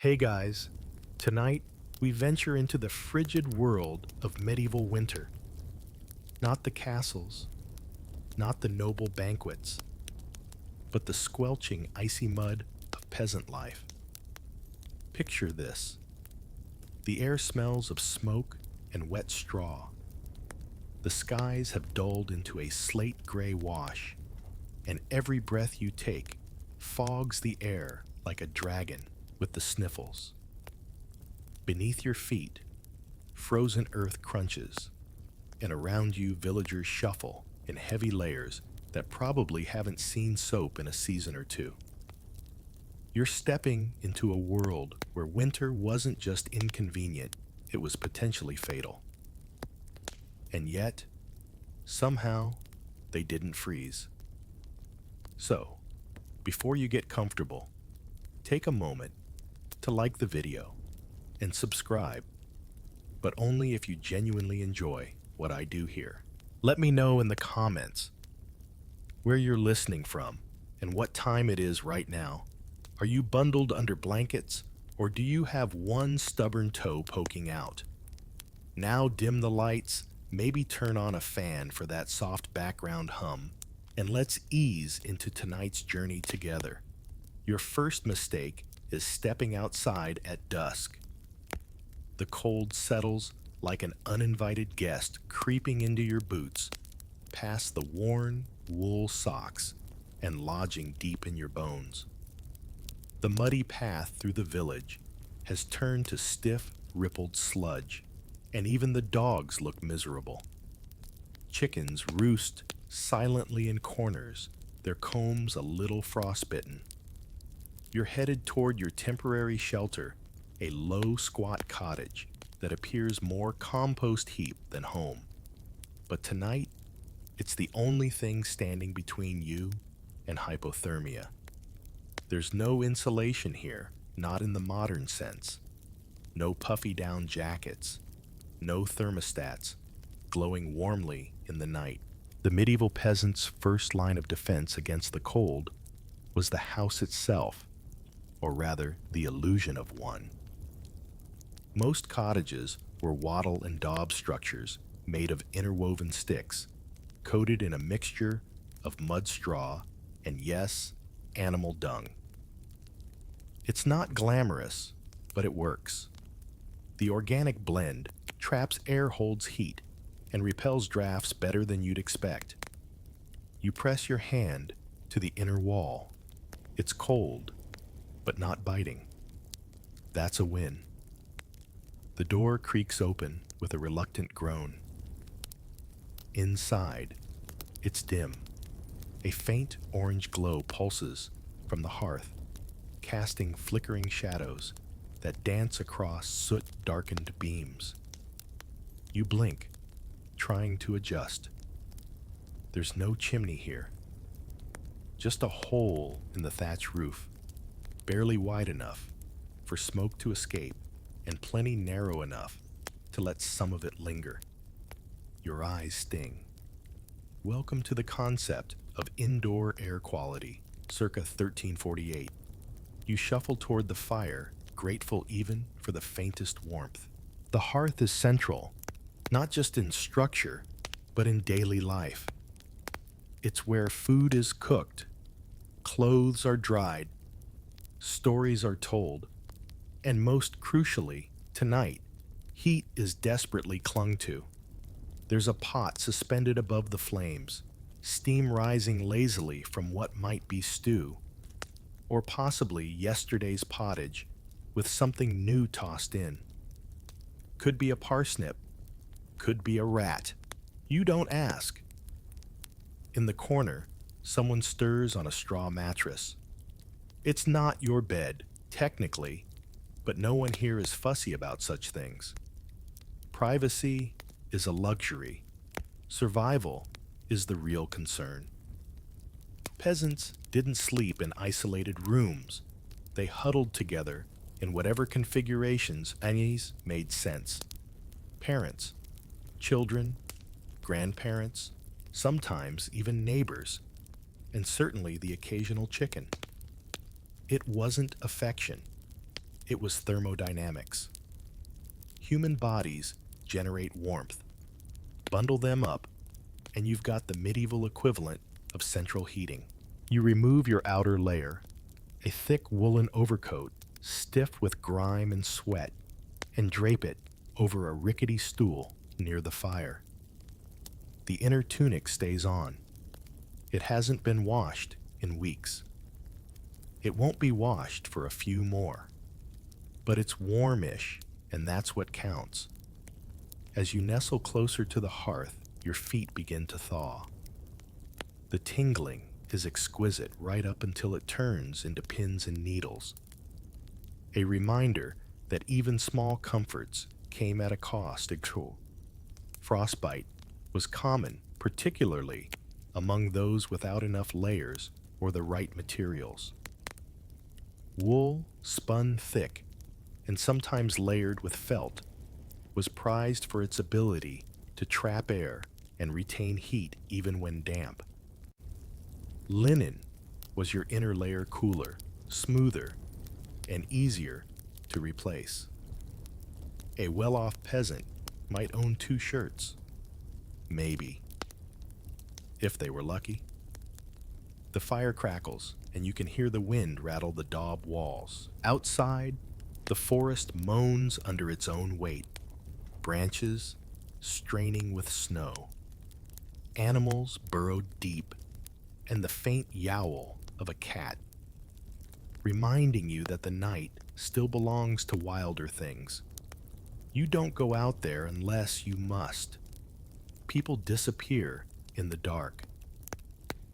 Hey guys, tonight we venture into the frigid world of medieval winter. Not the castles, not the noble banquets, but the squelching icy mud of peasant life. Picture this. The air smells of smoke and wet straw. The skies have dulled into a slate gray wash, and every breath you take fogs the air like a dragon with the sniffles. Beneath your feet, frozen earth crunches, and around you villagers shuffle in heavy layers that probably haven't seen soap in a season or two. You're stepping into a world where winter wasn't just inconvenient, it was potentially fatal. And yet, somehow, they didn't freeze. So, before you get comfortable, take a moment to like the video and subscribe, but only if you genuinely enjoy what I do here. Let me know in the comments where you're listening from and what time it is right now. Are you bundled under blankets, or do you have one stubborn toe poking out? Now dim the lights, maybe turn on a fan for that soft background hum, and let's ease into tonight's journey together. Your first mistake is stepping outside at dusk. The cold settles like an uninvited guest creeping into your boots, past the worn wool socks and lodging deep in your bones. The muddy path through the village has turned to stiff, rippled sludge, and even the dogs look miserable. Chickens roost silently in corners, their combs a little frostbitten. You're headed toward your temporary shelter, a low, squat cottage that appears more compost heap than home. But tonight, it's the only thing standing between you and hypothermia. There's no insulation here, not in the modern sense. No puffy down jackets, no thermostats, glowing warmly in the night. The medieval peasant's first line of defense against the cold was the house itself, or rather, the illusion of one. Most cottages were wattle and daub structures made of interwoven sticks, coated in a mixture of mud straw and, yes, animal dung. It's not glamorous, but it works. The organic blend traps air, holds heat, and repels drafts better than you'd expect. You press your hand to the inner wall. It's cold, but not biting. That's a win. The door creaks open with a reluctant groan. Inside, it's dim. A faint orange glow pulses from the hearth, casting flickering shadows that dance across soot-darkened beams. You blink, trying to adjust. There's no chimney here. Just a hole in the thatch roof, barely wide enough for smoke to escape and plenty narrow enough to let some of it linger. Your eyes sting. Welcome to the concept of indoor air quality, circa 1348. You shuffle toward the fire, grateful even for the faintest warmth. The hearth is central, not just in structure, but in daily life. It's where food is cooked, clothes are dried, stories are told, and most crucially, tonight, heat is desperately clung to. There's a pot suspended above the flames, steam rising lazily from what might be stew, or possibly yesterday's pottage with something new tossed in. Could be a parsnip, could be a rat. You don't ask. In the corner, someone stirs on a straw mattress. It's not your bed, technically, but no one here is fussy about such things. Privacy is a luxury. Survival is the real concern. Peasants didn't sleep in isolated rooms. They huddled together in whatever configurations made sense. Parents, children, grandparents, sometimes even neighbors, and certainly the occasional chicken. It wasn't affection. It was thermodynamics. Human bodies generate warmth. Bundle them up, and you've got the medieval equivalent of central heating. You remove your outer layer, a thick woolen overcoat, stiff with grime and sweat, and drape it over a rickety stool near the fire. The inner tunic stays on. It hasn't been washed in weeks. It won't be washed for a few more. But it's warmish, and that's what counts. As you nestle closer to the hearth, your feet begin to thaw. The tingling is exquisite right up until it turns into pins and needles. A reminder that even small comforts came at a cost. Frostbite was common, particularly among those without enough layers or the right materials. Wool, spun thick and sometimes layered with felt, was prized for its ability to trap air and retain heat even when damp. Linen was your inner layer cooler, smoother, and easier to replace. A well-off peasant might own 2 shirts. Maybe. If they were lucky. The fire crackles, and you can hear the wind rattle the daub walls. Outside, the forest moans under its own weight, branches straining with snow. Animals burrow deep, and the faint yowl of a cat, reminding you that the night still belongs to wilder things. You don't go out there unless you must. People disappear in the dark.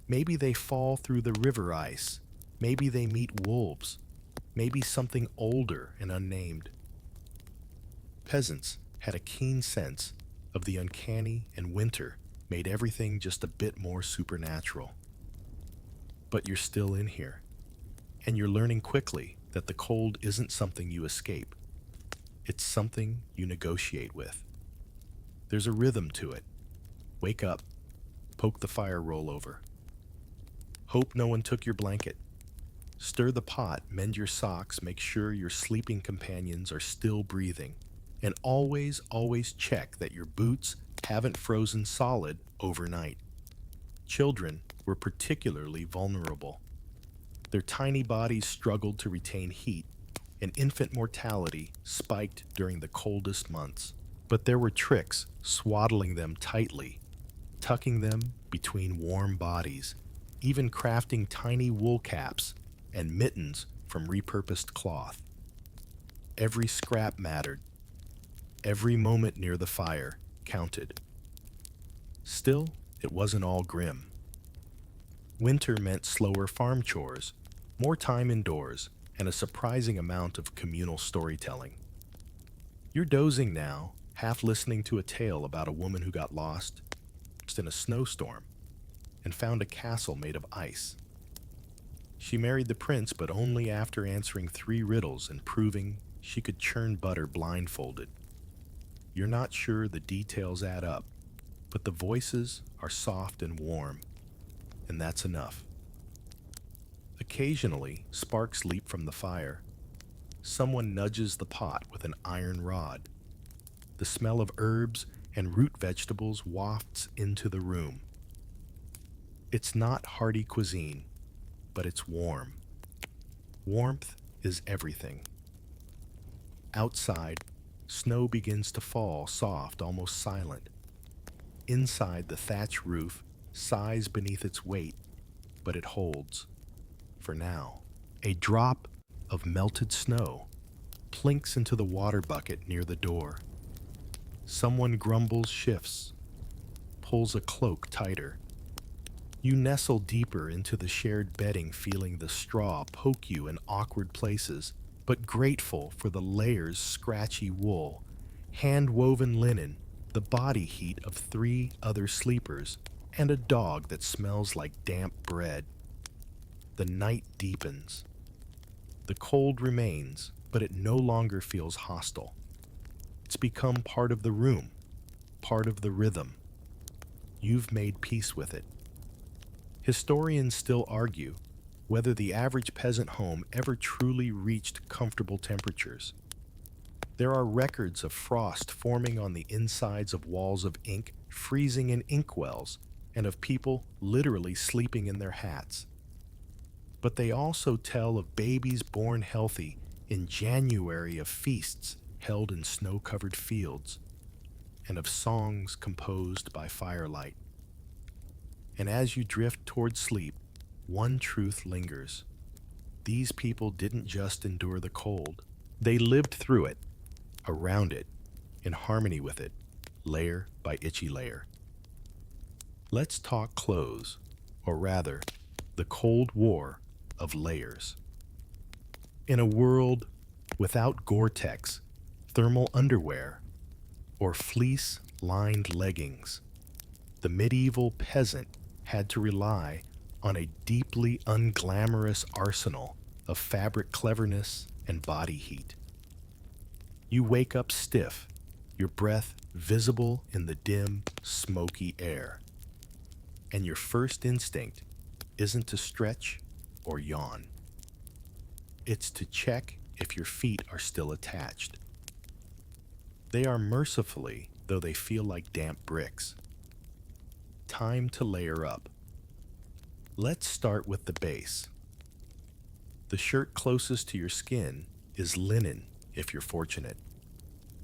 Maybe they fall through the river ice. Maybe they meet wolves. Maybe something older and unnamed. Peasants had a keen sense of the uncanny, and winter made everything just a bit more supernatural. But you're still in here, and you're learning quickly that the cold isn't something you escape. It's something you negotiate with. There's a rhythm to it. Wake up, poke the fire roll over. Hope no one took your blanket. Stir the pot, mend your socks, make sure your sleeping companions are still breathing. And always, always check that your boots haven't frozen solid overnight. Children were particularly vulnerable. Their tiny bodies struggled to retain heat, and infant mortality spiked during the coldest months. But there were tricks swaddling them tightly, tucking them between warm bodies, even crafting tiny wool caps and mittens from repurposed cloth. Every scrap mattered. Every moment near the fire counted. Still, it wasn't all grim. Winter meant slower farm chores, more time indoors, and a surprising amount of communal storytelling. You're dozing now, half listening to a tale about a woman who got lost in a snowstorm and found a castle made of ice. She married the prince, but only after answering 3 riddles and proving she could churn butter blindfolded. You're not sure the details add up, but the voices are soft and warm, and that's enough. Occasionally, sparks leap from the fire. Someone nudges the pot with an iron rod. The smell of herbs and root vegetables wafts into the room. It's not hearty cuisine, but it's warm. Warmth is everything. Outside, snow begins to fall, soft, almost silent. Inside, the thatch roof sighs beneath its weight, but it holds. For now, a drop of melted snow plinks into the water bucket near the door. Someone grumbles shifts, pulls a cloak tighter. You nestle deeper into the shared bedding, feeling the straw poke you in awkward places, but grateful for the layers scratchy wool, hand-woven linen, the body heat of 3 other sleepers, and a dog that smells like damp bread. The night deepens. The cold remains, but it no longer feels hostile. It's become part of the room, part of the rhythm. You've made peace with it. Historians still argue, whether the average peasant home ever truly reached comfortable temperatures. There are records of frost forming on the insides of walls of ink, freezing in inkwells, and of people literally sleeping in their hats. But they also tell of babies born healthy in January, of feasts held in snow-covered fields, and of songs composed by firelight. And as you drift toward sleep, one truth lingers. These people didn't just endure the cold. They lived through it, around it, in harmony with it, layer by itchy layer. Let's talk clothes, or rather, the Cold War of layers. In a world without Gore-Tex, thermal underwear, or fleece-lined leggings, the medieval peasant had to rely on a deeply unglamorous arsenal of fabric cleverness and body heat. You wake up stiff, your breath visible in the dim, smoky air. And your first instinct isn't to stretch or yawn. It's to check if your feet are still attached. They are mercifully, though they feel like damp bricks. Time to layer up. Let's start with the base. The shirt closest to your skin is linen, if you're fortunate.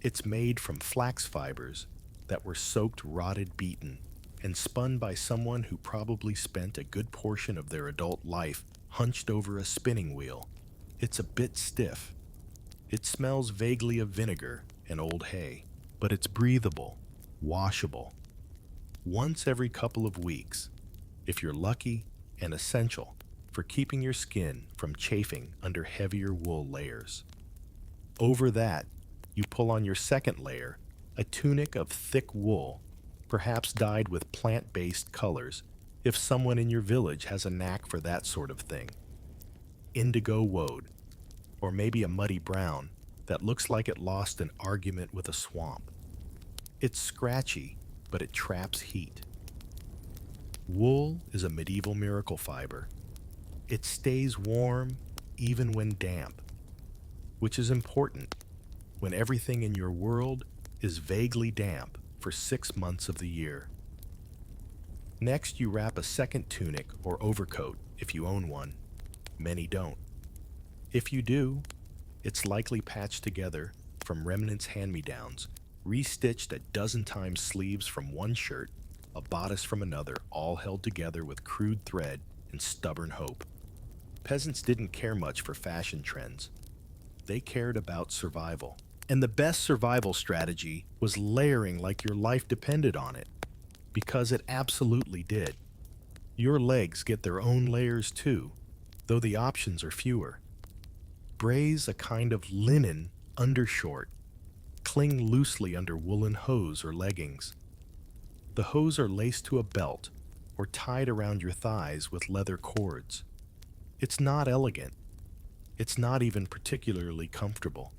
It's made from flax fibers that were soaked, rotted, beaten, and spun by someone who probably spent a good portion of their adult life hunched over a spinning wheel. It's a bit stiff. It smells vaguely of vinegar and old hay, but it's breathable, washable. Once every couple of weeks, if you're lucky, and essential for keeping your skin from chafing under heavier wool layers. Over that, you pull on your second layer, a tunic of thick wool, perhaps dyed with plant-based colors, if someone in your village has a knack for that sort of thing. Indigo woad, or maybe a muddy brown that looks like it lost an argument with a swamp. It's scratchy, but it traps heat. Wool is a medieval miracle fiber. It stays warm even when damp, which is important when everything in your world is vaguely damp for 6 months of the year. Next, you wrap a second tunic or overcoat if you own one. Many don't. If you do, it's likely patched together from remnants hand-me-downs, restitched a dozen times sleeves from one shirt, a bodice from another, all held together with crude thread and stubborn hope. Peasants didn't care much for fashion trends. They cared about survival. And the best survival strategy was layering like your life depended on it, because it absolutely did. Your legs get their own layers too, though the options are fewer. Braise a kind of linen undershort. Cling loosely under woolen hose or leggings. The hose are laced to a belt or tied around your thighs with leather cords. It's not elegant. It's not even particularly comfortable.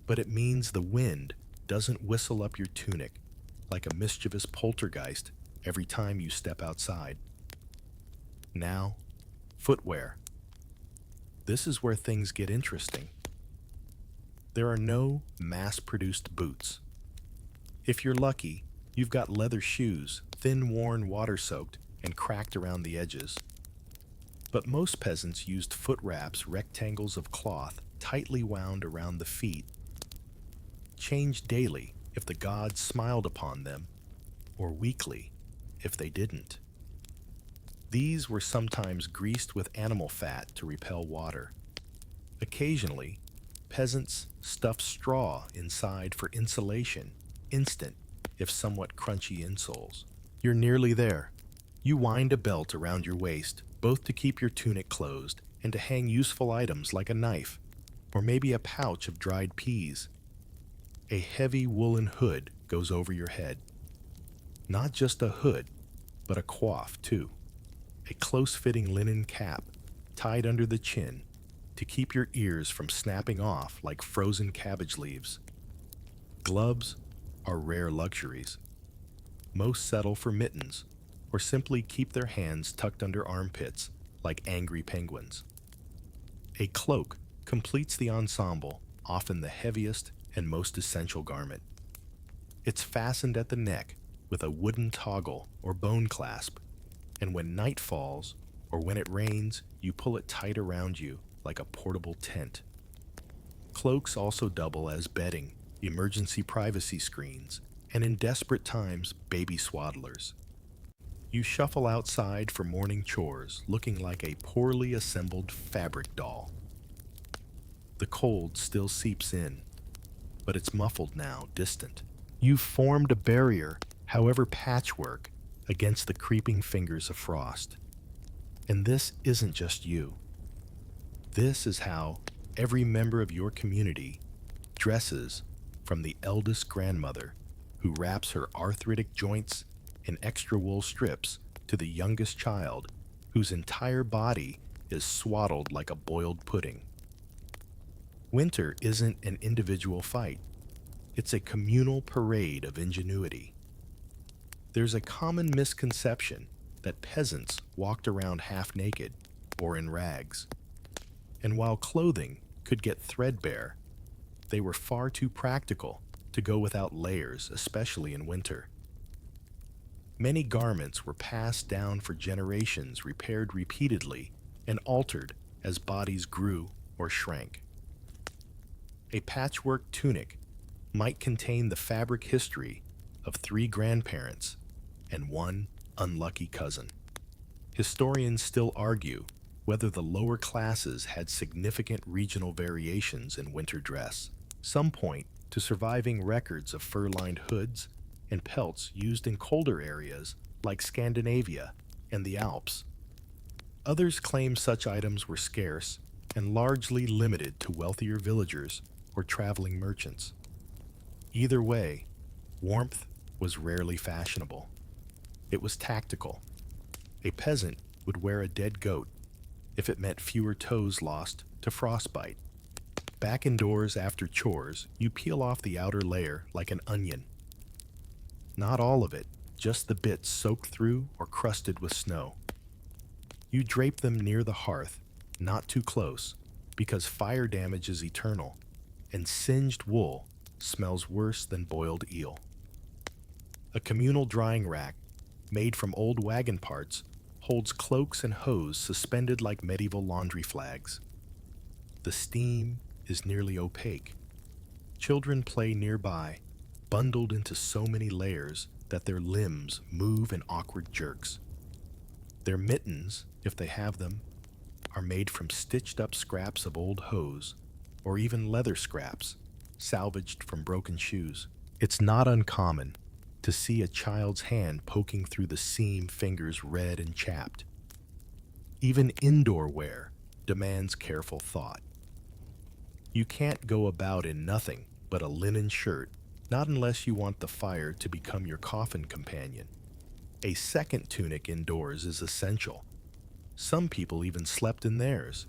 But it means the wind doesn't whistle up your tunic like a mischievous poltergeist every time you step outside. Now, footwear. This is where things get interesting. There are no mass-produced boots. If you're lucky, you've got leather shoes, thin-worn, water-soaked, and cracked around the edges. But most peasants used foot wraps, rectangles of cloth tightly wound around the feet, changed daily if the gods smiled upon them, or weekly if they didn't. These were sometimes greased with animal fat to repel water. Occasionally, peasants stuffed straw inside for insulation, instant, if somewhat crunchy insoles. You're nearly there. You wind a belt around your waist, both to keep your tunic closed and to hang useful items like a knife, or maybe a pouch of dried peas. A heavy woolen hood goes over your head. Not just a hood, but a coif too. A close-fitting linen cap tied under the chin to keep your ears from snapping off like frozen cabbage leaves. Gloves are rare luxuries. Most settle for mittens, or simply keep their hands tucked under armpits like angry penguins. A cloak completes the ensemble, often the heaviest and most essential garment. It's fastened at the neck with a wooden toggle or bone clasp, and when night falls or when it rains, you pull it tight around you like a portable tent. Cloaks also double as bedding, emergency privacy screens, and in desperate times, baby swaddlers. You shuffle outside for morning chores looking like a poorly assembled fabric doll. The cold still seeps in, but it's muffled now, distant. You've formed a barrier, however patchwork, against the creeping fingers of frost. And this isn't just you. This is how every member of your community dresses, from the eldest grandmother who wraps her arthritic joints in extra wool strips to the youngest child whose entire body is swaddled like a boiled pudding. Winter isn't an individual fight. It's a communal parade of ingenuity. There's a common misconception that peasants walked around half naked or in rags. And while clothing could get threadbare, they were far too practical to go without layers, especially in winter. Many garments were passed down for generations, repaired repeatedly, and altered as bodies grew or shrank. A patchwork tunic might contain the fabric history of 3 grandparents and 1 unlucky cousin. Historians still argue whether the lower classes had significant regional variations in winter dress. Some point to surviving records of fur-lined hoods and pelts used in colder areas like Scandinavia and the Alps. Others claim such items were scarce and largely limited to wealthier villagers or traveling merchants. Either way, warmth was rarely fashionable. It was tactical. A peasant would wear a dead goat if it meant fewer toes lost to frostbite. Back indoors after chores, you peel off the outer layer like an onion. Not all of it, just the bits soaked through or crusted with snow. You drape them near the hearth, not too close, because fire damage is eternal, and singed wool smells worse than boiled eel. A communal drying rack, made from old wagon parts, holds cloaks and hose suspended like medieval laundry flags. The steam is nearly opaque. Children play nearby, bundled into so many layers that their limbs move in awkward jerks. Their mittens, if they have them, are made from stitched up scraps of old hose, or even leather scraps, salvaged from broken shoes. It's not uncommon to see a child's hand poking through the seam, fingers red and chapped. Even indoor wear demands careful thought. You can't go about in nothing but a linen shirt, not unless you want the fire to become your coffin companion. A second tunic indoors is essential. Some people even slept in theirs.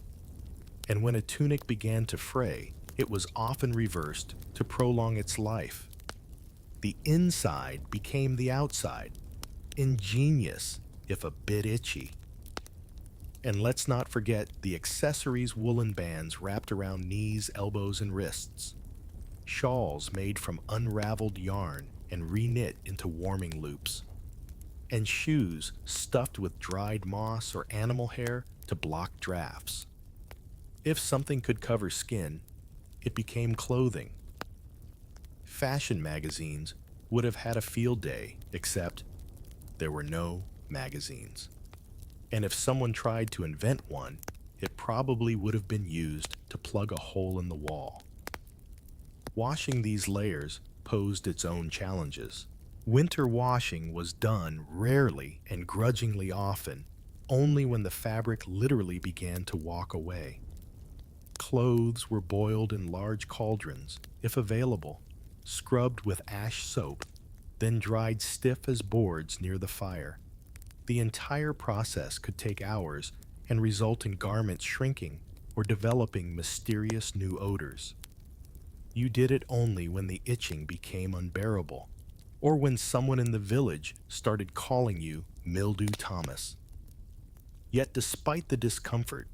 And when a tunic began to fray, it was often reversed to prolong its life. The inside became the outside. Ingenious, if a bit itchy. And let's not forget the accessories, woolen bands wrapped around knees, elbows, and wrists. Shawls made from unraveled yarn and reknit into warming loops. And shoes stuffed with dried moss or animal hair to block drafts. If something could cover skin, it became clothing. Fashion magazines would have had a field day, except there were no magazines. And if someone tried to invent one, it probably would have been used to plug a hole in the wall. Washing these layers posed its own challenges. Winter washing was done rarely and grudgingly often, only when the fabric literally began to walk away. Clothes were boiled in large cauldrons, if available, scrubbed with ash soap, then dried stiff as boards near the fire. The entire process could take hours and result in garments shrinking or developing mysterious new odors. You did it only when the itching became unbearable, or when someone in the village started calling you Mildew Thomas. Yet despite the discomfort,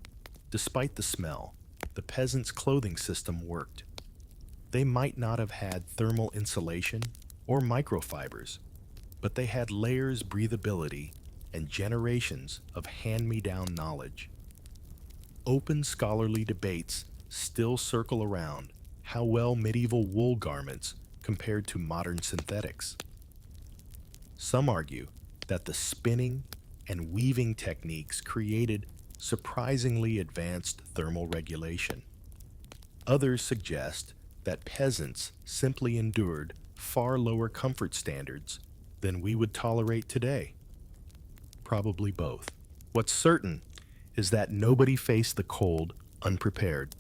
despite the smell, the peasants' clothing system worked. They might not have had thermal insulation or microfibers, but they had layers, breathability, and generations of hand-me-down knowledge. Open scholarly debates still circle around how well medieval wool garments compared to modern synthetics. Some argue that the spinning and weaving techniques created surprisingly advanced thermal regulation. Others suggest that peasants simply endured far lower comfort standards than we would tolerate today. Probably both. What's certain is that nobody faced the cold unprepared.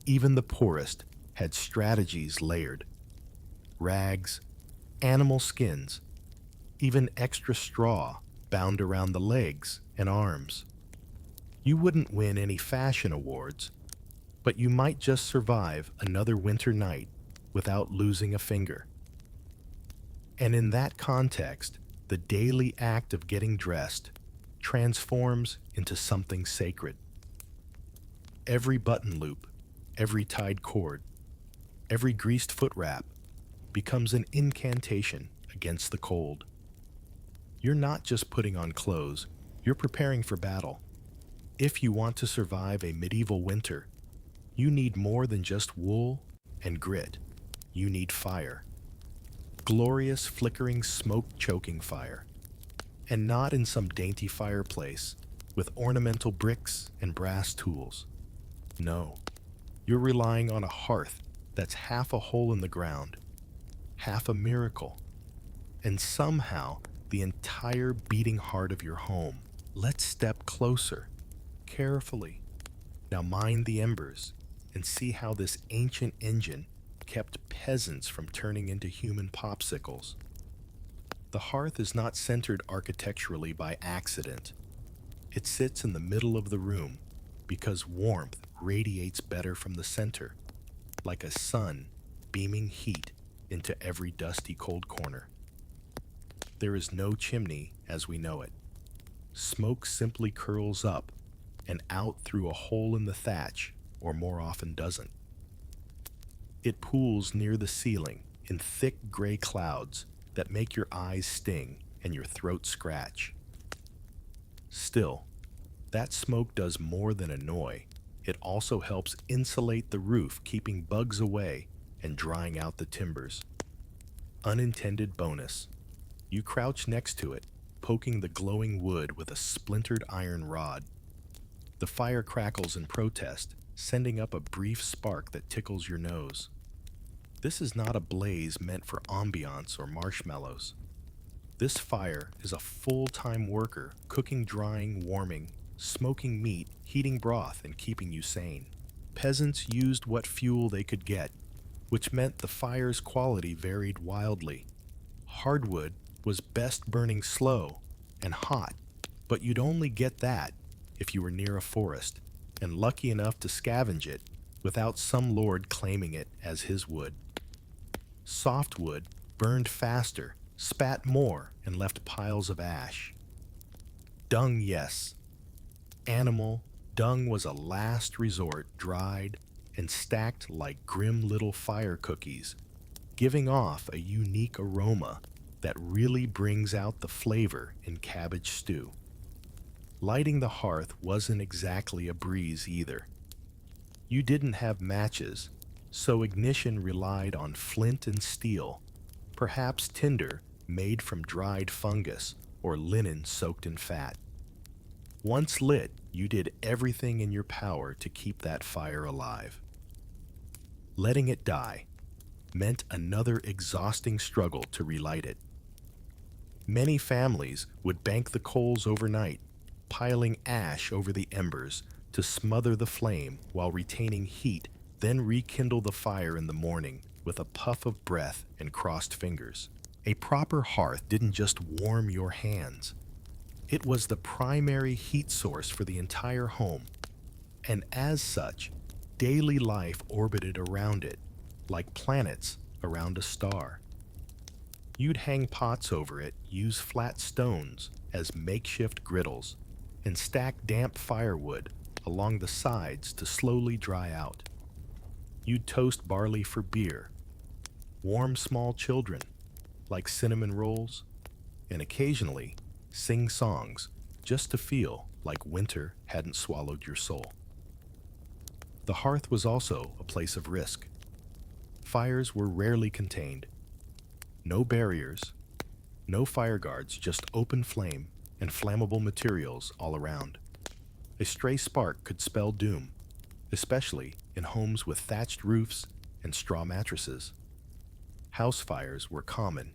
Even the poorest had strategies layered: rags, animal skins, even extra straw bound around the legs and arms. You wouldn't win any fashion awards, but you might just survive another winter night without losing a finger. And in that context, the daily act of getting dressed transforms into something sacred. Every button loop, every tied cord, every greased foot wrap becomes an incantation against the cold. You're not just putting on clothes, you're preparing for battle. If you want to survive a medieval winter, you need more than just wool and grit. You need fire. Glorious, flickering, smoke-choking fire. And not in some dainty fireplace with ornamental bricks and brass tools. No, you're relying on a hearth that's half a hole in the ground, half a miracle, and somehow the entire beating heart of your home. Let's step closer, carefully. Now mind the embers and see how this ancient engine kept peasants from turning into human popsicles. The hearth is not centered architecturally by accident. It sits in the middle of the room because warmth radiates better from the center, like a sun beaming heat into every dusty cold corner. There is no chimney as we know it. Smoke simply curls up and out through a hole in the thatch, or more often doesn't. It pools near the ceiling in thick gray clouds that make your eyes sting and your throat scratch. Still, that smoke does more than annoy. It also helps insulate the roof, keeping bugs away and drying out the timbers. Unintended bonus. You crouch next to it, poking the glowing wood with a splintered iron rod. The fire crackles in protest, sending up a brief spark that tickles your nose. This is not a blaze meant for ambiance or marshmallows. This fire is a full-time worker, cooking, drying, warming, smoking meat, heating broth, and keeping you sane. Peasants used what fuel they could get, which meant the fire's quality varied wildly. Hardwood was best burning slow and hot, but you'd only get that if you were near a forest and lucky enough to scavenge it without some lord claiming it as his wood. Softwood burned faster, spat more, and left piles of ash. Dung, yes. Animal dung was a last resort, dried and stacked like grim little fire cookies, giving off a unique aroma that really brings out the flavor in cabbage stew. Lighting the hearth wasn't exactly a breeze either. You didn't have matches, so ignition relied on flint and steel, perhaps tinder made from dried fungus or linen soaked in fat. Once lit, you did everything in your power to keep that fire alive. Letting it die meant another exhausting struggle to relight it. Many families would bank the coals overnight, piling ash over the embers to smother the flame while retaining heat, then rekindle the fire in the morning with a puff of breath and crossed fingers. A proper hearth didn't just warm your hands. It was the primary heat source for the entire home, and as such, daily life orbited around it, like planets around a star. You'd hang pots over it, use flat stones as makeshift griddles, and stack damp firewood along the sides to slowly dry out. You'd toast barley for beer, warm small children like cinnamon rolls, and occasionally sing songs just to feel like winter hadn't swallowed your soul. The hearth was also a place of risk. Fires were rarely contained. No barriers, no fire guards, just open flame and flammable materials all around. A stray spark could spell doom, especially in homes with thatched roofs and straw mattresses. House fires were common,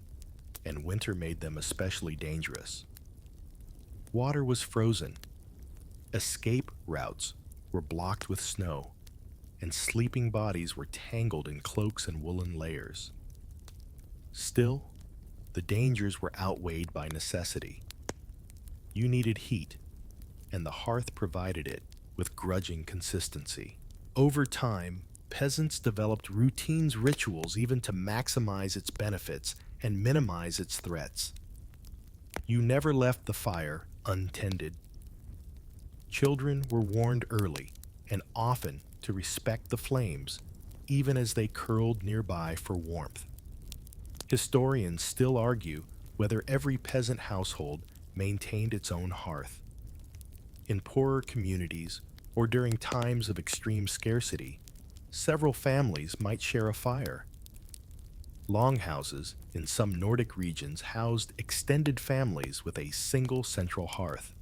and winter made them especially dangerous. Water was frozen. Escape routes were blocked with snow, and sleeping bodies were tangled in cloaks and woolen layers. Still, the dangers were outweighed by necessity. You needed heat, and the hearth provided it with grudging consistency. Over time, peasants developed routines, rituals, even to maximize its benefits and minimize its threats. You never left the fire untended. Children were warned early and often to respect the flames, even as they curled nearby for warmth. Historians still argue whether every peasant household maintained its own hearth. In poorer communities, or during times of extreme scarcity, several families might share a fire. Longhouses in some Nordic regions housed extended families with a single central hearth.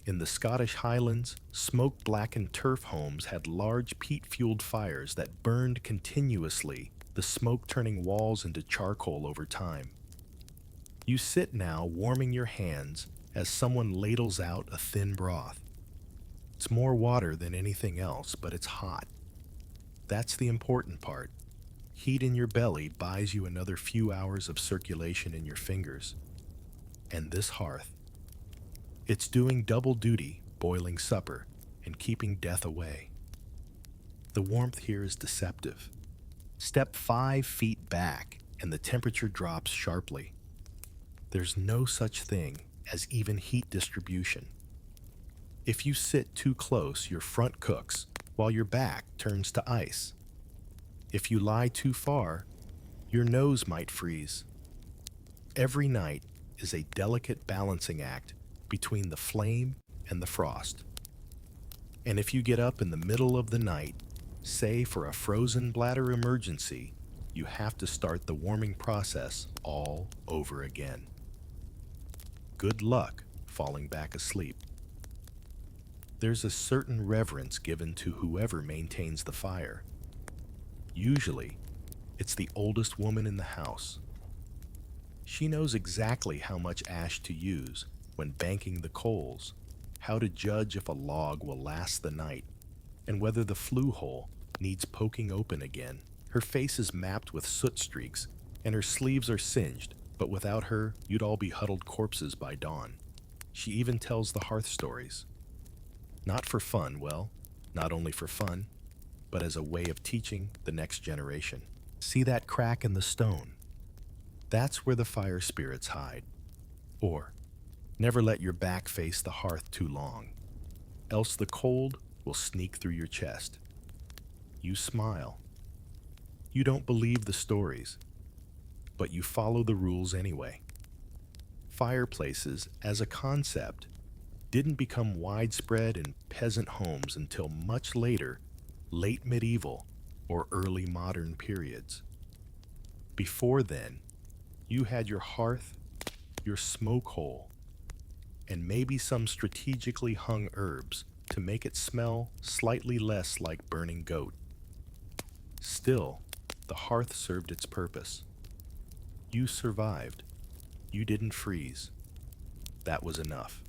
In the Scottish Highlands, smoke-blackened turf homes had large peat-fueled fires that burned continuously, the smoke turning walls into charcoal over time. You sit now warming your hands as someone ladles out a thin broth. It's more water than anything else, but it's hot. That's the important part. Heat in your belly buys you another few hours of circulation in your fingers. And this hearth, it's doing double duty, boiling supper and keeping death away. The warmth here is deceptive. Step 5 feet back and the temperature drops sharply. There's no such thing as even heat distribution. If you sit too close, your front cooks, while your back turns to ice. If you lie too far, your nose might freeze. Every night is a delicate balancing act between the flame and the frost. And if you get up in the middle of the night, say for a frozen bladder emergency, you have to start the warming process all over again. Good luck falling back asleep. There's a certain reverence given to whoever maintains the fire. Usually, it's the oldest woman in the house. She knows exactly how much ash to use when banking the coals, how to judge if a log will last the night, and whether the flue hole needs poking open again. Her face is mapped with soot streaks, and her sleeves are singed, but without her, you'd all be huddled corpses by dawn. She even tells the hearth stories. Not for fun, well, not only for fun, but as a way of teaching the next generation. See that crack in the stone? That's where the fire spirits hide. Or, never let your back face the hearth too long, else the cold will sneak through your chest. You smile. You don't believe the stories, but you follow the rules anyway. Fireplaces, as a concept, didn't become widespread in peasant homes until much later, late medieval or early modern periods. Before then, you had your hearth, your smoke hole, and maybe some strategically hung herbs to make it smell slightly less like burning goat. Still, the hearth served its purpose. You survived. You didn't freeze. That was enough.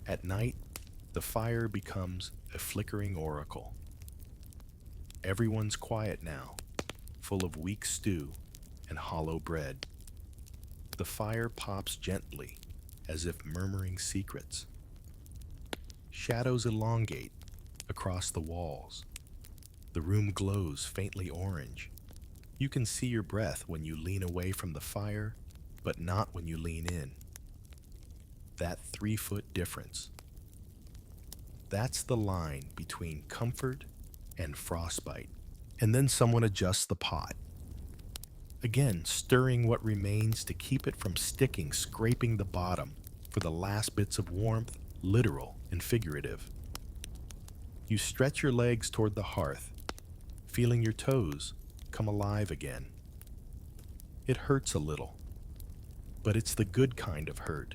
At night, the fire becomes a flickering oracle. Everyone's quiet now, full of weak stew and hollow bread. The fire pops gently, as if murmuring secrets. Shadows elongate across the walls. The room glows faintly orange. You can see your breath when you lean away from the fire, but not when you lean in. that 3-foot difference. That's the line between comfort and frostbite. And then someone adjusts the pot, again stirring what remains to keep it from sticking, scraping the bottom for the last bits of warmth, literal and figurative. You stretch your legs toward the hearth, feeling your toes come alive again. It hurts a little, but it's the good kind of hurt.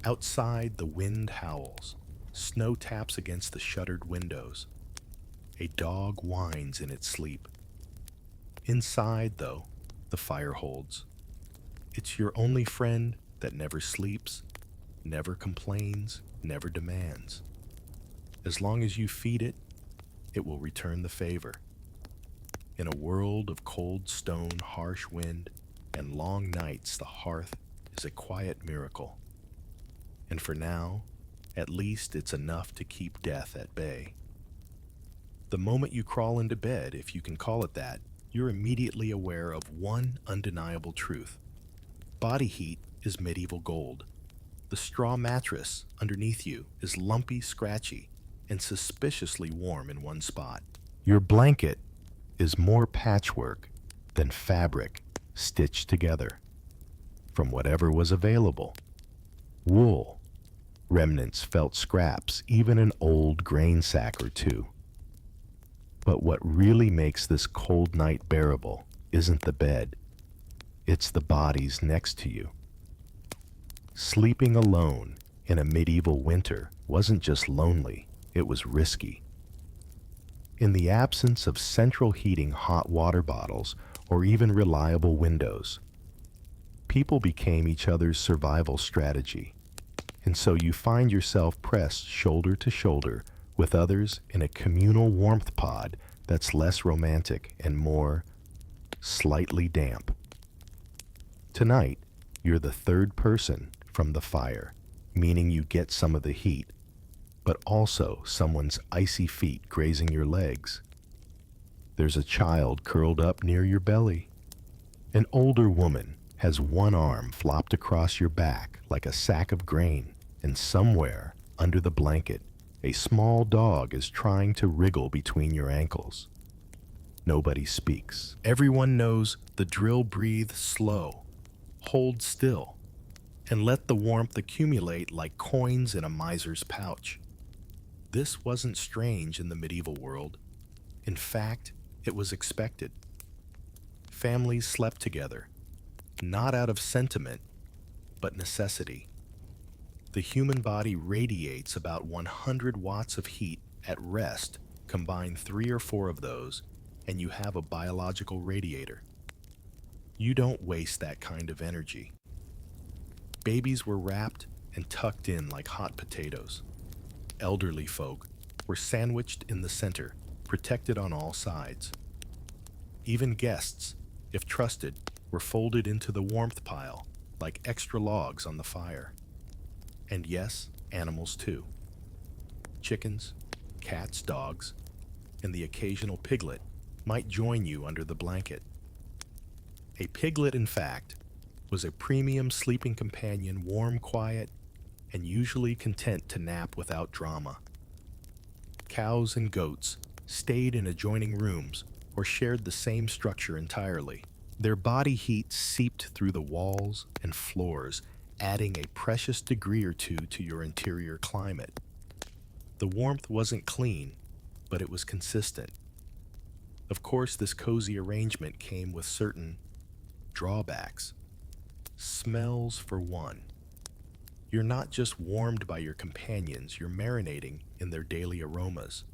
Outside, the wind howls, snow taps against the shuttered windows. A dog whines in its sleep. Inside, though, the fire holds. It's your only friend that never sleeps, never complains, never demands. As long as you feed it, it will return the favor. In a world of cold stone, harsh wind, and long nights, the hearth is a quiet miracle. And for now, at least it's enough to keep death at bay. The moment you crawl into bed, if you can call it that, you're immediately aware of one undeniable truth. Body heat is medieval gold. The straw mattress underneath you is lumpy, scratchy, and suspiciously warm in one spot. Your blanket is more patchwork than fabric stitched together from whatever was available. Wool, remnants, felt scraps, even an old grain sack or two. But what really makes this cold night bearable isn't the bed, it's the bodies next to you. Sleeping alone in a medieval winter wasn't just lonely, it was risky. In the absence of central heating hot water bottles or even reliable windows, people became each other's survival strategy. And so you find yourself pressed shoulder to shoulder with others in a communal warmth pod that's less romantic and more slightly damp. Tonight, you're the third person from the fire, meaning you get some of the heat, but also someone's icy feet grazing your legs. There's a child curled up near your belly. An older woman has one arm flopped across your back like a sack of grain, and somewhere under the blanket, a small dog is trying to wriggle between your ankles. Nobody speaks. Everyone knows the drill. Breathe slow, hold still, and let the warmth accumulate like coins in a miser's pouch. This wasn't strange in the medieval world. In fact, it was expected. Families slept together, not out of sentiment, but necessity. The human body radiates about 100 watts of heat at rest. Combine 3 or 4 of those, and you have a biological radiator. You don't waste that kind of energy. Babies were wrapped and tucked in like hot potatoes. Elderly folk were sandwiched in the center, protected on all sides. Even guests, if trusted, were folded into the warmth pile like extra logs on the fire. And yes, animals too. Chickens, cats, dogs, and the occasional piglet might join you under the blanket. A piglet, in fact, was a premium sleeping companion, warm, quiet, and usually content to nap without drama. Cows and goats stayed in adjoining rooms or shared the same structure entirely. Their body heat seeped through the walls and floors, adding a precious degree or two to your interior climate. The warmth wasn't clean, but it was consistent. Of course, this cozy arrangement came with certain drawbacks. Smells, for one. You're not just warmed by your companions, you're marinating in their daily aromas.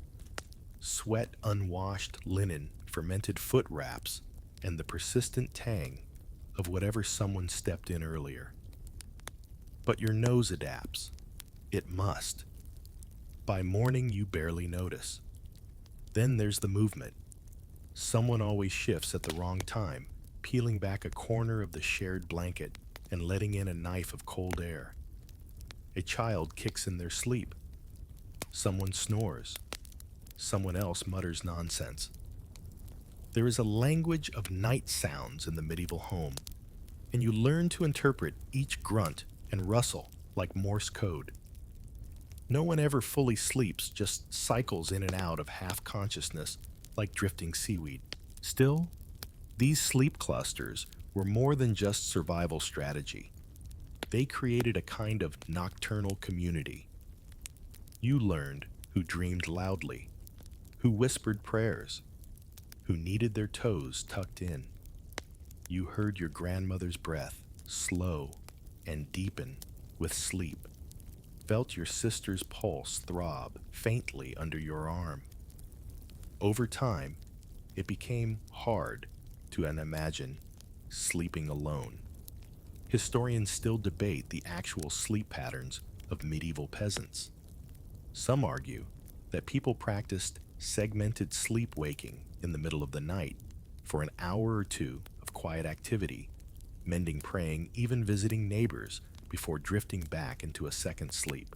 Sweat, unwashed linen, fermented foot wraps, and the persistent tang of whatever someone stepped in earlier. But your nose adapts. It must. By morning, you barely notice. Then there's the movement. Someone always shifts at the wrong time, peeling back a corner of the shared blanket and letting in a knife of cold air. A child kicks in their sleep. Someone snores. Someone else mutters nonsense. There is a language of night sounds in the medieval home, and you learn to interpret each grunt and rustle like Morse code. No one ever fully sleeps, just cycles in and out of half consciousness like drifting seaweed. Still, these sleep clusters were more than just survival strategy. They created a kind of nocturnal community. You learned who dreamed loudly, who whispered prayers, who needed their toes tucked in. You heard your grandmother's breath slow and deepen with sleep, felt your sister's pulse throb faintly under your arm. Over time, it became hard to imagine sleeping alone. Historians still debate the actual sleep patterns of medieval peasants. Some argue that people practiced segmented sleep-waking in the middle of the night for an hour or two of quiet activity, mending, praying, even visiting neighbors before drifting back into a second sleep.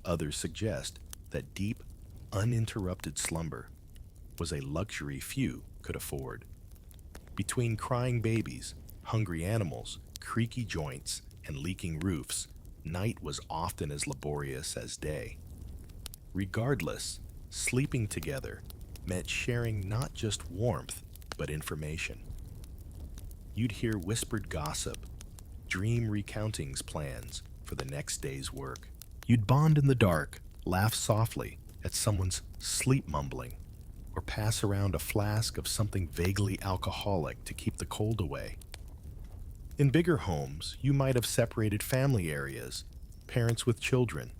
Others suggest that deep, uninterrupted slumber was a luxury few could afford. Between crying babies, hungry animals, creaky joints, and leaking roofs, night was often as laborious as day. Regardless, sleeping together meant sharing not just warmth, but information. You'd hear whispered gossip, dream recountings plans for the next day's work. You'd bond in the dark, laugh softly at someone's sleep mumbling, or pass around a flask of something vaguely alcoholic to keep the cold away. In bigger homes, you might have separated family areas, parents with children,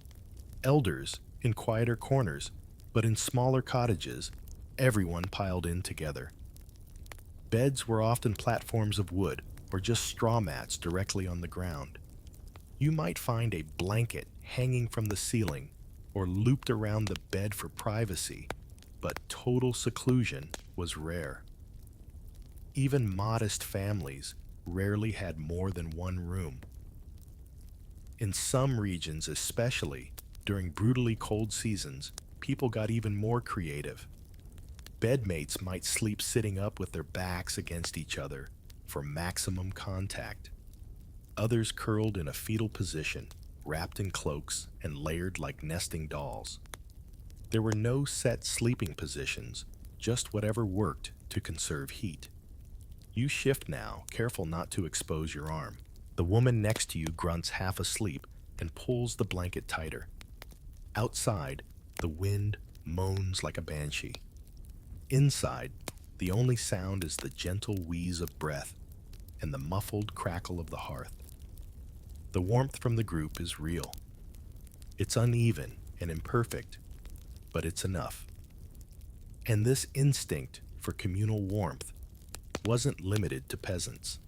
elders in quieter corners, but in smaller cottages, everyone piled in together. Beds were often platforms of wood or just straw mats directly on the ground. You might find a blanket hanging from the ceiling or looped around the bed for privacy, but total seclusion was rare. Even modest families rarely had more than one room. In some regions, especially during brutally cold seasons, people got even more creative. Bedmates might sleep sitting up with their backs against each other for maximum contact. Others curled in a fetal position, wrapped in cloaks and layered like nesting dolls. There were no set sleeping positions, just whatever worked to conserve heat. You shift now, careful not to expose your arm. The woman next to you grunts half asleep and pulls the blanket tighter. Outside, the wind moans like a banshee. Inside, the only sound is the gentle wheeze of breath and the muffled crackle of the hearth. The warmth from the group is real. It's uneven and imperfect, but it's enough. And this instinct for communal warmth wasn't limited to peasants.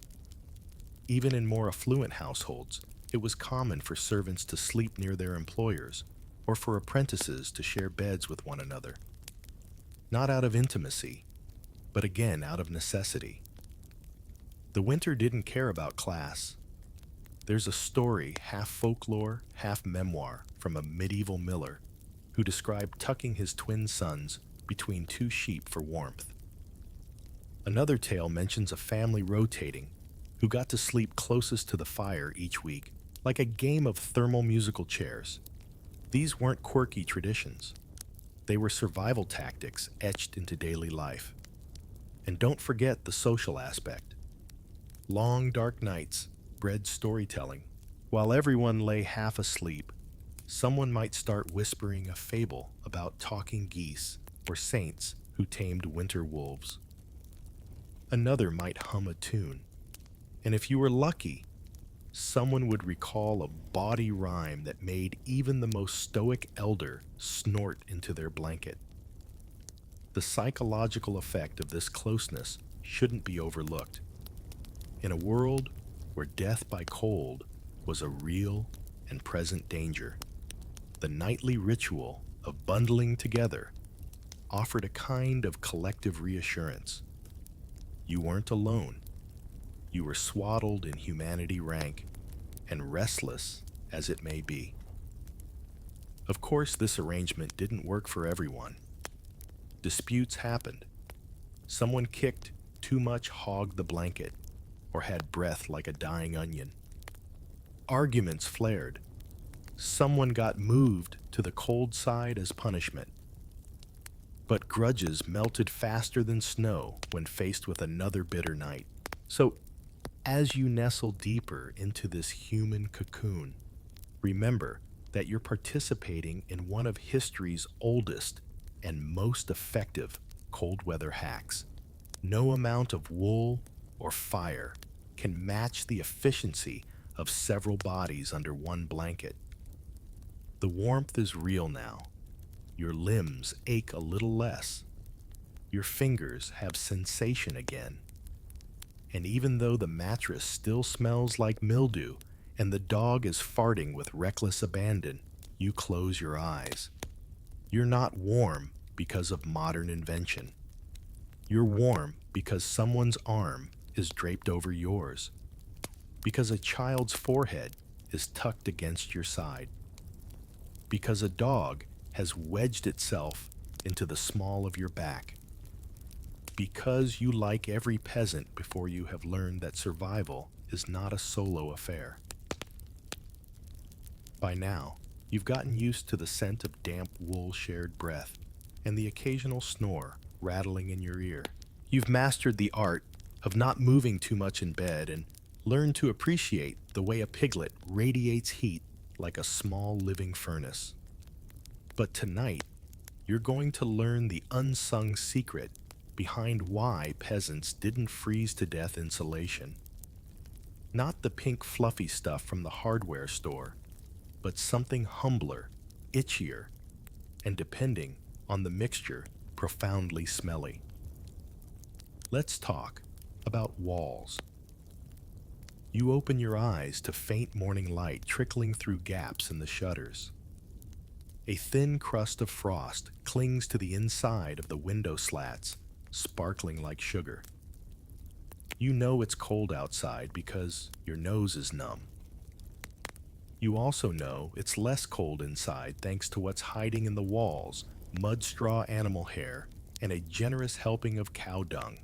Even in more affluent households, it was common for servants to sleep near their employers or for apprentices to share beds with one another. Not out of intimacy, but again out of necessity. The winter didn't care about class. There's a story, half folklore, half memoir, from a medieval miller who described tucking his twin sons between two sheep for warmth. Another tale mentions a family rotating who got to sleep closest to the fire each week, like a game of thermal musical chairs. These weren't quirky traditions. They were survival tactics etched into daily life. And don't forget the social aspect. Long, dark nights bred storytelling. While everyone lay half asleep, someone might start whispering a fable about talking geese or saints who tamed winter wolves. Another might hum a tune, and if you were lucky, someone would recall a bawdy rhyme that made even the most stoic elder snort into their blanket. The psychological effect of this closeness shouldn't be overlooked. In a world where death by cold was a real and present danger, the nightly ritual of bundling together offered a kind of collective reassurance. You weren't alone. You were swaddled in humanity rank and restless as it may be. Of course, this arrangement didn't work for everyone. Disputes happened. Someone kicked too much hog the blanket or had breath like a dying onion. Arguments flared, Someone got moved to the cold side as punishment. But grudges melted faster than snow when faced with another bitter night. So, as you nestle deeper into this human cocoon, remember that you're participating in one of history's oldest and most effective cold weather hacks. No amount of wool or fire can match the efficiency of several bodies under one blanket. The warmth is real now. Your limbs ache a little less. Your fingers have sensation again. And even though the mattress still smells like mildew and the dog is farting with reckless abandon, you close your eyes. You're not warm because of modern invention. You're warm because someone's arm is draped over yours, because a child's forehead is tucked against your side, because a dog has wedged itself into the small of your back, because you like every peasant before you have learned that survival is not a solo affair. By now, you've gotten used to the scent of damp wool shared breath and the occasional snore rattling in your ear. You've mastered the art of not moving too much in bed and learned to appreciate the way a piglet radiates heat like a small living furnace. But tonight, you're going to learn the unsung secret behind why peasants didn't freeze to death insulation. Not the pink fluffy stuff from the hardware store, but something humbler, itchier, and depending on the mixture, profoundly smelly. Let's talk about walls. You open your eyes to faint morning light trickling through gaps in the shutters. A thin crust of frost clings to the inside of the window slats, sparkling like sugar. You know it's cold outside because your nose is numb. You also know it's less cold inside thanks to what's hiding in the walls, mud straw animal hair, and a generous helping of cow dung.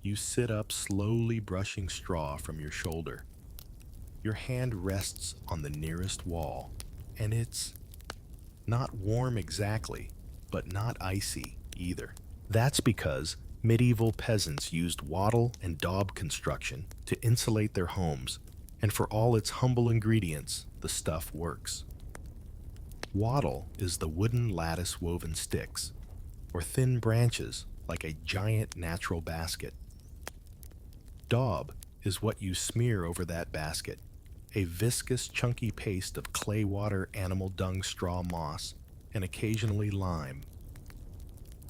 You sit up slowly brushing straw from your shoulder. Your hand rests on the nearest wall, and it's not warm exactly, but not icy either. That's because medieval peasants used wattle and daub construction to insulate their homes, and for all its humble ingredients, the stuff works. Wattle is the wooden lattice woven sticks, or thin branches like a giant natural basket. Daub is what you smear over that basket, a viscous, chunky paste of clay water, animal dung, straw, moss, and occasionally lime.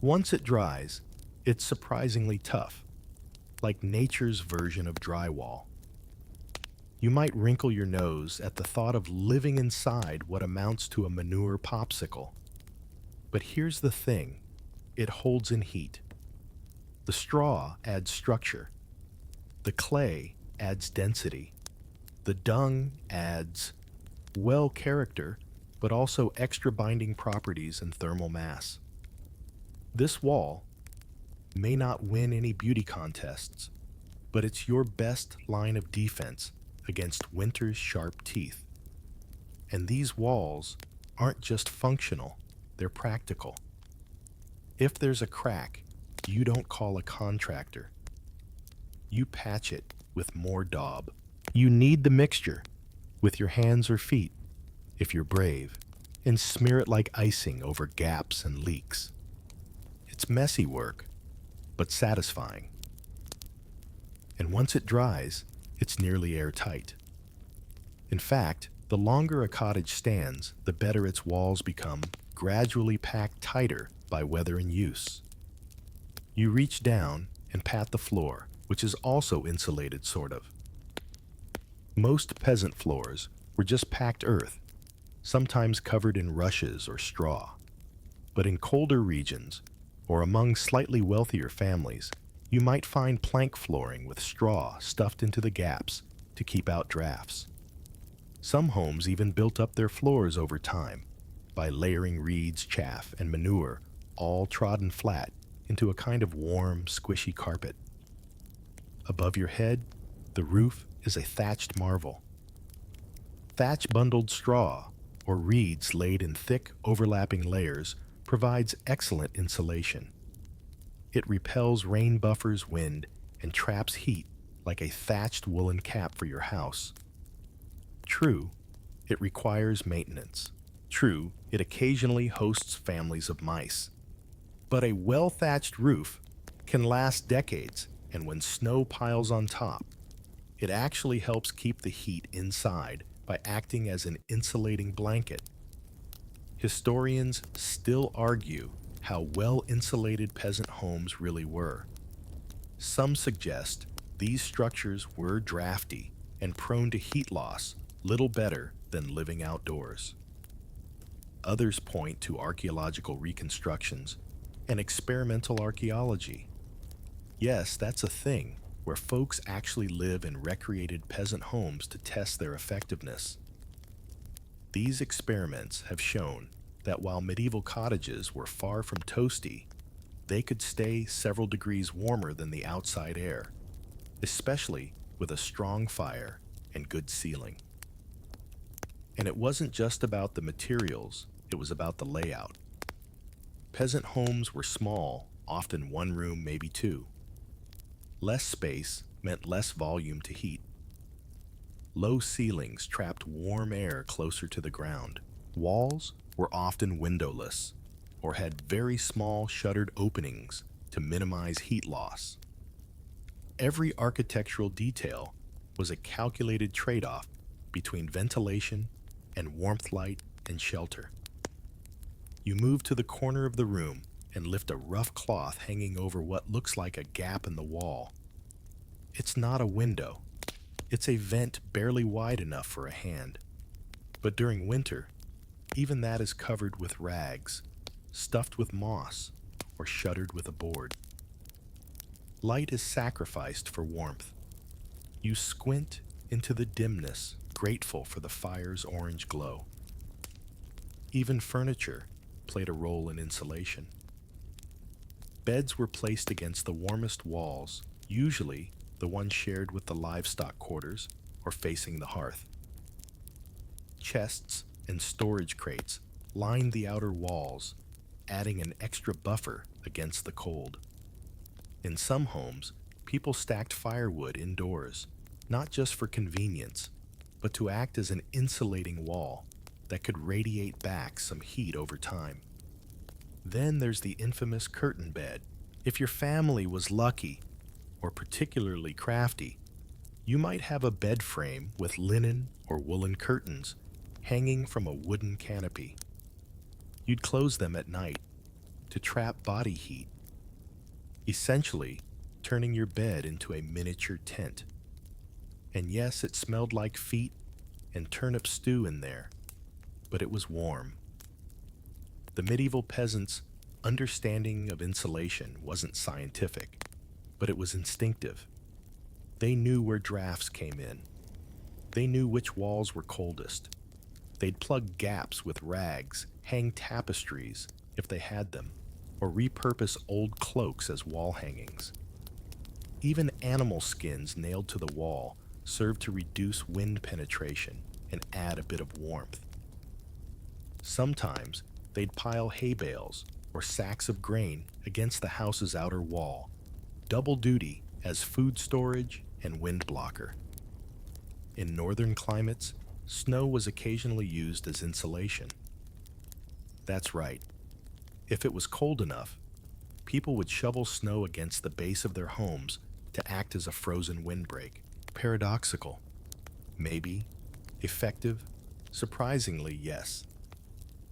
Once it dries, it's surprisingly tough, like nature's version of drywall. You might wrinkle your nose at the thought of living inside what amounts to a manure popsicle. But here's the thing, it holds in heat. The straw adds structure. The clay adds density. The dung adds, well, character, but also extra binding properties and thermal mass. This wall may not win any beauty contests, but it's your best line of defense against winter's sharp teeth. And these walls aren't just functional, they're practical. If there's a crack, you don't call a contractor. You patch it with more daub. You knead the mixture with your hands or feet, if you're brave, and smear it like icing over gaps and leaks. It's messy work, but satisfying. And once it dries, it's nearly airtight. In fact, the longer a cottage stands, the better its walls become, gradually packed tighter by weather and use. You reach down and pat the floor, which is also insulated, sort of. Most peasant floors were just packed earth, sometimes covered in rushes or straw. But in colder regions, or among slightly wealthier families, you might find plank flooring with straw stuffed into the gaps to keep out drafts. Some homes even built up their floors over time by layering reeds, chaff, and manure, all trodden flat into a kind of warm, squishy carpet. Above your head, the roof is a thatched marvel. Thatch bundled straw or reeds laid in thick, overlapping layers provides excellent insulation. It repels rain, buffers wind, and traps heat like a thatched woolen cap for your house. True, it requires maintenance. True, it occasionally hosts families of mice. But a well-thatched roof can last decades, and when snow piles on top, it actually helps keep the heat inside by acting as an insulating blanket. Historians still argue how well insulated peasant homes really were. Some suggest these structures were drafty and prone to heat loss, little better than living outdoors. Others point to archaeological reconstructions and experimental archaeology. Yes, that's a thing, where folks actually live in recreated peasant homes to test their effectiveness. These experiments have shown that while medieval cottages were far from toasty, they could stay several degrees warmer than the outside air, especially with a strong fire and good ceiling. And it wasn't just about the materials, it was about the layout. Peasant homes were small, often one room, maybe two. Less space meant less volume to heat. Low ceilings trapped warm air closer to the ground. Walls were often windowless or had very small shuttered openings to minimize heat loss. Every architectural detail was a calculated trade-off between ventilation and warmth, light, and shelter. You move to the corner of the room and lift a rough cloth hanging over what looks like a gap in the wall. It's not a window. It's a vent barely wide enough for a hand. But during winter, even that is covered with rags, stuffed with moss, or shuttered with a board. Light is sacrificed for warmth. You squint into the dimness, grateful for the fire's orange glow. Even furniture played a role in insulation. Beds were placed against the warmest walls, usually the ones shared with the livestock quarters or facing the hearth. Chests and storage crates lined the outer walls, adding an extra buffer against the cold. In some homes, people stacked firewood indoors, not just for convenience, but to act as an insulating wall that could radiate back some heat over time. Then there's the infamous curtain bed. If your family was lucky or particularly crafty, you might have a bed frame with linen or woolen curtains hanging from a wooden canopy. You'd close them at night to trap body heat, essentially turning your bed into a miniature tent. And yes, it smelled like feet and turnip stew in there, but it was warm. The medieval peasants' understanding of insulation wasn't scientific, but it was instinctive. They knew where drafts came in. They knew which walls were coldest. They'd plug gaps with rags, hang tapestries if they had them, or repurpose old cloaks as wall hangings. Even animal skins nailed to the wall served to reduce wind penetration and add a bit of warmth. Sometimes they'd pile hay bales or sacks of grain against the house's outer wall, double duty as food storage and wind blocker. In northern climates, snow was occasionally used as insulation. That's right. If it was cold enough, people would shovel snow against the base of their homes to act as a frozen windbreak. Paradoxical. Maybe. Effective. Surprisingly, yes.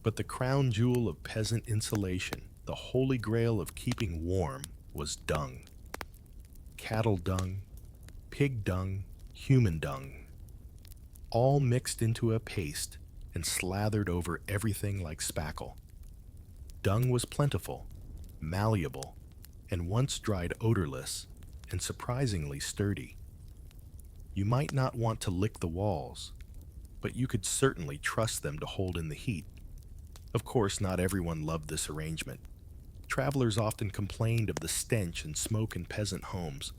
But the crown jewel of peasant insulation, the holy grail of keeping warm, was dung. Cattle dung, pig dung, human dung, all mixed into a paste and slathered over everything like spackle. Dung was plentiful, malleable, and once dried odorless, and surprisingly sturdy. You might not want to lick the walls, but you could certainly trust them to hold in the heat. Of course, not everyone loved this arrangement. Travelers often complained of the stench and smoke in peasant homes.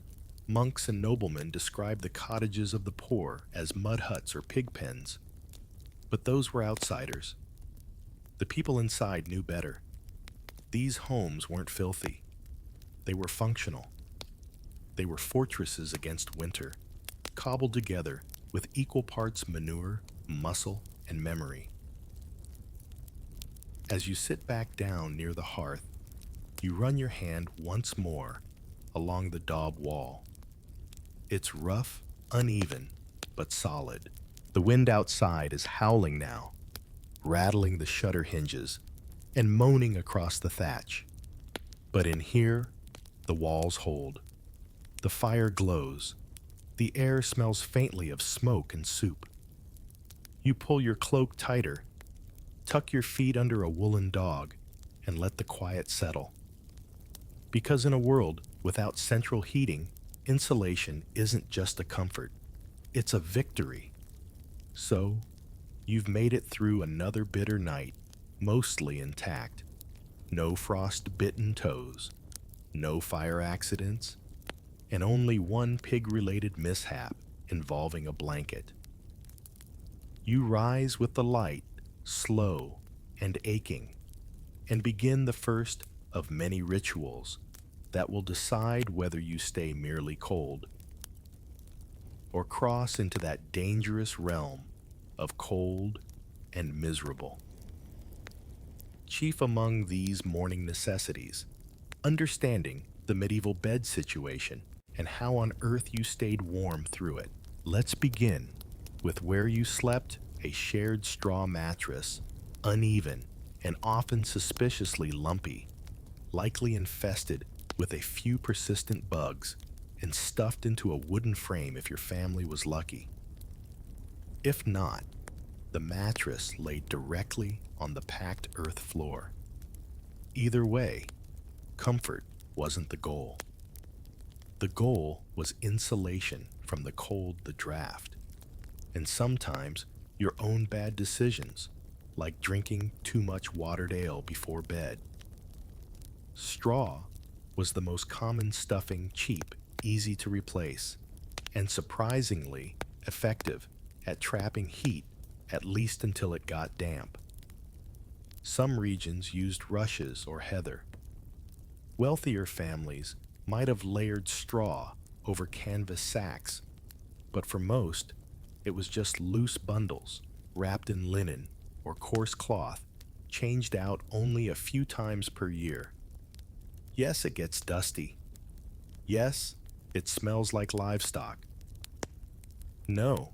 Monks and noblemen described the cottages of the poor as mud huts or pig pens. But those were outsiders. The people inside knew better. These homes weren't filthy. They were functional. They were fortresses against winter, cobbled together with equal parts manure, muscle, and memory. As you sit back down near the hearth, you run your hand once more along the daub wall. It's rough, uneven, but solid. The wind outside is howling now, rattling the shutter hinges and moaning across the thatch. But in here, the walls hold. The fire glows. The air smells faintly of smoke and soup. You pull your cloak tighter, tuck your feet under a woolen dog, and let the quiet settle. Because in a world without central heating, insulation isn't just a comfort, it's a victory. So, you've made it through another bitter night, mostly intact. No frost-bitten toes, no fire accidents, and only one pig-related mishap involving a blanket. You rise with the light, slow and aching, and begin the first of many rituals that will decide whether you stay merely cold or cross into that dangerous realm of cold and miserable. Chief among these morning necessities, understanding the medieval bed situation and how on earth you stayed warm through it. Let's begin with where you slept, a shared straw mattress, uneven and often suspiciously lumpy, likely infested with a few persistent bugs and stuffed into a wooden frame if your family was lucky. If not, the mattress laid directly on the packed earth floor. Either way, comfort wasn't the goal. The goal was insulation from the cold, the draft, and sometimes your own bad decisions, like drinking too much watered ale before bed. Straw was the most common stuffing, cheap, easy to replace, and surprisingly effective at trapping heat, at least until it got damp. Some regions used rushes or heather. Wealthier families might have layered straw over canvas sacks, but for most, it was just loose bundles wrapped in linen or coarse cloth, changed out only a few times per year. Yes, it gets dusty. Yes, it smells like livestock. No,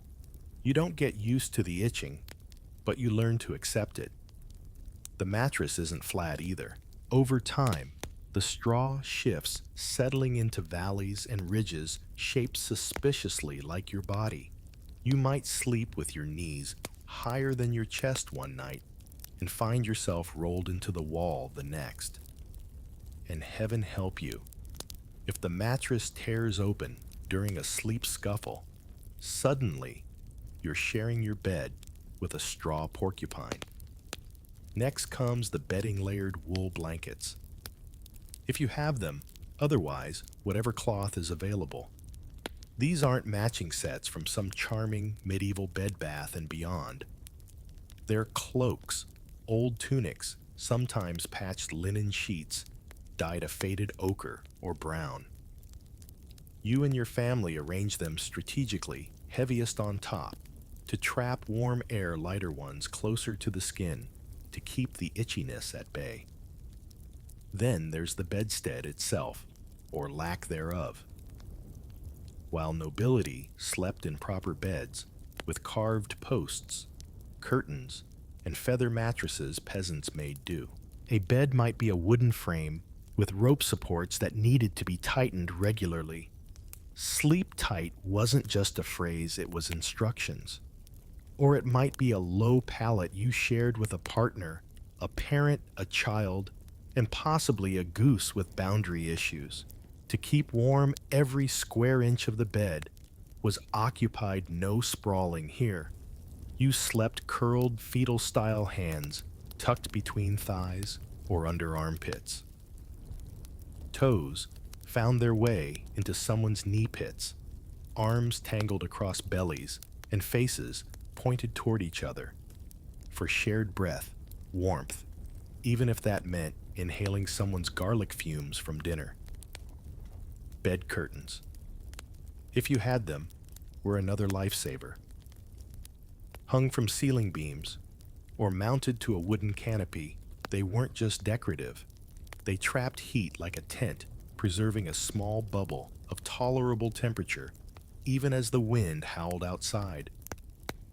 you don't get used to the itching, but you learn to accept it. The mattress isn't flat either. Over time, the straw shifts, settling into valleys and ridges shaped suspiciously like your body. You might sleep with your knees higher than your chest one night and find yourself rolled into the wall the next. And heaven help you, if the mattress tears open during a sleep scuffle, suddenly you're sharing your bed with a straw porcupine. Next comes the bedding-layered wool blankets. If you have them, otherwise, whatever cloth is available. These aren't matching sets from some charming medieval Bed Bath and Beyond. They're cloaks, old tunics, sometimes patched linen sheets, dyed a faded ochre or brown. You and your family arrange them strategically, heaviest on top, to trap warm air, lighter ones closer to the skin, to keep the itchiness at bay. Then there's the bedstead itself, or lack thereof. While nobility slept in proper beds, with carved posts, curtains, and feather mattresses peasants made do. A bed might be a wooden frame with rope supports that needed to be tightened regularly. Sleep tight wasn't just a phrase, it was instructions. Or it might be a low pallet you shared with a partner, a parent, a child, and possibly a goose with boundary issues. To keep warm, every square inch of the bed was occupied, no sprawling here. You slept curled fetal-style hands tucked between thighs or under armpits. Toes found their way into someone's knee pits, arms tangled across bellies, and faces pointed toward each other. for shared breath, warmth, even if that meant inhaling someone's garlic fumes from dinner. Bed curtains, if you had them, were another lifesaver. Hung from ceiling beams or mounted to a wooden canopy, they weren't just decorative. They trapped heat like a tent, preserving a small bubble of tolerable temperature, even as the wind howled outside.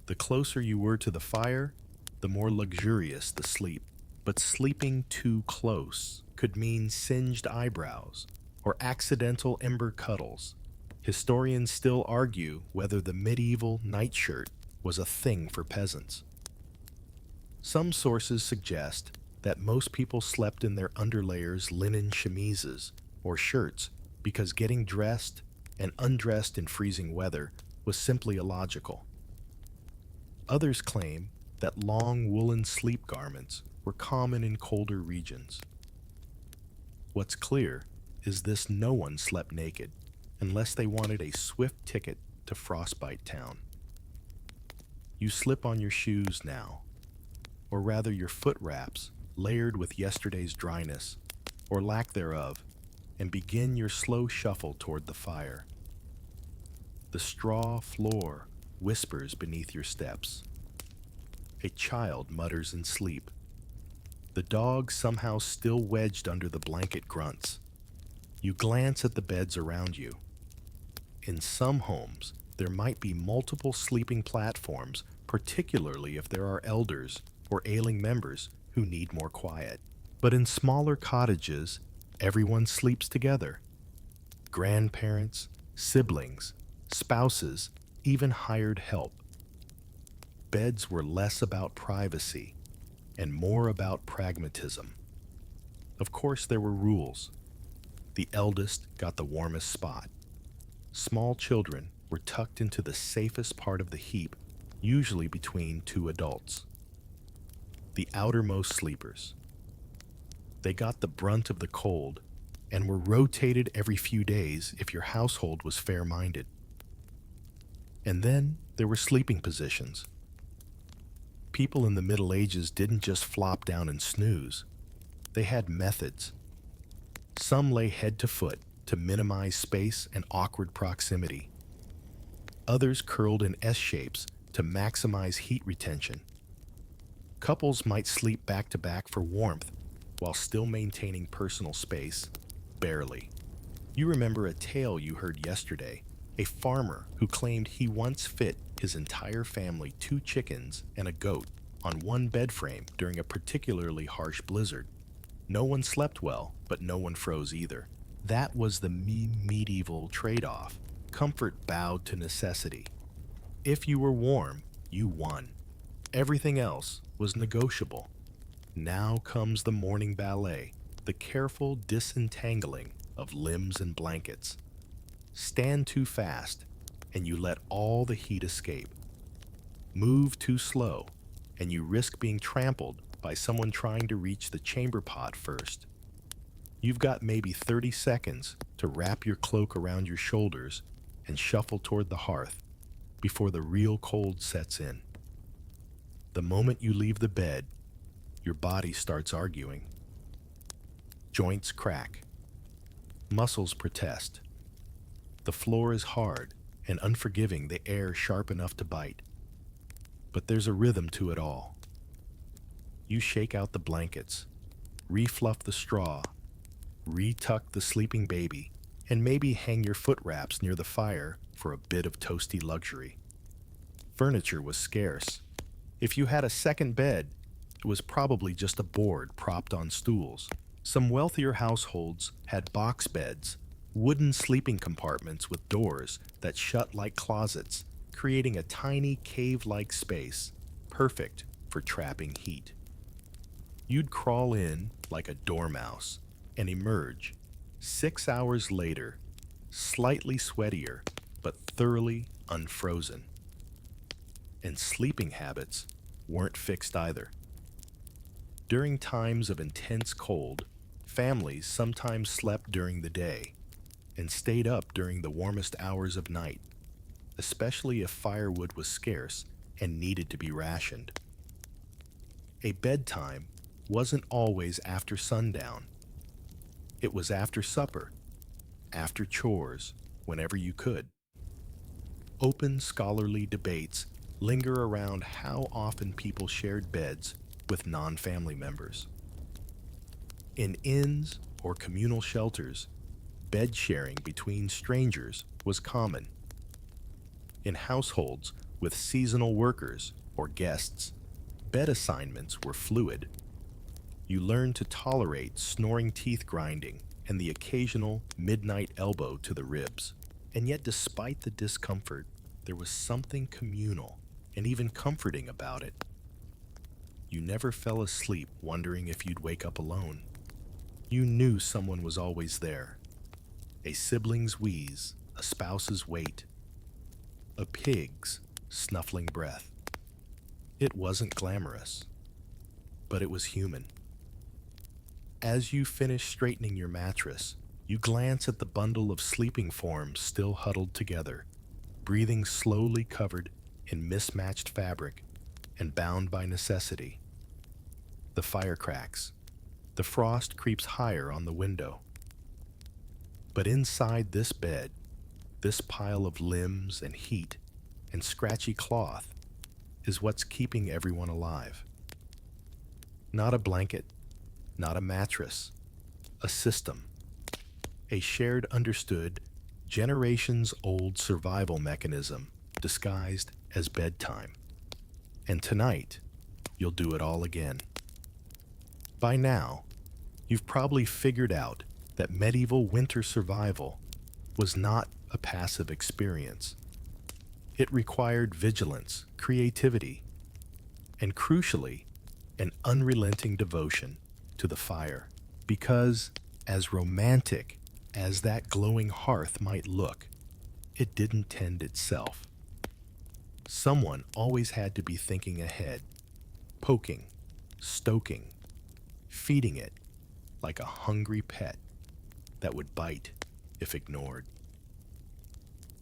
The closer you were to the fire, the more luxurious the sleep. But sleeping too close could mean singed eyebrows or accidental ember cuddles. Historians still argue whether the medieval nightshirt was a thing for peasants. Some sources suggest that most people slept in their underlayers' linen chemises or shirts because getting dressed and undressed in freezing weather was simply illogical. Others claim that long woolen sleep garments were common in colder regions. What's clear is this: no one slept naked unless they wanted a swift ticket to Frostbite Town. You slip on your shoes now, or rather your foot wraps layered with yesterday's dryness, or lack thereof, and begin your slow shuffle toward the fire. The straw floor whispers beneath your steps. A child mutters in sleep. The dog, somehow still wedged under the blanket, grunts. You glance at the beds around you. In some homes, there might be multiple sleeping platforms, particularly if there are elders or ailing members who need more quiet. But in smaller cottages, everyone sleeps together. Grandparents, siblings, spouses, even hired help. Beds were less about privacy and more about pragmatism. Of course, there were rules. The eldest got the warmest spot. Small children were tucked into the safest part of the heap, usually between two adults. The outermost sleepers. They got the brunt of the cold and were rotated every few days if your household was fair-minded. And then there were sleeping positions. People in the Middle Ages didn't just flop down and snooze. They had methods. Some lay head to foot to minimize space and awkward proximity. Others curled in S-shapes to maximize heat retention. Couples might sleep back to back for warmth while still maintaining personal space, barely. You remember a tale you heard yesterday, a farmer who claimed he once fit his entire family, 2 chickens and a goat, on one bed frame during a particularly harsh blizzard. No one slept well, but no one froze either. That was the medieval trade-off. Comfort bowed to necessity. If you were warm, you won. Everything else was negotiable. Now comes the morning ballet, the careful disentangling of limbs and blankets. Stand too fast, and you let all the heat escape. Move too slow, and you risk being trampled by someone trying to reach the chamber pot first. You've got maybe 30 seconds to wrap your cloak around your shoulders and shuffle toward the hearth before the real cold sets in. The moment you leave the bed, your body starts arguing. Joints crack. Muscles protest. The floor is hard and unforgiving, the air sharp enough to bite. But there's a rhythm to it all. You shake out the blankets, refluff the straw, retuck the sleeping baby, and maybe hang your foot wraps near the fire for a bit of toasty luxury. Furniture was scarce. If you had a second bed, it was probably just a board propped on stools. Some wealthier households had box beds, wooden sleeping compartments with doors that shut like closets, creating a tiny cave-like space, perfect for trapping heat. You'd crawl in like a dormouse and emerge 6 hours later, slightly sweatier, but thoroughly unfrozen. And sleeping habits weren't fixed either. During times of intense cold, families sometimes slept during the day and stayed up during the warmest hours of night, especially if firewood was scarce and needed to be rationed. A bedtime wasn't always after sundown. It was after supper, after chores, whenever you could. Open scholarly debates linger around how often people shared beds with non-family members. In inns or communal shelters, bed sharing between strangers was common. In households with seasonal workers or guests, bed assignments were fluid. You learned to tolerate snoring teeth grinding and the occasional midnight elbow to the ribs. And yet, despite the discomfort, there was something communal and even comforting about it. You never fell asleep wondering if you'd wake up alone. You knew someone was always there. A sibling's wheeze, a spouse's weight, a pig's snuffling breath. It wasn't glamorous, but it was human. As you finish straightening your mattress, you glance at the bundle of sleeping forms still huddled together, breathing slowly, covered in mismatched fabric and bound by necessity. The fire cracks. The frost creeps higher on the window. But inside this bed, this pile of limbs and heat and scratchy cloth is what's keeping everyone alive. Not a blanket, not a mattress, a system. A shared, understood, generations-old survival mechanism disguised as bedtime. And tonight, you'll do it all again. By now, you've probably figured out that medieval winter survival was not a passive experience. It required vigilance, creativity, and crucially, an unrelenting devotion to the fire. Because, as romantic as that glowing hearth might look, it didn't tend itself. Someone always had to be thinking ahead, poking, stoking, feeding it like a hungry pet that would bite if ignored.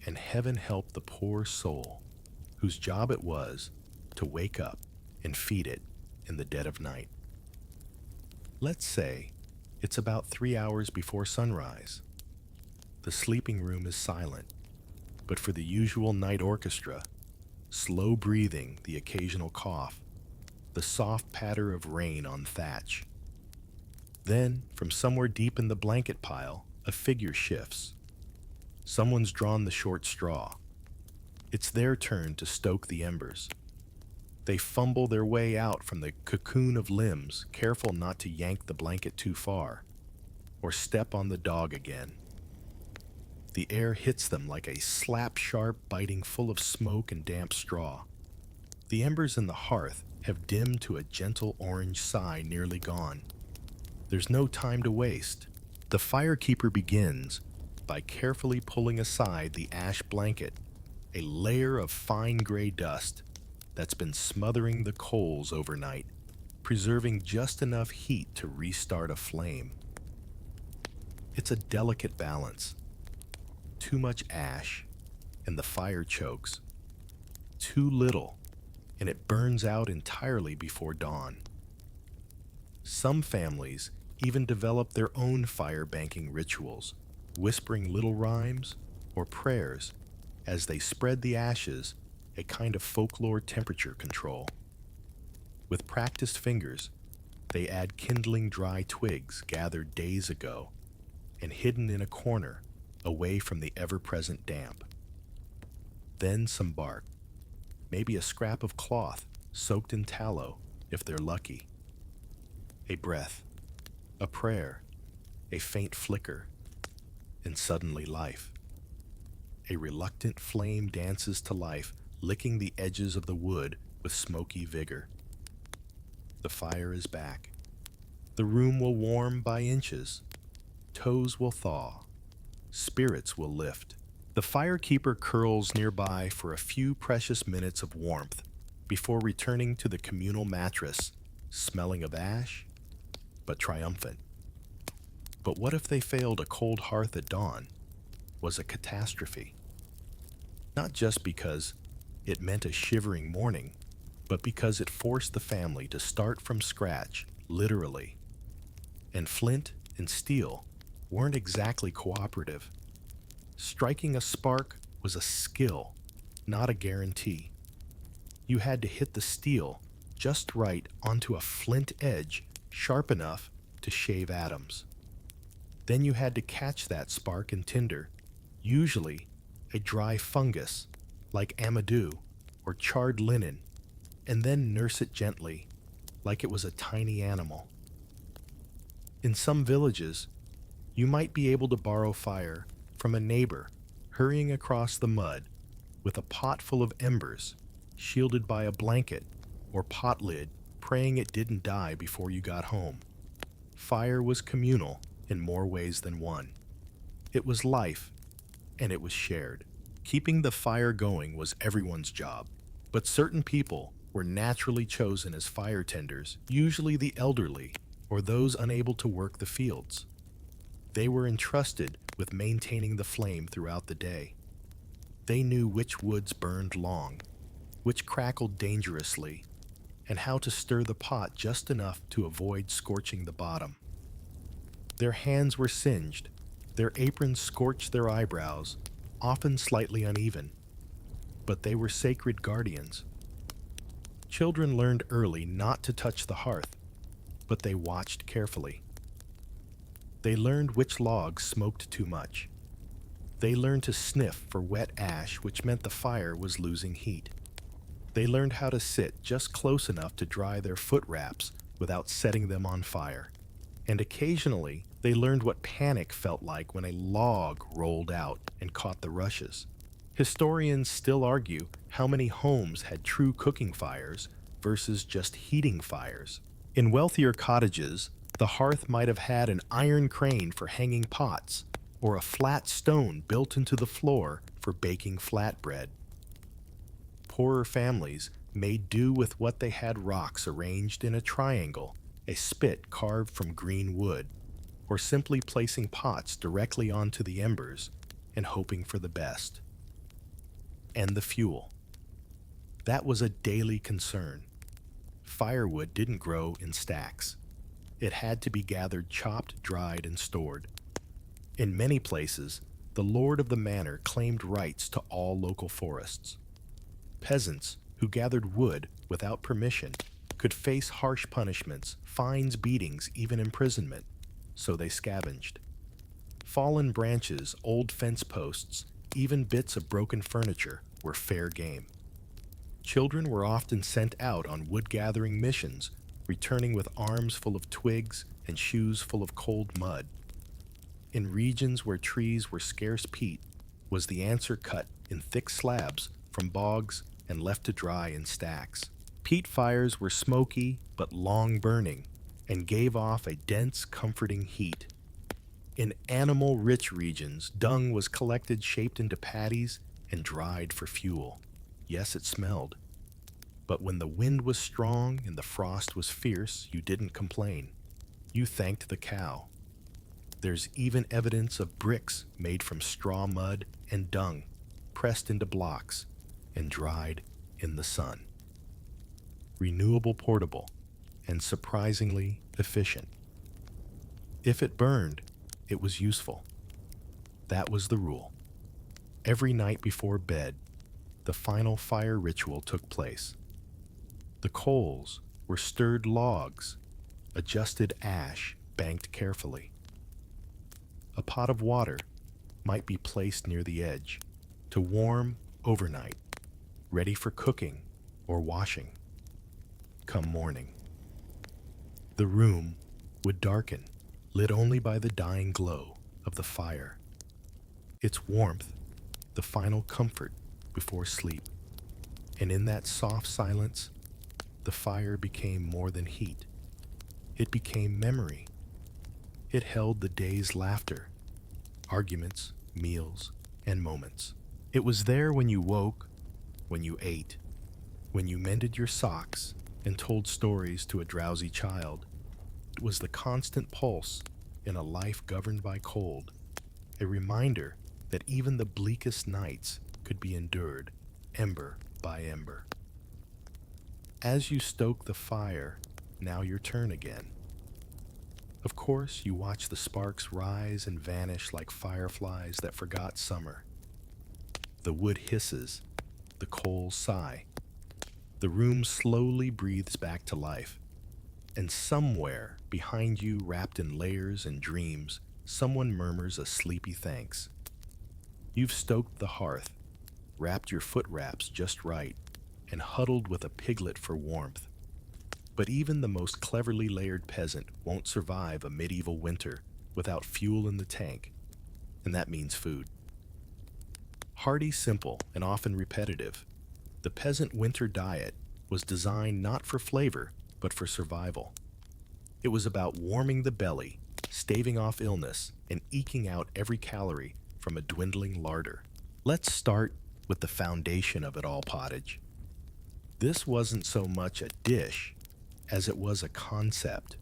And heaven help the poor soul whose job it was to wake up and feed it in the dead of night. Let's say it's about 3 hours before sunrise. The sleeping room is silent, but for the usual night orchestra, slow breathing, the occasional cough, the soft patter of rain on thatch. Then, from somewhere deep in the blanket pile, a figure shifts. Someone's drawn the short straw. It's their turn to stoke the embers. They fumble their way out from the cocoon of limbs, careful not to yank the blanket too far, or step on the dog again. The air hits them like a slap-sharp biting full of smoke and damp straw. The embers in the hearth have dimmed to a gentle orange sigh, nearly gone. There's no time to waste. The firekeeper begins by carefully pulling aside the ash blanket, a layer of fine gray dust that's been smothering the coals overnight, preserving just enough heat to restart a flame. It's a delicate balance. Too much ash, and the fire chokes. Too little, and it burns out entirely before dawn. Some families even develop their own fire banking rituals, whispering little rhymes or prayers as they spread the ashes, a kind of folklore temperature control. With practiced fingers, they add kindling dry twigs gathered days ago and hidden in a corner away from the ever-present damp. Then some bark, maybe a scrap of cloth soaked in tallow if they're lucky. A breath, a prayer, a faint flicker, and suddenly life. A reluctant flame dances to life, licking the edges of the wood with smoky vigor. The fire is back. The room will warm by inches. Toes will thaw. Spirits will lift. The firekeeper curls nearby for a few precious minutes of warmth before returning to the communal mattress, smelling of ash, but triumphant. But what if they failed a cold hearth at dawn? Was a catastrophe. Not just because it meant a shivering morning, but because it forced the family to start from scratch, literally. And flint and steel weren't exactly cooperative. Striking a spark was a skill, not a guarantee. You had to hit the steel just right onto a flint edge sharp enough to shave atoms. Then you had to catch that spark in tinder, usually a dry fungus like amadou or charred linen, and then nurse it gently like it was a tiny animal. In some villages, you might be able to borrow fire from a neighbor hurrying across the mud with a pot full of embers, shielded by a blanket or pot lid, praying it didn't die before you got home. Fire was communal in more ways than one. It was life, and it was shared. Keeping the fire going was everyone's job, but certain people were naturally chosen as fire tenders, usually the elderly or those unable to work the fields. They were entrusted with maintaining the flame throughout the day. They knew which woods burned long, which crackled dangerously, and how to stir the pot just enough to avoid scorching the bottom. Their hands were singed, their aprons scorched their eyebrows, often slightly uneven, but they were sacred guardians. Children learned early not to touch the hearth, but they watched carefully. They learned which logs smoked too much. They learned to sniff for wet ash, which meant the fire was losing heat. They learned how to sit just close enough to dry their foot wraps without setting them on fire. And occasionally, they learned what panic felt like when a log rolled out and caught the rushes. Historians still argue how many homes had true cooking fires versus just heating fires. In wealthier cottages, the hearth might have had an iron crane for hanging pots, or a flat stone built into the floor for baking flatbread. Poorer families made do with what they had: rocks arranged in a triangle, a spit carved from green wood, or simply placing pots directly onto the embers and hoping for the best. And the fuel. That was a daily concern. Firewood didn't grow in stacks. It had to be gathered, chopped, dried, and stored. In many places, the lord of the manor claimed rights to all local forests. Peasants who gathered wood without permission could face harsh punishments, fines, beatings, even imprisonment, so they scavenged. Fallen branches, old fence posts, even bits of broken furniture were fair game. Children were often sent out on wood-gathering missions, returning with arms full of twigs and shoes full of cold mud. In regions where trees were scarce, peat was the answer, cut in thick slabs from bogs and left to dry in stacks. Peat fires were smoky but long-burning and gave off a dense, comforting heat. In animal-rich regions, dung was collected, shaped into patties, and dried for fuel. Yes, it smelled. But when the wind was strong and the frost was fierce, you didn't complain. You thanked the cow. There's even evidence of bricks made from straw mud and dung, pressed into blocks and dried in the sun. Renewable, portable, and surprisingly efficient. If it burned, it was useful. That was the rule. Every night before bed, the final fire ritual took place. The coals were stirred logs, adjusted ash banked carefully. A pot of water might be placed near the edge to warm overnight, ready for cooking or washing come morning. The room would darken, lit only by the dying glow of the fire. Its warmth, the final comfort before sleep. And in that soft silence, the fire became more than heat. It became memory. It held the day's laughter, arguments, meals, and moments. It was there when you woke, when you ate, when you mended your socks and told stories to a drowsy child. It was the constant pulse in a life governed by cold, a reminder that even the bleakest nights could be endured, ember by ember. As you stoke the fire, now your turn again. Of course, you watch the sparks rise and vanish like fireflies that forgot summer. The wood hisses, the coals sigh. The room slowly breathes back to life. And somewhere behind you, wrapped in layers and dreams, someone murmurs a sleepy thanks. You've stoked the hearth, wrapped your foot wraps just right, and huddled with a piglet for warmth. But even the most cleverly layered peasant won't survive a medieval winter without fuel in the tank, and that means food. Hearty, simple, and often repetitive, the peasant winter diet was designed not for flavor, but for survival. It was about warming the belly, staving off illness, and eking out every calorie from a dwindling larder. Let's start with the foundation of it all, pottage. This wasn't so much a dish as it was a concept,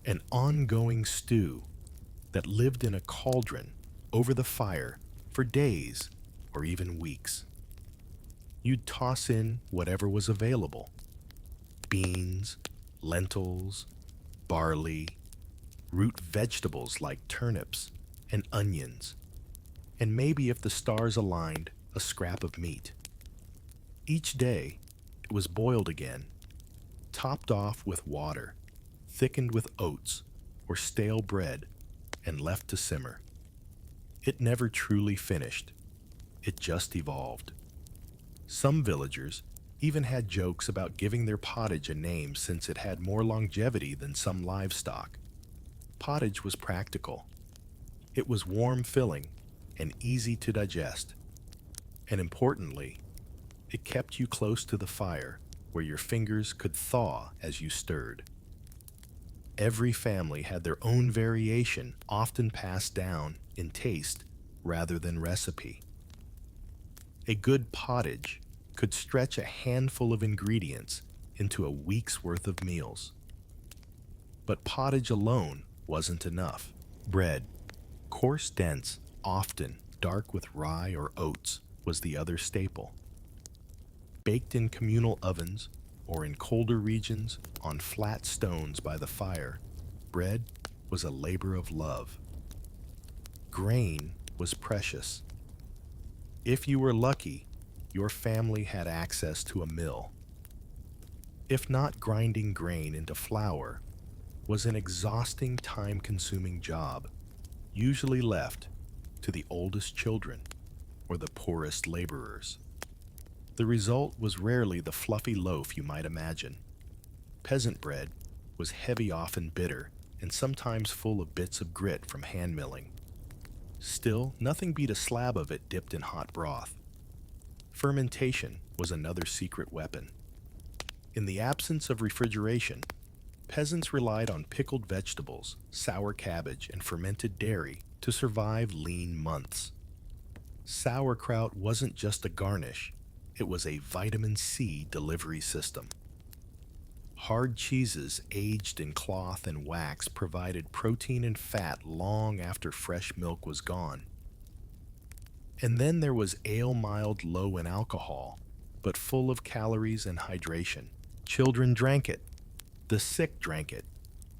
an ongoing stew that lived in a cauldron over the fire for days or even weeks. You'd toss in whatever was available: beans, lentils, barley, root vegetables like turnips and onions, and maybe, if the stars aligned, a scrap of meat. Each day, it was boiled again, topped off with water, thickened with oats or stale bread, and left to simmer. It never truly finished. It just evolved. Some villagers even had jokes about giving their pottage a name since it had more longevity than some livestock. Pottage was practical. It was warm filling and easy to digest. And importantly, it kept you close to the fire where your fingers could thaw as you stirred. Every family had their own variation, often passed down in taste rather than recipe. A good pottage could stretch a handful of ingredients into a week's worth of meals. But pottage alone wasn't enough. Bread, coarse, dense, often dark with rye or oats, was the other staple. Baked in communal ovens or in colder regions on flat stones by the fire, bread was a labor of love. Grain was precious. If you were lucky, your family had access to a mill. If not, grinding grain into flour was an exhausting, time-consuming job, usually left to the oldest children or the poorest laborers. The result was rarely the fluffy loaf you might imagine. Peasant bread was heavy, often bitter, and sometimes full of bits of grit from hand milling. Still, nothing beat a slab of it dipped in hot broth. Fermentation was another secret weapon. In the absence of refrigeration, peasants relied on pickled vegetables, sour cabbage, and fermented dairy to survive lean months. Sauerkraut wasn't just a garnish, it was a vitamin C delivery system. Hard cheeses aged in cloth and wax provided protein and fat long after fresh milk was gone. And then there was ale, mild, low in alcohol, but full of calories and hydration. Children drank it. The sick drank it.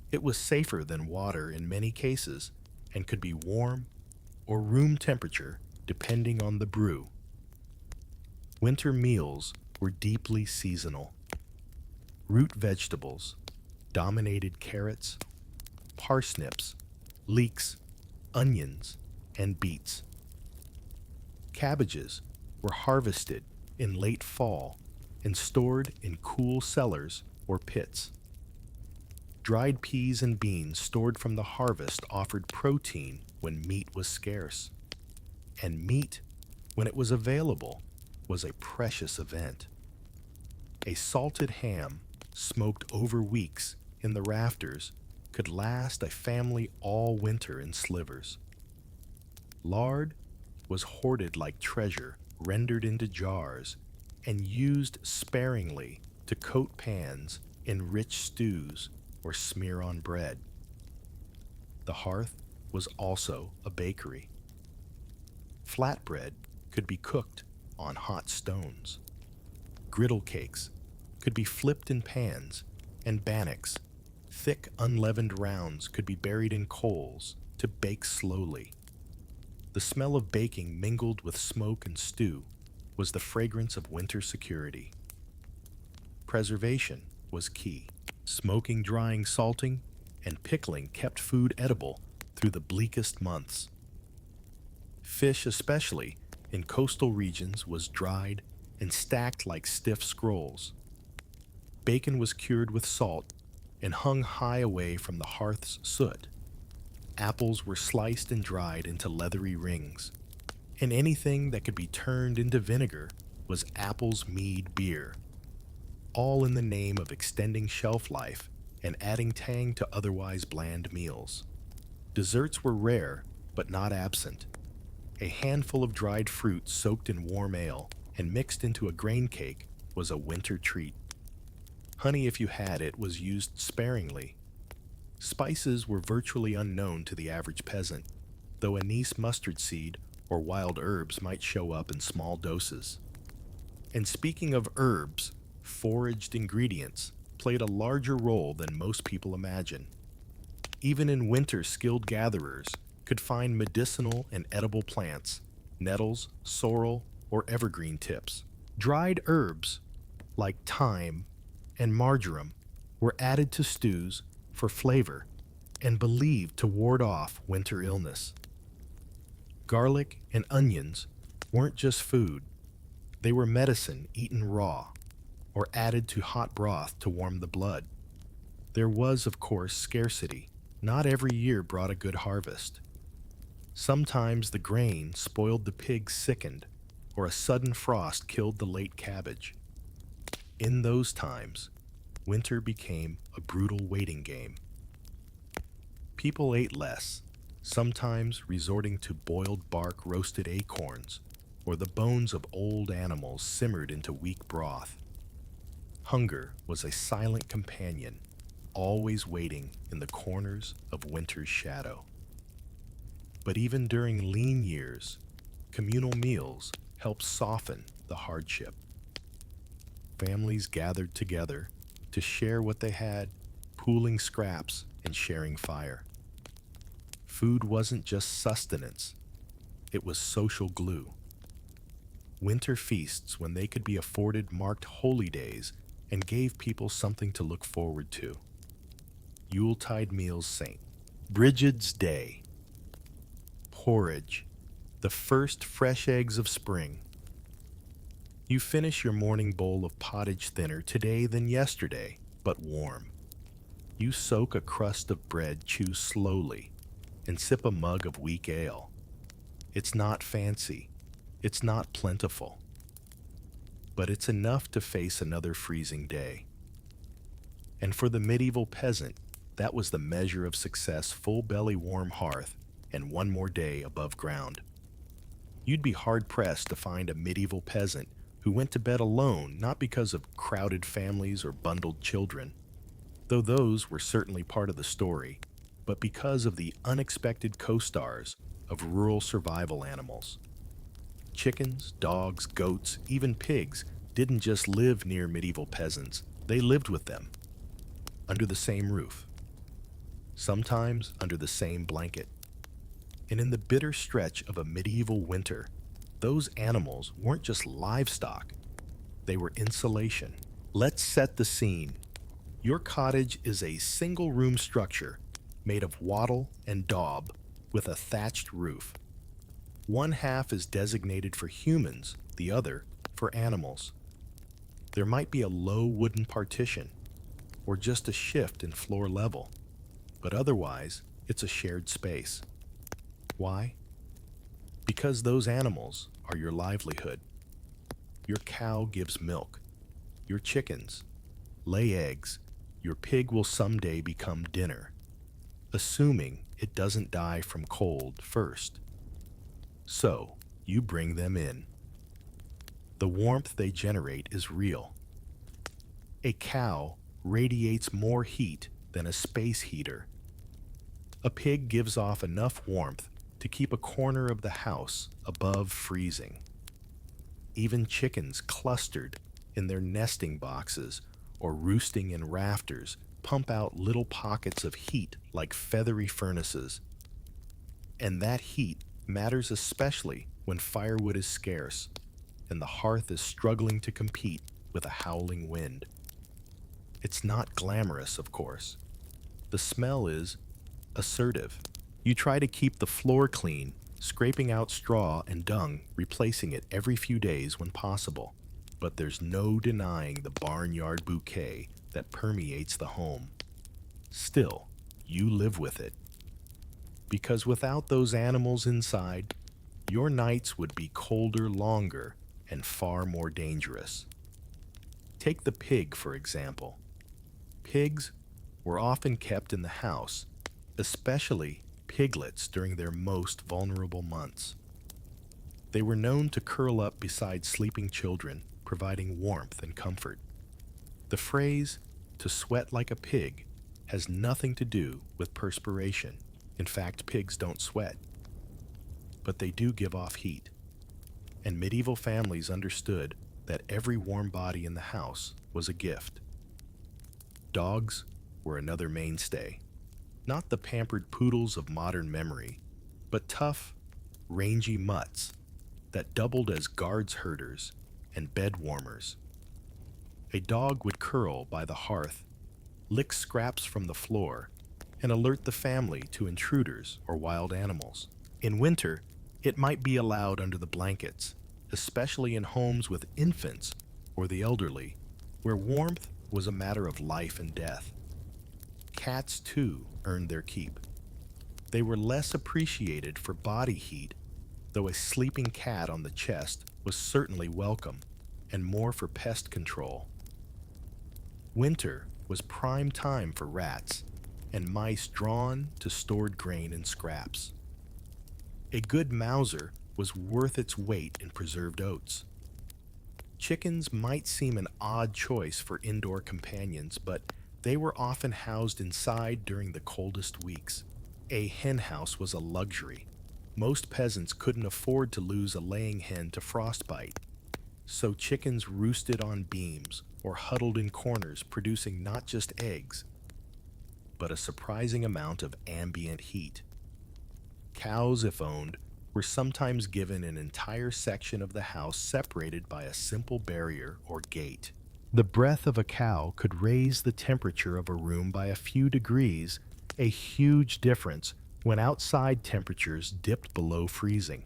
It was safer than water in many cases and could be warm or room temperature depending on the brew. Winter meals were deeply seasonal. Root vegetables dominated carrots, parsnips, leeks, onions, and beets. Cabbages were harvested in late fall and stored in cool cellars or pits. Dried peas and beans stored from the harvest offered protein when meat was scarce. And meat, when it was available, was a precious event. A salted ham, smoked over weeks in the rafters, could last a family all winter in slivers. Lard was hoarded like treasure, rendered into jars, and used sparingly to coat pans in rich stews or smear on bread. The hearth was also a bakery. Flatbread could be cooked on hot stones. Griddle cakes could be flipped in pans, and bannocks, thick unleavened rounds, could be buried in coals to bake slowly. The smell of baking mingled with smoke and stew was the fragrance of winter security. Preservation was key. Smoking, drying, salting, and pickling kept food edible through the bleakest months. Fish, especially in coastal regions, was dried and stacked like stiff scrolls. Bacon was cured with salt and hung high away from the hearth's soot. Apples were sliced and dried into leathery rings, and anything that could be turned into vinegar was apples mead beer, all in the name of extending shelf life and adding tang to otherwise bland meals. Desserts were rare, but not absent. A handful of dried fruit soaked in warm ale and mixed into a grain cake was a winter treat. Honey, if you had it, was used sparingly. Spices were virtually unknown to the average peasant, though anise, mustard seed, or wild herbs might show up in small doses. And speaking of herbs, foraged ingredients played a larger role than most people imagine. Even in winter, skilled gatherers could find medicinal and edible plants, nettles, sorrel, or evergreen tips. Dried herbs, like thyme and marjoram, were added to stews for flavor and believed to ward off winter illness. Garlic and onions weren't just food, they were medicine eaten raw or added to hot broth to warm the blood. There was, of course, scarcity. Not every year brought a good harvest. Sometimes the grain spoiled, the pigs sickened, or a sudden frost killed the late cabbage. In those times, winter became a brutal waiting game. People ate less, sometimes resorting to boiled bark roasted acorns, or the bones of old animals simmered into weak broth. Hunger was a silent companion, always waiting in the corners of winter's shadow. But even during lean years, communal meals helped soften the hardship. Families gathered together to share what they had, pooling scraps and sharing fire. Food wasn't just sustenance, it was social glue. Winter feasts, when they could be afforded, marked holy days and gave people something to look forward to. Yuletide meals, St. Bridget's Day. Porridge, the first fresh eggs of spring. You finish your morning bowl of pottage, thinner today than yesterday, but warm. You soak a crust of bread, chew slowly, and sip a mug of weak ale. It's not fancy, it's not plentiful, but it's enough to face another freezing day. And for the medieval peasant, that was the measure of success: full belly, warm hearth, and one more day above ground. You'd be hard-pressed to find a medieval peasant who went to bed alone, not because of crowded families or bundled children, though those were certainly part of the story, but because of the unexpected co-stars of rural survival animals. Chickens, dogs, goats, even pigs didn't just live near medieval peasants, they lived with them, under the same roof, sometimes under the same blanket. And in the bitter stretch of a medieval winter, those animals weren't just livestock, they were insulation. Let's set the scene. Your cottage is a single-room structure made of wattle and daub with a thatched roof. One half is designated for humans, the other for animals. There might be a low wooden partition or just a shift in floor level, but otherwise it's a shared space. Why? Because those animals are your livelihood. Your cow gives milk. Your chickens lay eggs. Your pig will someday become dinner, assuming it doesn't die from cold first. So, you bring them in. The warmth they generate is real. A cow radiates more heat than a space heater. A pig gives off enough warmth to keep a corner of the house above freezing. Even chickens clustered in their nesting boxes or roosting in rafters pump out little pockets of heat like feathery furnaces. And that heat matters especially when firewood is scarce and the hearth is struggling to compete with a howling wind. It's not glamorous, of course. The smell is assertive. You try to keep the floor clean, scraping out straw and dung, replacing it every few days when possible. But there's no denying the barnyard bouquet that permeates the home. Still, you live with it. Because without those animals inside, your nights would be colder longer and far more dangerous. Take the pig, for example. Pigs were often kept in the house, especially piglets during their most vulnerable months. They were known to curl up beside sleeping children, providing warmth and comfort. The phrase, to sweat like a pig, has nothing to do with perspiration. In fact, pigs don't sweat. But they do give off heat. And medieval families understood that every warm body in the house was a gift. Dogs were another mainstay. Not the pampered poodles of modern memory, but tough, rangy mutts that doubled as guards herders and bed warmers. A dog would curl by the hearth, lick scraps from the floor, and alert the family to intruders or wild animals. In winter, it might be allowed under the blankets, especially in homes with infants or the elderly, where warmth was a matter of life and death. Cats, too, earned their keep. They were less appreciated for body heat, though a sleeping cat on the chest was certainly welcome, and more for pest control. Winter was prime time for rats, and mice drawn to stored grain and scraps. A good mouser was worth its weight in preserved oats. Chickens might seem an odd choice for indoor companions, but they were often housed inside during the coldest weeks. A hen house was a luxury. Most peasants couldn't afford to lose a laying hen to frostbite, so chickens roosted on beams or huddled in corners, producing not just eggs, but a surprising amount of ambient heat. Cows, if owned, were sometimes given an entire section of the house separated by a simple barrier or gate. The breath of a cow could raise the temperature of a room by a few degrees, a huge difference when outside temperatures dipped below freezing.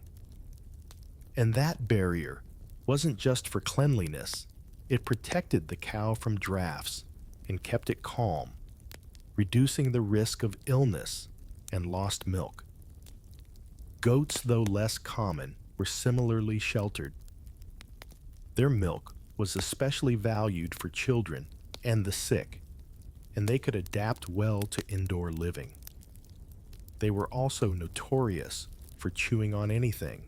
And that barrier wasn't just for cleanliness. It protected the cow from drafts and kept it calm, reducing the risk of illness and lost milk. Goats, though less common, were similarly sheltered. Their milk was especially valued for children and the sick, and they could adapt well to indoor living. They were also notorious for chewing on anything: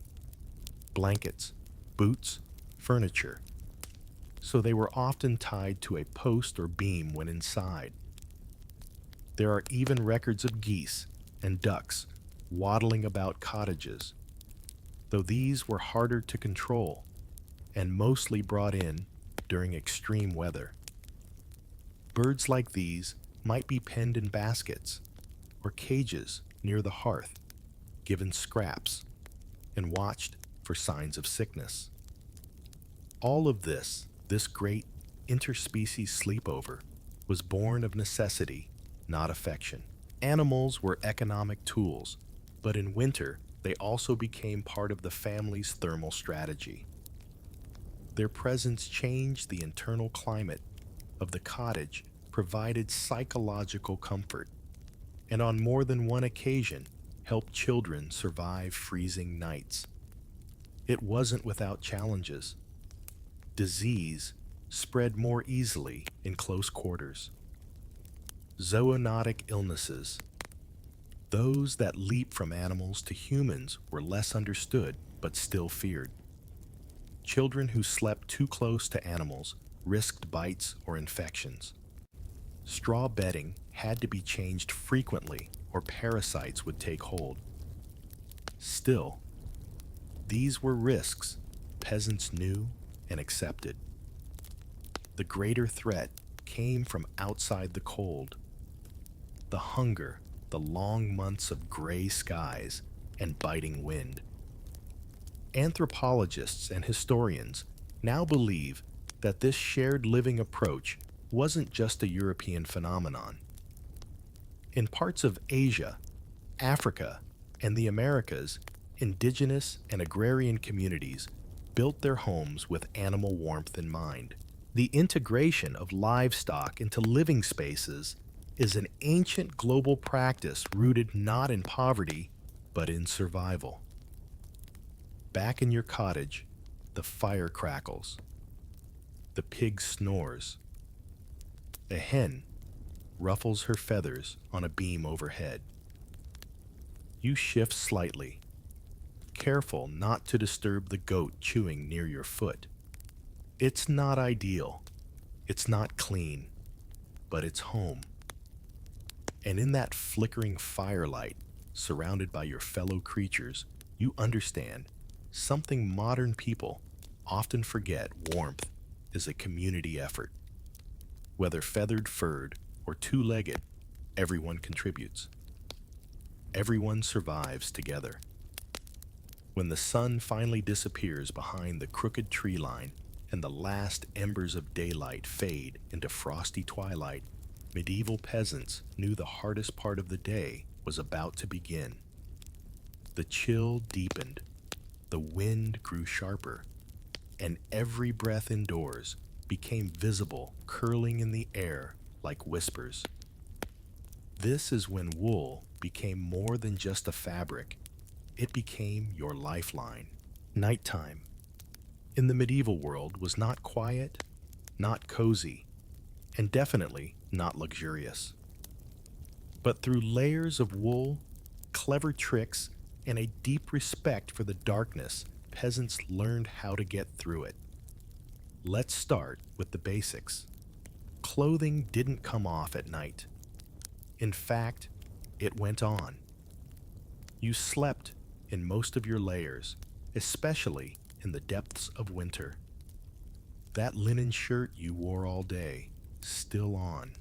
blankets, boots, furniture. So they were often tied to a post or beam when inside. There are even records of geese and ducks waddling about cottages, though these were harder to control and mostly brought in during extreme weather. Birds like these might be penned in baskets or cages near the hearth, given scraps, and watched for signs of sickness. All of this great interspecies sleepover, was born of necessity, not affection. Animals were economic tools, but in winter, they also became part of the family's thermal strategy. Their presence changed the internal climate of the cottage, provided psychological comfort, and on more than one occasion, helped children survive freezing nights. It wasn't without challenges. Disease spread more easily in close quarters. Zoonotic illnesses, those that leap from animals to humans, were less understood but still feared. Children who slept too close to animals risked bites or infections. Straw bedding had to be changed frequently or parasites would take hold. Still, these were risks peasants knew and accepted. The greater threat came from outside the cold. The hunger, the long months of gray skies and biting wind. Anthropologists and historians now believe that this shared living approach wasn't just a European phenomenon. In parts of Asia, Africa, and the Americas, indigenous and agrarian communities built their homes with animal warmth in mind. The integration of livestock into living spaces is an ancient global practice rooted not in poverty, but in survival. Back in your cottage, the fire crackles. The pig snores. A hen ruffles her feathers on a beam overhead. You shift slightly, careful not to disturb the goat chewing near your foot. It's not ideal. It's not clean, but it's home. And in that flickering firelight, surrounded by your fellow creatures, you understand something modern people often forget: warmth is a community effort. Whether feathered, furred, or two-legged, everyone contributes. Everyone survives together. When the sun finally disappears behind the crooked tree line and the last embers of daylight fade into frosty twilight, medieval peasants knew the hardest part of the day was about to begin. The chill deepened, the wind grew sharper, and every breath indoors became visible, curling in the air like whispers. This is when wool became more than just a fabric. It became your lifeline. Nighttime in the medieval world was not quiet, not cozy, and definitely not luxurious. But through layers of wool, clever tricks, and a deep respect for the darkness, peasants learned how to get through it. Let's start with the basics. Clothing didn't come off at night. In fact, it went on. You slept in most of your layers, especially in the depths of winter. That linen shirt you wore all day, still on.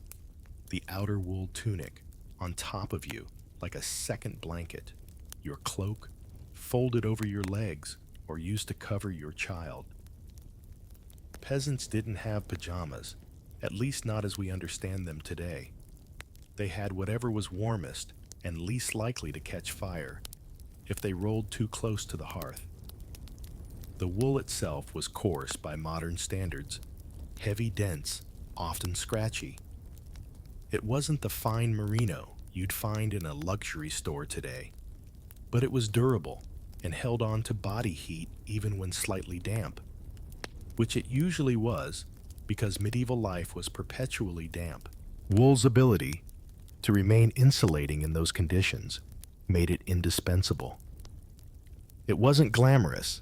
The outer wool tunic on top of you like a second blanket. Your cloak folded over your legs or used to cover your child. Peasants didn't have pajamas, at least not as we understand them today. They had whatever was warmest and least likely to catch fire if they rolled too close to the hearth. The wool itself was coarse by modern standards, heavy, dense, often scratchy. It wasn't the fine merino you'd find in a luxury store today, but it was durable and held on to body heat even when slightly damp, which it usually was because medieval life was perpetually damp. Wool's ability to remain insulating in those conditions made it indispensable. It wasn't glamorous,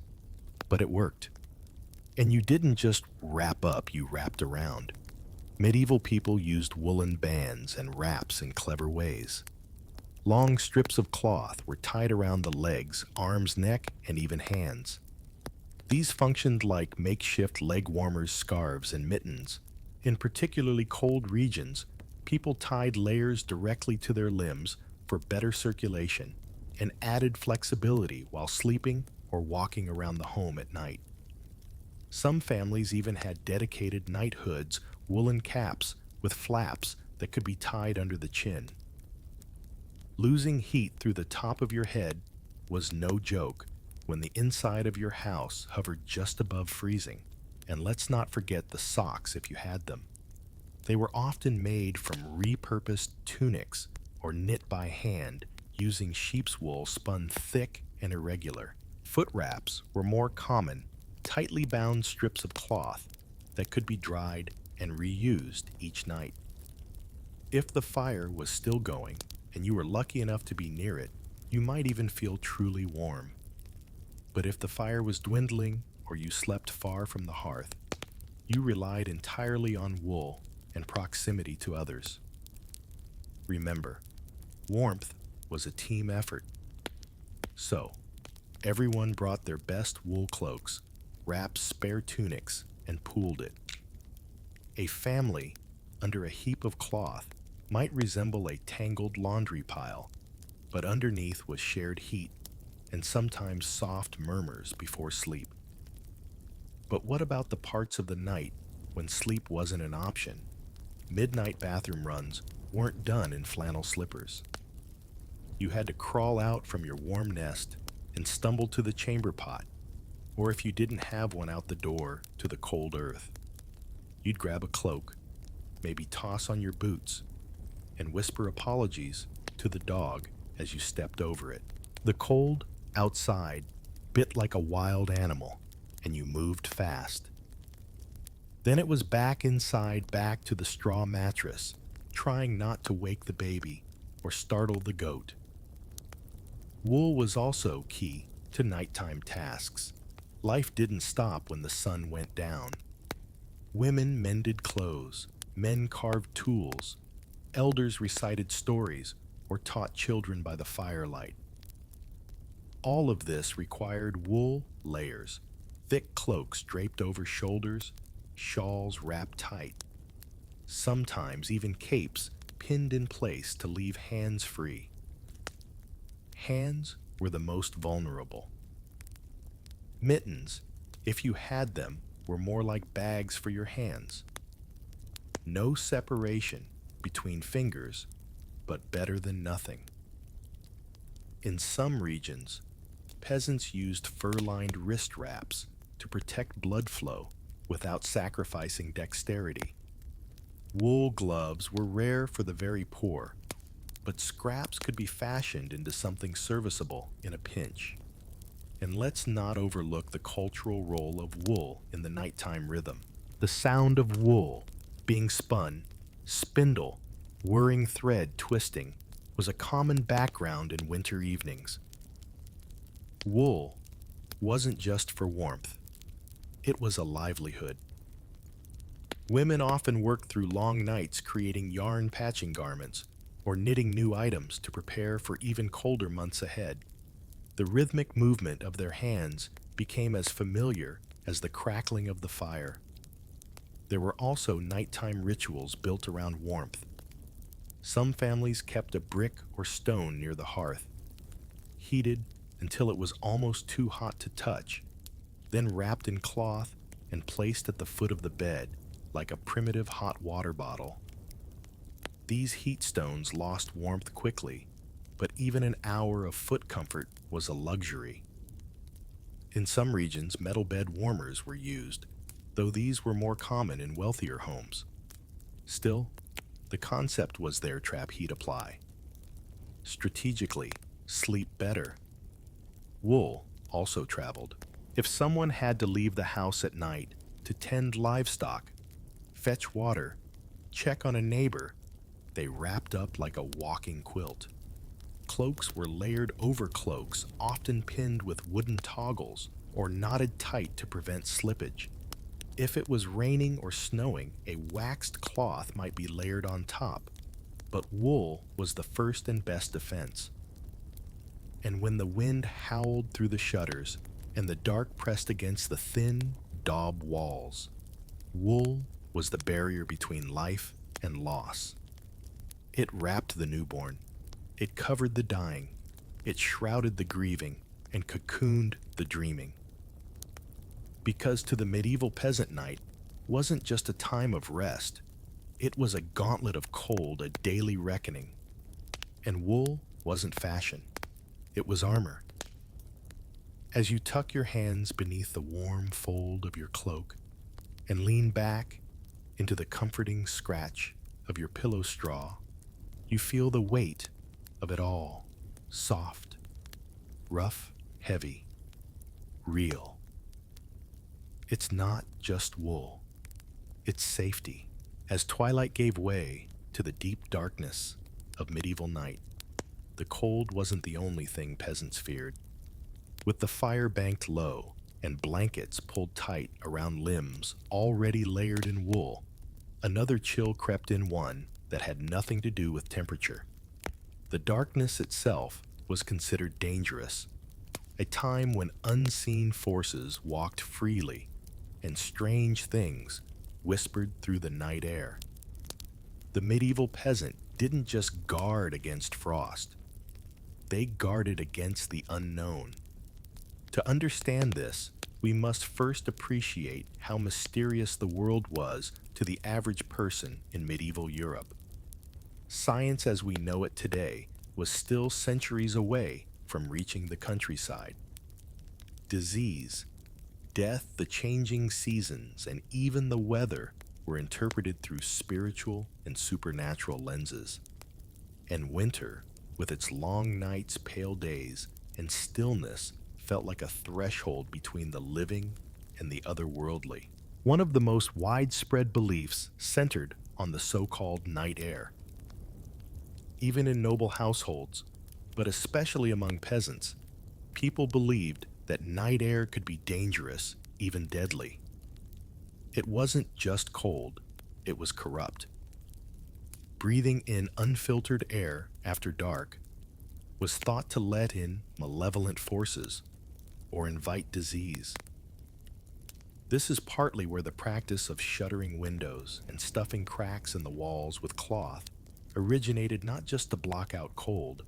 but it worked. And you didn't just wrap up, you wrapped around. Medieval people used woolen bands and wraps in clever ways. Long strips of cloth were tied around the legs, arms, neck, and even hands. These functioned like makeshift leg warmers, scarves, and mittens. In particularly cold regions, people tied layers directly to their limbs for better circulation and added flexibility while sleeping or walking around the home at night. Some families even had dedicated night hoods, woolen caps with flaps that could be tied under the chin. Losing heat through the top of your head was no joke when the inside of your house hovered just above freezing. And let's not forget the socks if you had them. They were often made from repurposed tunics or knit by hand using sheep's wool spun thick and irregular. Foot wraps were more common, tightly bound strips of cloth that could be dried and reused each night. If the fire was still going and you were lucky enough to be near it, you might even feel truly warm. But if the fire was dwindling or you slept far from the hearth, you relied entirely on wool and proximity to others. Remember, warmth was a team effort. So, everyone brought their best wool cloaks, wrapped spare tunics, and pooled it. A family under a heap of cloth might resemble a tangled laundry pile, but underneath was shared heat and sometimes soft murmurs before sleep. But what about the parts of the night when sleep wasn't an option? Midnight bathroom runs weren't done in flannel slippers. You had to crawl out from your warm nest and stumble to the chamber pot, or if you didn't have one, out the door to the cold earth. You'd grab a cloak, maybe toss on your boots, and whisper apologies to the dog as you stepped over it. The cold outside bit like a wild animal, and you moved fast. Then it was back inside, back to the straw mattress, trying not to wake the baby or startle the goat. Wool was also key to nighttime tasks. Life didn't stop when the sun went down. Women mended clothes, men carved tools, elders recited stories or taught children by the firelight. All of this required wool layers, thick cloaks draped over shoulders, shawls wrapped tight, sometimes even capes pinned in place to leave hands free. Hands were the most vulnerable. Mittens, if you had them, were more like bags for your hands. No separation between fingers, but better than nothing. In some regions, peasants used fur-lined wrist wraps to protect blood flow without sacrificing dexterity. Wool gloves were rare for the very poor, but scraps could be fashioned into something serviceable in a pinch. And let's not overlook the cultural role of wool in the nighttime rhythm. The sound of wool being spun, spindle, whirring thread twisting, was a common background in winter evenings. Wool wasn't just for warmth, it was a livelihood. Women often worked through long nights creating yarn patching garments or knitting new items to prepare for even colder months ahead. The rhythmic movement of their hands became as familiar as the crackling of the fire. There were also nighttime rituals built around warmth. Some families kept a brick or stone near the hearth, heated until it was almost too hot to touch, then wrapped in cloth and placed at the foot of the bed like a primitive hot water bottle. These heat stones lost warmth quickly, but even an hour of foot comfort was a luxury. In some regions, metal bed warmers were used, though these were more common in wealthier homes. Still, the concept was there: trap heat, apply. Strategically, sleep better. Wool also traveled. If someone had to leave the house at night to tend livestock, fetch water, check on a neighbor, they wrapped up like a walking quilt. Cloaks were layered over cloaks, often pinned with wooden toggles or knotted tight to prevent slippage. If it was raining or snowing, a waxed cloth might be layered on top, but wool was the first and best defense. And when the wind howled through the shutters and the dark pressed against the thin, daub walls, wool was the barrier between life and loss. It wrapped the newborn, it covered the dying, it shrouded the grieving, and cocooned the dreaming. Because to the medieval peasant, night wasn't just a time of rest, it was a gauntlet of cold, a daily reckoning. And wool wasn't fashion, it was armor. As you tuck your hands beneath the warm fold of your cloak and lean back into the comforting scratch of your pillow straw, you feel the weight of it all, soft, rough, heavy, real. It's not just wool, it's safety. As twilight gave way to the deep darkness of medieval night, the cold wasn't the only thing peasants feared. With the fire banked low and blankets pulled tight around limbs already layered in wool, another chill crept in, one that had nothing to do with temperature. The darkness itself was considered dangerous, a time when unseen forces walked freely and strange things whispered through the night air. The medieval peasant didn't just guard against frost, they guarded against the unknown. To understand this, we must first appreciate how mysterious the world was to the average person in medieval Europe. Science as we know it today was still centuries away from reaching the countryside. Disease, death, the changing seasons, and even the weather were interpreted through spiritual and supernatural lenses. And winter, with its long nights, pale days, and stillness, felt like a threshold between the living and the otherworldly. One of the most widespread beliefs centered on the so-called night air. Even in noble households, but especially among peasants, people believed that night air could be dangerous, even deadly. It wasn't just cold, it was corrupt. Breathing in unfiltered air after dark was thought to let in malevolent forces or invite disease. This is partly where the practice of shuttering windows and stuffing cracks in the walls with cloth originated, not just to block out cold,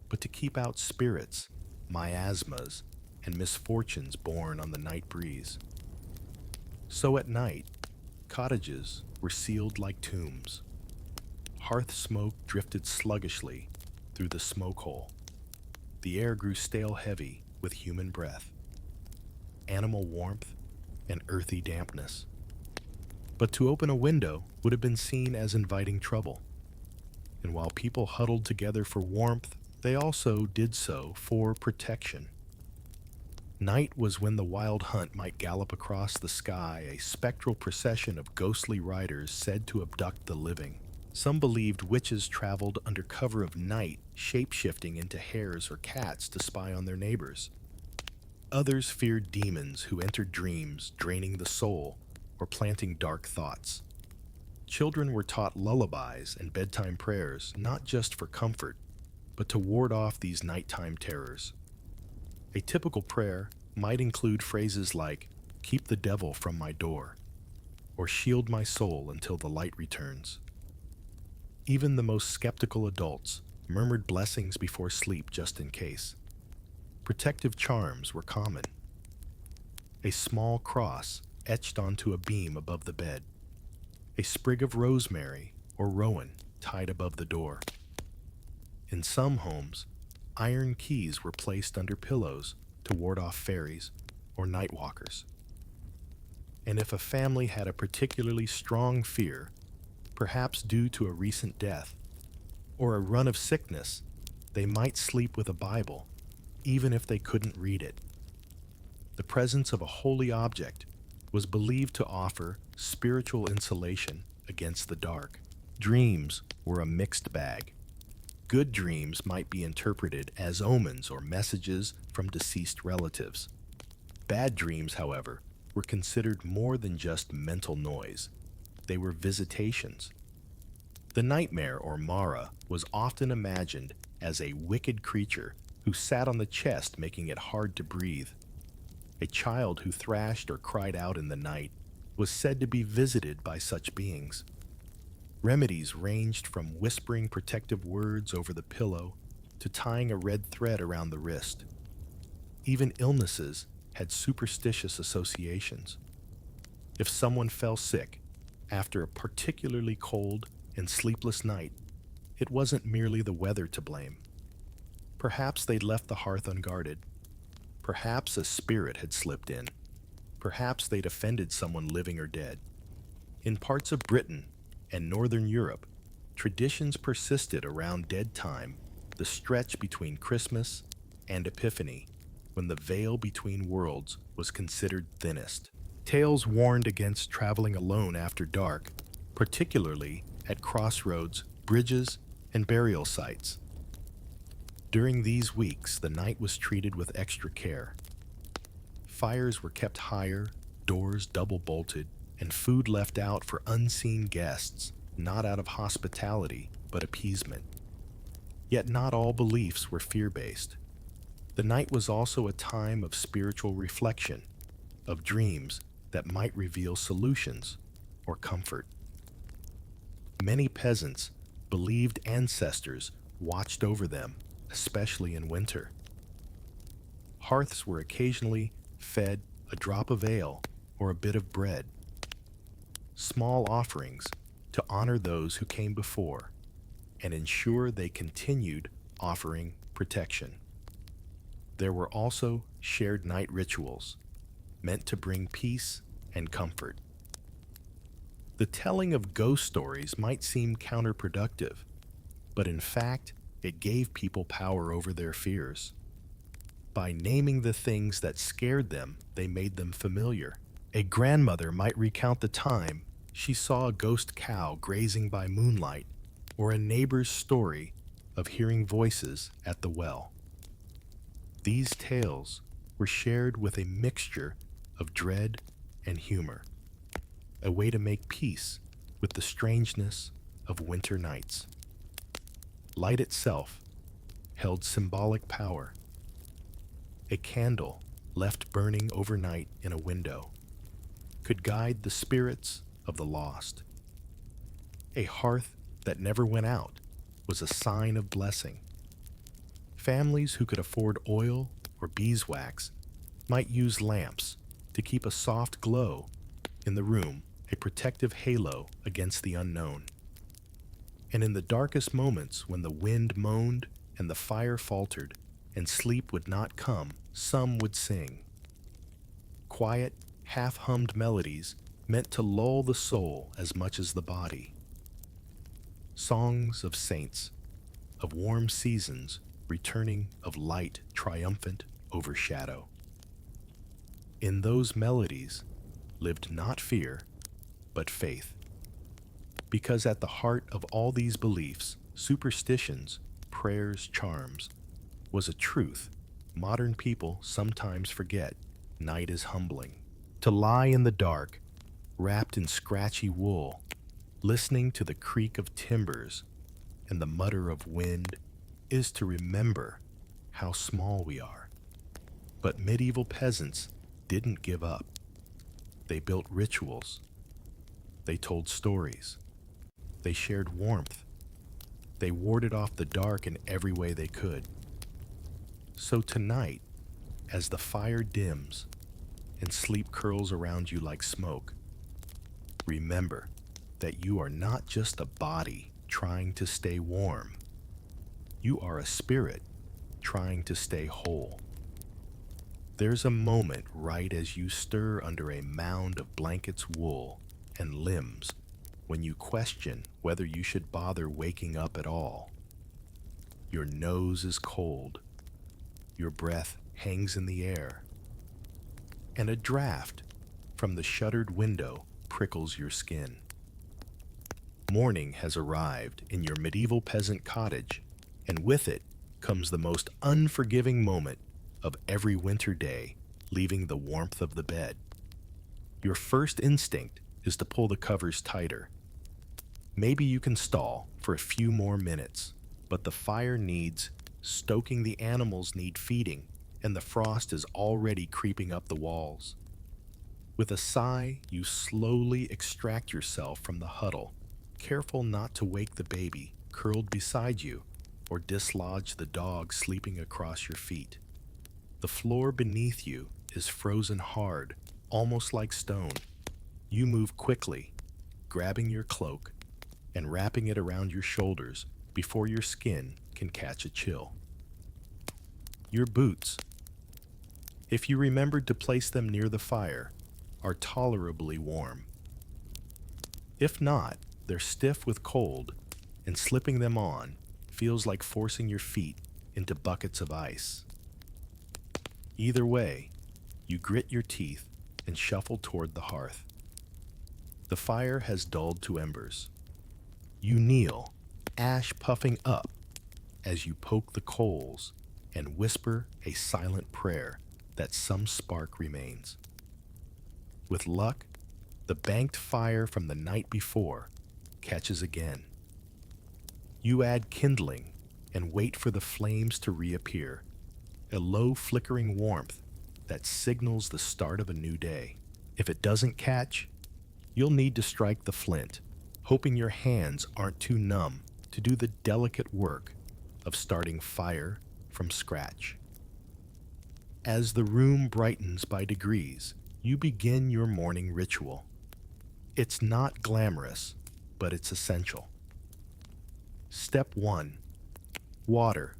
but to keep out spirits, miasmas, and misfortunes born on the night breeze. So at night, cottages were sealed like tombs. Hearth smoke drifted sluggishly through the smoke hole. The air grew stale heavy with human breath, animal warmth, and earthy dampness. But to open a window would have been seen as inviting trouble. And while people huddled together for warmth, they also did so for protection. Night was when the wild hunt might gallop across the sky, a spectral procession of ghostly riders said to abduct the living. Some believed witches traveled under cover of night, shape-shifting into hares or cats to spy on their neighbors. Others feared demons who entered dreams, draining the soul or planting dark thoughts. Children were taught lullabies and bedtime prayers, not just for comfort, but to ward off these nighttime terrors. A typical prayer might include phrases like, "Keep the devil from my door," or "Shield my soul until the light returns." Even the most skeptical adults murmured blessings before sleep just in case. Protective charms were common. A small cross etched onto a beam above the bed, a sprig of rosemary or rowan tied above the door. In some homes, iron keys were placed under pillows to ward off fairies or night walkers. And if a family had a particularly strong fear, perhaps due to a recent death or a run of sickness, they might sleep with a Bible, even if they couldn't read it. The presence of a holy object was believed to offer spiritual insulation against the dark. Dreams were a mixed bag. Good dreams might be interpreted as omens or messages from deceased relatives. Bad dreams, however, were considered more than just mental noise. They were visitations. The nightmare, or Mara, was often imagined as a wicked creature who sat on the chest, making it hard to breathe. A child who thrashed or cried out in the night was said to be visited by such beings. Remedies ranged from whispering protective words over the pillow to tying a red thread around the wrist. Even illnesses had superstitious associations. If someone fell sick after a particularly cold and sleepless night, it wasn't merely the weather to blame. Perhaps they'd left the hearth unguarded. Perhaps a spirit had slipped in. Perhaps they'd offended someone living or dead. In parts of Britain and Northern Europe, traditions persisted around dead time, the stretch between Christmas and Epiphany, when the veil between worlds was considered thinnest. Tales warned against traveling alone after dark, particularly at crossroads, bridges, and burial sites. During these weeks, the night was treated with extra care. Fires were kept higher, doors double bolted, and food left out for unseen guests, not out of hospitality, but appeasement. Yet not all beliefs were fear-based. The night was also a time of spiritual reflection, of dreams that might reveal solutions or comfort. Many peasants believed ancestors watched over them, especially in winter. Hearths were occasionally fed a drop of ale or a bit of bread, small offerings to honor those who came before and ensure they continued offering protection. There were also shared night rituals meant to bring peace and comfort. The telling of ghost stories might seem counterproductive, but in fact, it gave people power over their fears. By naming the things that scared them, they made them familiar. A grandmother might recount the time she saw a ghost cow grazing by moonlight, or a neighbor's story of hearing voices at the well. These tales were shared with a mixture of dread and humor, a way to make peace with the strangeness of winter nights. Light itself held symbolic power. A candle left burning overnight in a window could guide the spirits of the lost. A hearth that never went out was a sign of blessing. Families who could afford oil or beeswax might use lamps to keep a soft glow in the room, a protective halo against the unknown. And in the darkest moments, when the wind moaned and the fire faltered and sleep would not come, some would sing. Quiet, half-hummed melodies meant to lull the soul as much as the body. Songs of saints, of warm seasons returning, of light triumphant over shadow. In those melodies lived not fear, but faith. Because at the heart of all these beliefs, superstitions, prayers, charms, was a truth modern people sometimes forget. Night is humbling. To lie in the dark, wrapped in scratchy wool, listening to the creak of timbers and the mutter of wind, is to remember how small we are. But medieval peasants didn't give up. They built rituals. They told stories. They shared warmth. They warded off the dark in every way they could. So tonight, as the fire dims and sleep curls around you like smoke, remember that you are not just a body trying to stay warm. You are a spirit trying to stay whole. There's a moment right as you stir under a mound of blankets, wool, and limbs when you question whether you should bother waking up at all. Your nose is cold. Your breath hangs in the air. And a draft from the shuttered window prickles your skin. Morning has arrived in your medieval peasant cottage, and with it comes the most unforgiving moment of every winter day, leaving the warmth of the bed. Your first instinct is to pull the covers tighter. Maybe you can stall for a few more minutes, but the fire needs stoking, the animals need feeding, and the frost is already creeping up the walls. With a sigh, you slowly extract yourself from the huddle, careful not to wake the baby curled beside you or dislodge the dog sleeping across your feet. The floor beneath you is frozen hard, almost like stone. You move quickly, grabbing your cloak and wrapping it around your shoulders before your skin can catch a chill. Your boots, if you remembered to place them near the fire, are tolerably warm. If not, they're stiff with cold, and slipping them on feels like forcing your feet into buckets of ice. Either way, you grit your teeth and shuffle toward the hearth. The fire has dulled to embers. You kneel, ash puffing up, as you poke the coals and whisper a silent prayer that some spark remains. With luck, the banked fire from the night before catches again. You add kindling and wait for the flames to reappear, a low flickering warmth that signals the start of a new day. If it doesn't catch, you'll need to strike the flint, hoping your hands aren't too numb to do the delicate work of starting fire from scratch. As the room brightens by degrees, you begin your morning ritual. It's not glamorous, but it's essential. Step 1. Water.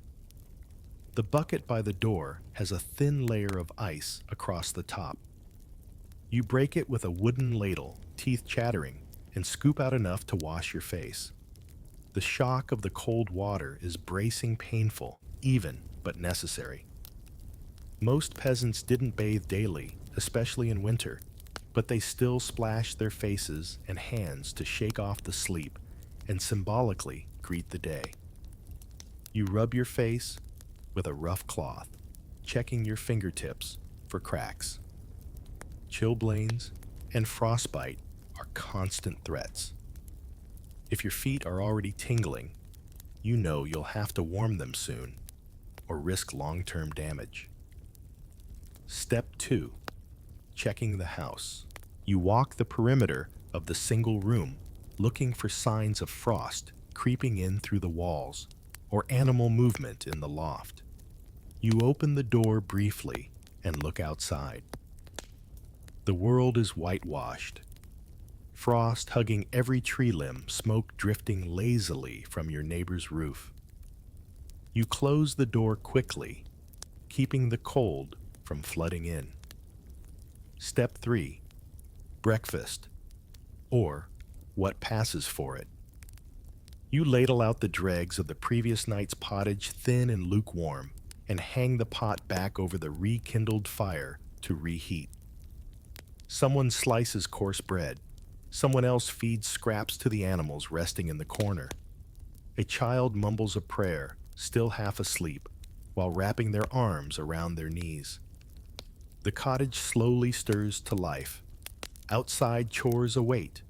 The bucket by the door has a thin layer of ice across the top. You break it with a wooden ladle, teeth chattering, and scoop out enough to wash your face. The shock of the cold water is bracing, painful, even, but necessary. Most peasants didn't bathe daily, especially in winter, but they still splashed their faces and hands to shake off the sleep and symbolically greet the day. You rub your face with a rough cloth, checking your fingertips for cracks. Chilblains and frostbite are constant threats. If your feet are already tingling, you know you'll have to warm them soon or risk long-term damage. Step 2. Checking the house. You walk the perimeter of the single room, looking for signs of frost creeping in through the walls or animal movement in the loft. You open the door briefly and look outside. The world is whitewashed. Frost hugging every tree limb, smoke drifting lazily from your neighbor's roof. You close the door quickly, keeping the cold from flooding in. Step 3. Breakfast, or what passes for it. You ladle out the dregs of the previous night's pottage thin and lukewarm and hang the pot back over the rekindled fire to reheat. Someone slices coarse bread. Someone else feeds scraps to the animals resting in the corner. A child mumbles a prayer, still half asleep, while wrapping their arms around their knees. The cottage slowly stirs to life. Outside chores await.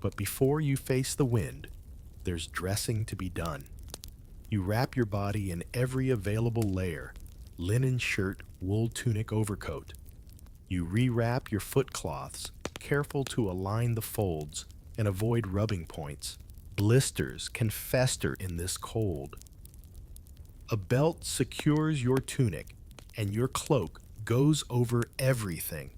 But before you face the wind, there's dressing to be done. You wrap your body in every available layer: linen shirt, wool tunic, overcoat. You rewrap your foot cloths, careful to align the folds and avoid rubbing points. Blisters can fester in this cold. A belt secures your tunic, and your cloak goes over everything.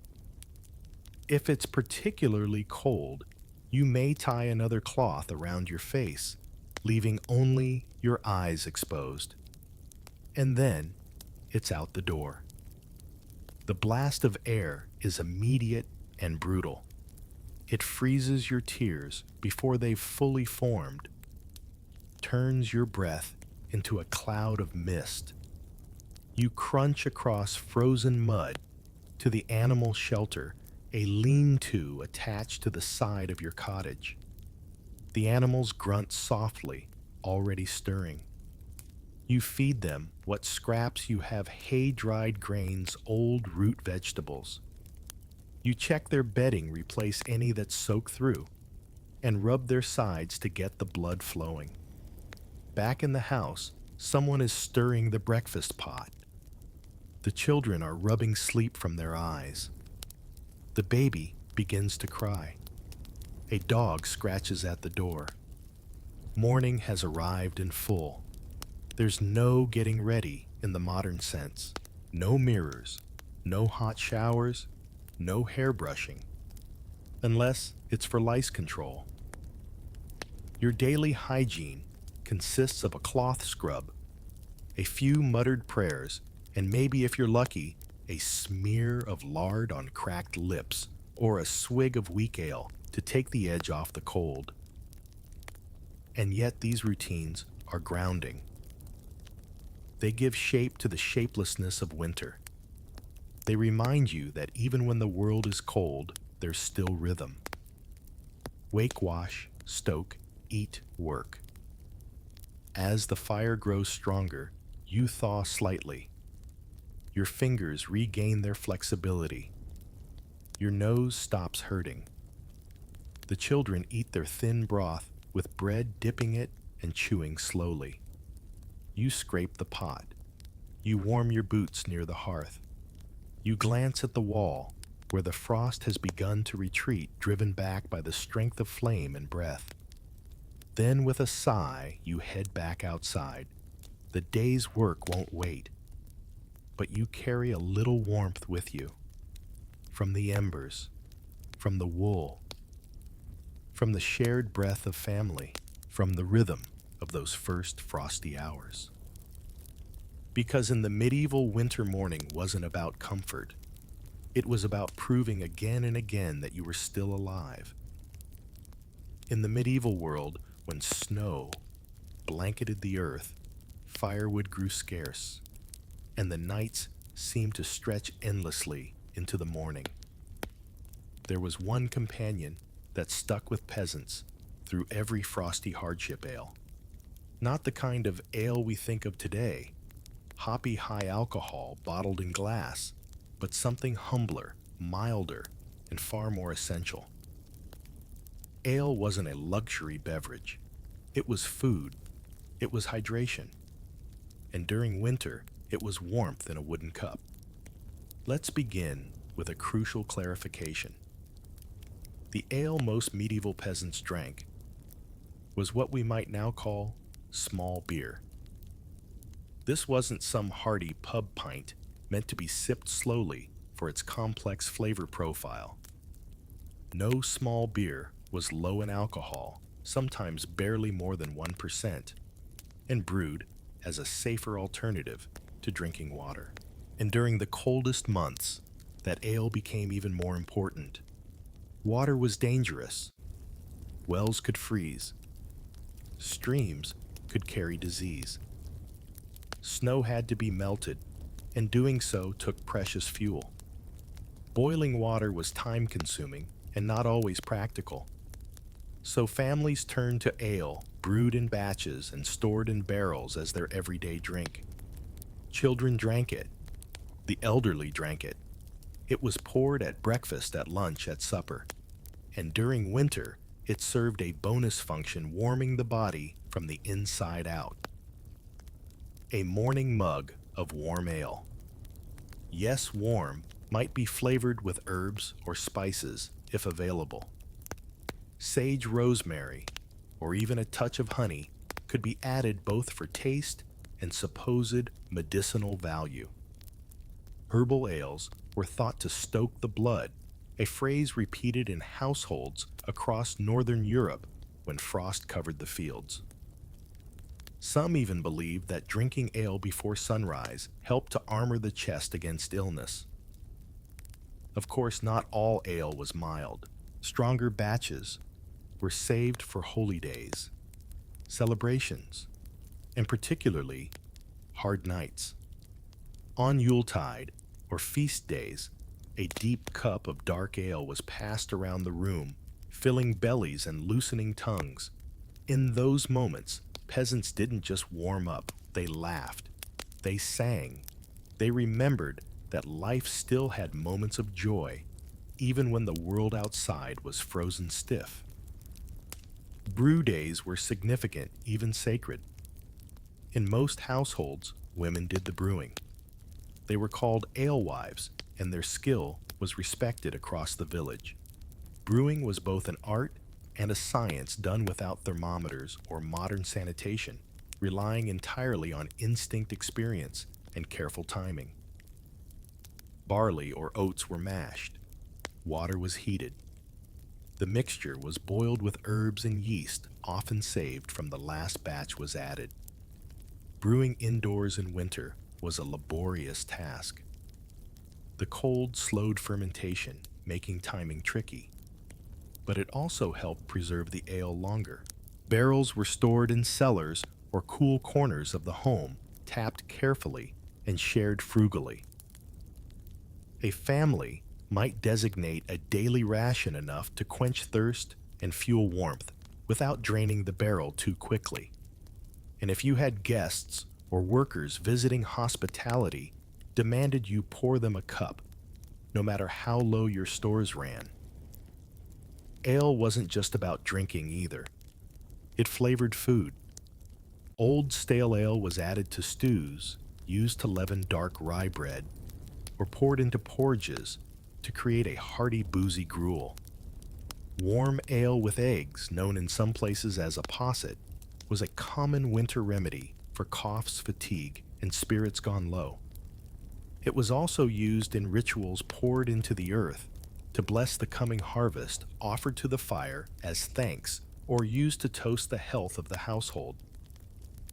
If it's particularly cold, you may tie another cloth around your face, leaving only your eyes exposed. And then it's out the door. The blast of air is immediate and brutal. It freezes your tears before they've fully formed, turns your breath into a cloud of mist. You crunch across frozen mud to the animal shelter, a lean-to attached to the side of your cottage. The animals grunt softly, already stirring. You feed them what scraps you have: hay-dried grains, old root vegetables. You check their bedding, replace any that's soaked through, and rub their sides to get the blood flowing. Back in the house, someone is stirring the breakfast pot. The children are rubbing sleep from their eyes. The baby begins to cry. A dog scratches at the door. Morning has arrived in full. There's no getting ready in the modern sense. No mirrors, no hot showers, no hair brushing, unless it's for lice control. Your daily hygiene consists of a cloth scrub, a few muttered prayers, and maybe, if you're lucky, a smear of lard on cracked lips or a swig of weak ale to take the edge off the cold. And yet these routines are grounding. They give shape to the shapelessness of winter. They remind you that even when the world is cold, there's still rhythm. Wake, wash, stoke, eat, work. As the fire grows stronger, you thaw slightly. Your fingers regain their flexibility. Your nose stops hurting. The children eat their thin broth with bread, dipping it and chewing slowly. You scrape the pot. You warm your boots near the hearth. You glance at the wall, where the frost has begun to retreat, driven back by the strength of flame and breath. Then with a sigh, you head back outside. The day's work won't wait, but you carry a little warmth with you. From the embers, from the wool, from the shared breath of family, from the rhythm of those first frosty hours. Because in the medieval winter morning wasn't about comfort. It was about proving again and again that you were still alive. In the medieval world, when snow blanketed the earth, firewood grew scarce, and the nights seemed to stretch endlessly into the morning. There was one companion that stuck with peasants through every frosty hardship ale. Not the kind of ale we think of today, hoppy high alcohol bottled in glass, but something humbler, milder, and far more essential. Ale wasn't a luxury beverage. It was food. It was hydration. And during winter, it was warmth in a wooden cup. Let's begin with a crucial clarification. The ale most medieval peasants drank was what we might now call small beer. This wasn't some hearty pub pint meant to be sipped slowly for its complex flavor profile. No small beer was low in alcohol, sometimes barely more than 1%, and brewed as a safer alternative to drinking water. And during the coldest months, that ale became even more important. Water was dangerous. Wells could freeze. Streams could carry disease. Snow had to be melted, and doing so took precious fuel. Boiling water was time-consuming and not always practical. So families turned to ale, brewed in batches and stored in barrels as their everyday drink. Children drank it. The elderly drank it. It was poured at breakfast, at lunch, at supper. And during winter, it served a bonus function, warming the body from the inside out. A morning mug of warm ale. Yes, warm might be flavored with herbs or spices if available. Sage, rosemary, or even a touch of honey could be added both for taste and supposed medicinal value. Herbal ales were thought to stoke the blood, a phrase repeated in households across northern Europe when frost covered the fields. Some even believed that drinking ale before sunrise helped to armor the chest against illness. Of course, not all ale was mild. Stronger batches were saved for holy days, celebrations, and particularly hard nights. On Yuletide, or feast days, a deep cup of dark ale was passed around the room, filling bellies and loosening tongues. In those moments, peasants didn't just warm up, they laughed, they sang, they remembered that life still had moments of joy, even when the world outside was frozen stiff. Brew days were significant, even sacred. In most households, women did the brewing. They were called alewives, and their skill was respected across the village. Brewing was both an art and a science done without thermometers or modern sanitation, relying entirely on instinct, experience, and careful timing. Barley or oats were mashed. Water was heated. The mixture was boiled with herbs and yeast, often saved from the last batch was added. Brewing indoors in winter was a laborious task. The cold slowed fermentation, making timing tricky. But it also helped preserve the ale longer. Barrels were stored in cellars or cool corners of the home, tapped carefully and shared frugally. A family might designate a daily ration enough to quench thirst and fuel warmth without draining the barrel too quickly. And if you had guests or workers visiting, hospitality demanded you pour them a cup, no matter how low your stores ran. Ale wasn't just about drinking either. It flavored food. Old stale ale was added to stews, used to leaven dark rye bread, or poured into porridges to create a hearty, boozy gruel. Warm ale with eggs, known in some places as a posset, was a common winter remedy for coughs, fatigue, and spirits gone low. It was also used in rituals poured into the earth to bless the coming harvest, offered to the fire as thanks, or used to toast the health of the household.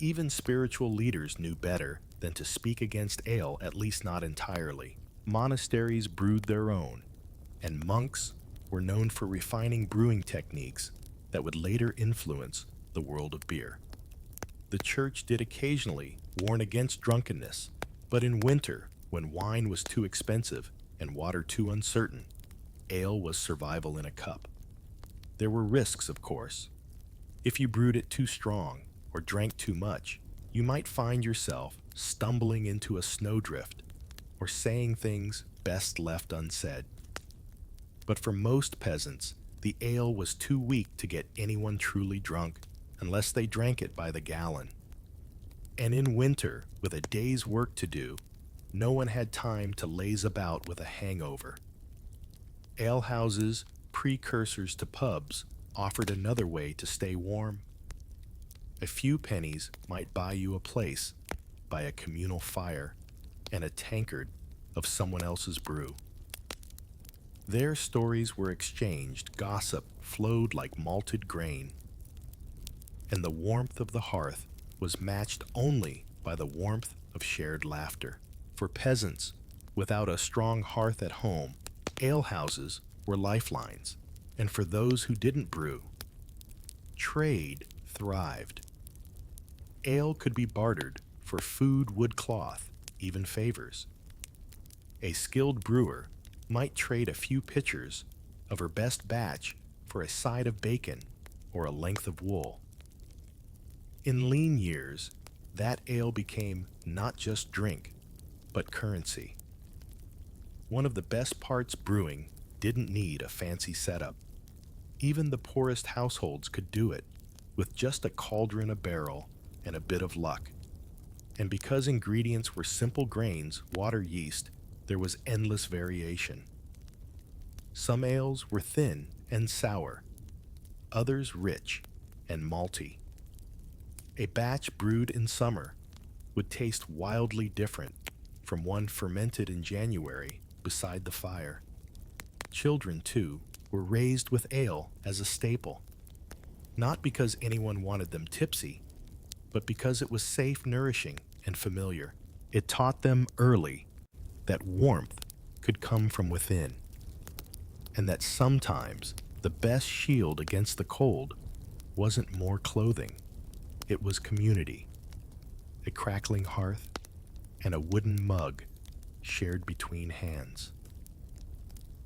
Even spiritual leaders knew better than to speak against ale, at least not entirely. Monasteries brewed their own, and monks were known for refining brewing techniques that would later influence the world of beer. The church did occasionally warn against drunkenness, but in winter, when wine was too expensive and water too uncertain, ale was survival in a cup. There were risks, of course. If you brewed it too strong or drank too much, you might find yourself stumbling into a snowdrift or saying things best left unsaid. But for most peasants, the ale was too weak to get anyone truly drunk unless they drank it by the gallon. And in winter, with a day's work to do, no one had time to laze about with a hangover. Alehouses, precursors to pubs, offered another way to stay warm. A few pennies might buy you a place by a communal fire and a tankard of someone else's brew. Their stories were exchanged, gossip flowed like malted grain, and the warmth of the hearth was matched only by the warmth of shared laughter. For peasants, without a strong hearth at home, alehouses were lifelines, and for those who didn't brew, trade thrived. Ale could be bartered for food, wood, cloth, even favors. A skilled brewer might trade a few pitchers of her best batch for a side of bacon or a length of wool. In lean years, that ale became not just drink, but currency. One of the best parts brewing didn't need a fancy setup. Even the poorest households could do it with just a cauldron, a barrel, and a bit of luck. And because ingredients were simple grains, water, yeast, there was endless variation. Some ales were thin and sour, others rich and malty. A batch brewed in summer would taste wildly different from one fermented in January beside the fire. Children, too, were raised with ale as a staple, not because anyone wanted them tipsy, but because it was safe, nourishing, and familiar. It taught them early that warmth could come from within, and that sometimes the best shield against the cold wasn't more clothing, it was community, a crackling hearth, and a wooden mug shared between hands.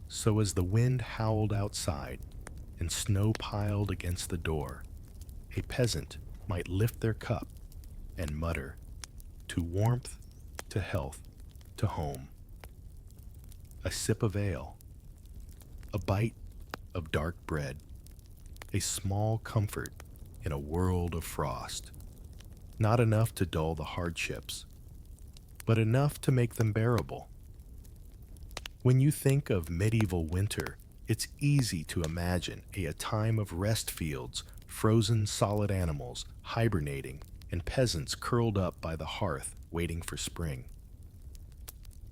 So as the wind howled outside and snow piled against the door, a peasant might lift their cup and mutter, "To warmth, to health, to home." A sip of ale, a bite of dark bread, a small comfort in a world of frost. Not enough to dull the hardships, but enough to make them bearable. When you think of medieval winter, it's easy to imagine a time of rest fields, frozen solid animals hibernating, and peasants curled up by the hearth waiting for spring.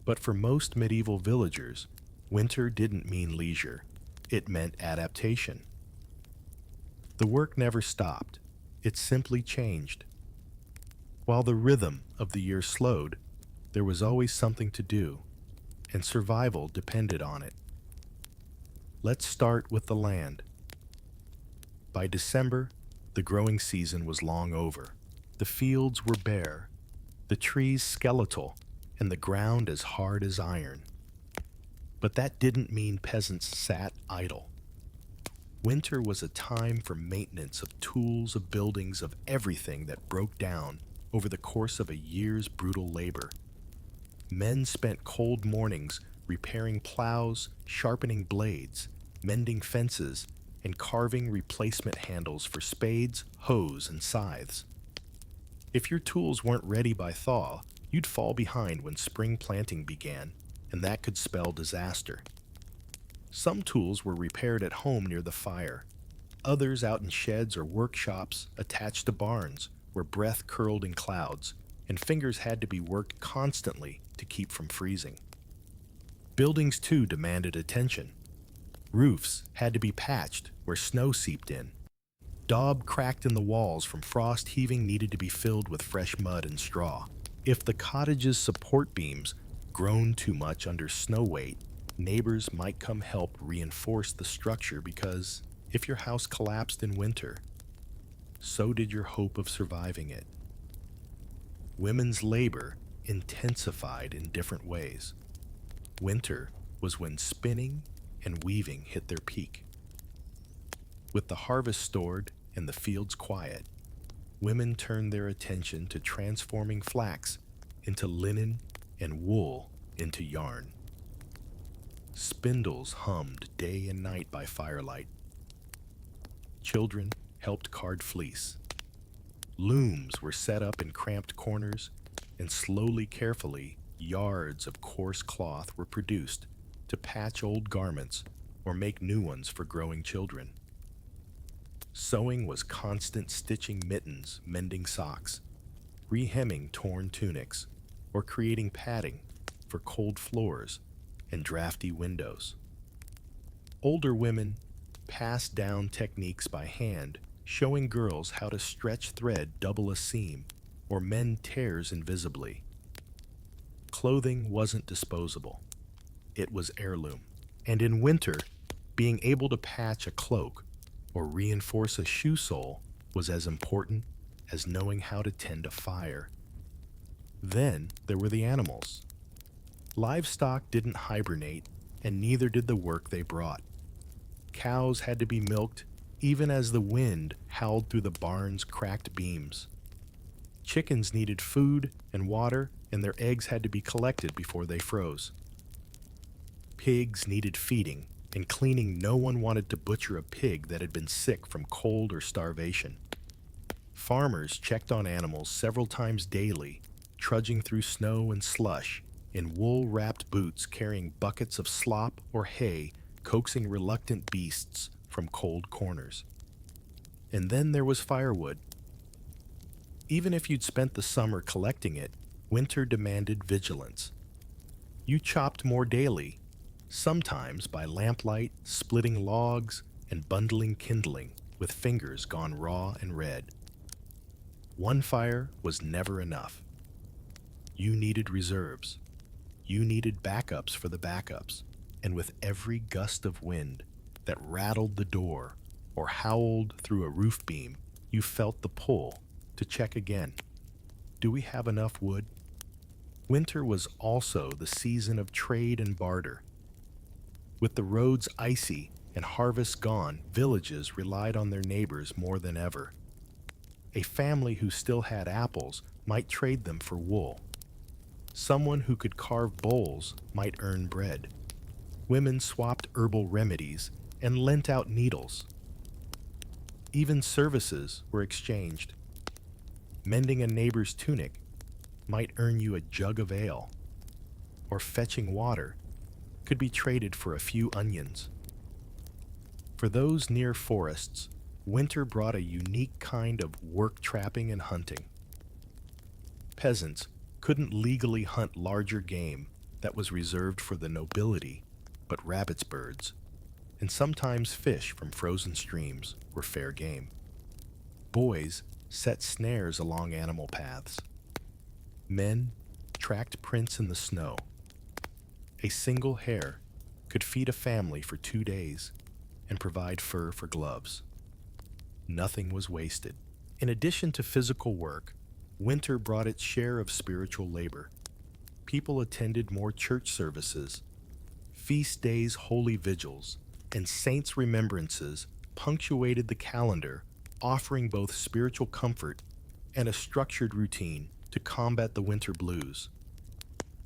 But for most medieval villagers, winter didn't mean leisure. It meant adaptation. The work never stopped. It simply changed. While the rhythm of the year slowed, there was always something to do, and survival depended on it. Let's start with the land. By December, the growing season was long over. The fields were bare, the trees skeletal, and the ground as hard as iron. But that didn't mean peasants sat idle. Winter was a time for maintenance of tools, of buildings, of everything that broke down over the course of a year's brutal labor. Men spent cold mornings repairing plows, sharpening blades, mending fences, and carving replacement handles for spades, hoes, and scythes. If your tools weren't ready by thaw, you'd fall behind when spring planting began, and that could spell disaster. Some tools were repaired at home near the fire, others out in sheds or workshops attached to barns where breath curled in clouds and fingers had to be worked constantly to keep from freezing. Buildings, too, demanded attention. Roofs had to be patched where snow seeped in. Daub cracked in the walls from frost heaving needed to be filled with fresh mud and straw. If the cottage's support beams groaned too much under snow weight, neighbors might come help reinforce the structure because if your house collapsed in winter, so did your hope of surviving it. Women's labor intensified in different ways. Winter was when spinning and weaving hit their peak. With the harvest stored and the fields quiet, women turned their attention to transforming flax into linen and wool into yarn. Spindles hummed day and night by firelight. Children helped card fleece. Looms were set up in cramped corners, and slowly, carefully, yards of coarse cloth were produced to patch old garments or make new ones for growing children. Sewing was constant stitching mittens, mending socks, rehemming torn tunics, or creating padding for cold floors and drafty windows. Older women passed down techniques by hand, showing girls how to stretch thread double a seam or mend tears invisibly. Clothing wasn't disposable. It was heirloom. And in winter, being able to patch a cloak or reinforce a shoe sole was as important as knowing how to tend a fire. Then there were the animals. Livestock didn't hibernate, and neither did the work they brought. Cows had to be milked even as the wind howled through the barn's cracked beams. Chickens needed food and water, and their eggs had to be collected before they froze. Pigs needed feeding and cleaning. No one wanted to butcher a pig that had been sick from cold or starvation. Farmers checked on animals several times daily, trudging through snow and slush in wool-wrapped boots carrying buckets of slop or hay, coaxing reluctant beasts from cold corners. And then there was firewood. Even if you'd spent the summer collecting it, winter demanded vigilance. You chopped more daily, sometimes by lamplight, splitting logs and bundling kindling with fingers gone raw and red. One fire was never enough. You needed reserves. You needed backups for the backups. And with every gust of wind that rattled the door or howled through a roof beam, you felt the pull to check again. Do we have enough wood? Winter was also the season of trade and barter. With the roads icy and harvests gone, villages relied on their neighbors more than ever. A family who still had apples might trade them for wool. Someone who could carve bowls might earn bread. Women swapped herbal remedies and lent out needles. Even services were exchanged. Mending a neighbor's tunic might earn you a jug of ale, or fetching water could be traded for a few onions. For those near forests, winter brought a unique kind of work trapping and hunting. Peasants couldn't legally hunt larger game that was reserved for the nobility, but rabbits, birds, and sometimes fish from frozen streams were fair game. Boys set snares along animal paths. Men tracked prints in the snow. A single hare could feed a family for 2 days and provide fur for gloves. Nothing was wasted. In addition to physical work, winter brought its share of spiritual labor. People attended more church services. Feast days, holy vigils, and saints' remembrances punctuated the calendar, offering both spiritual comfort and a structured routine to combat the winter blues.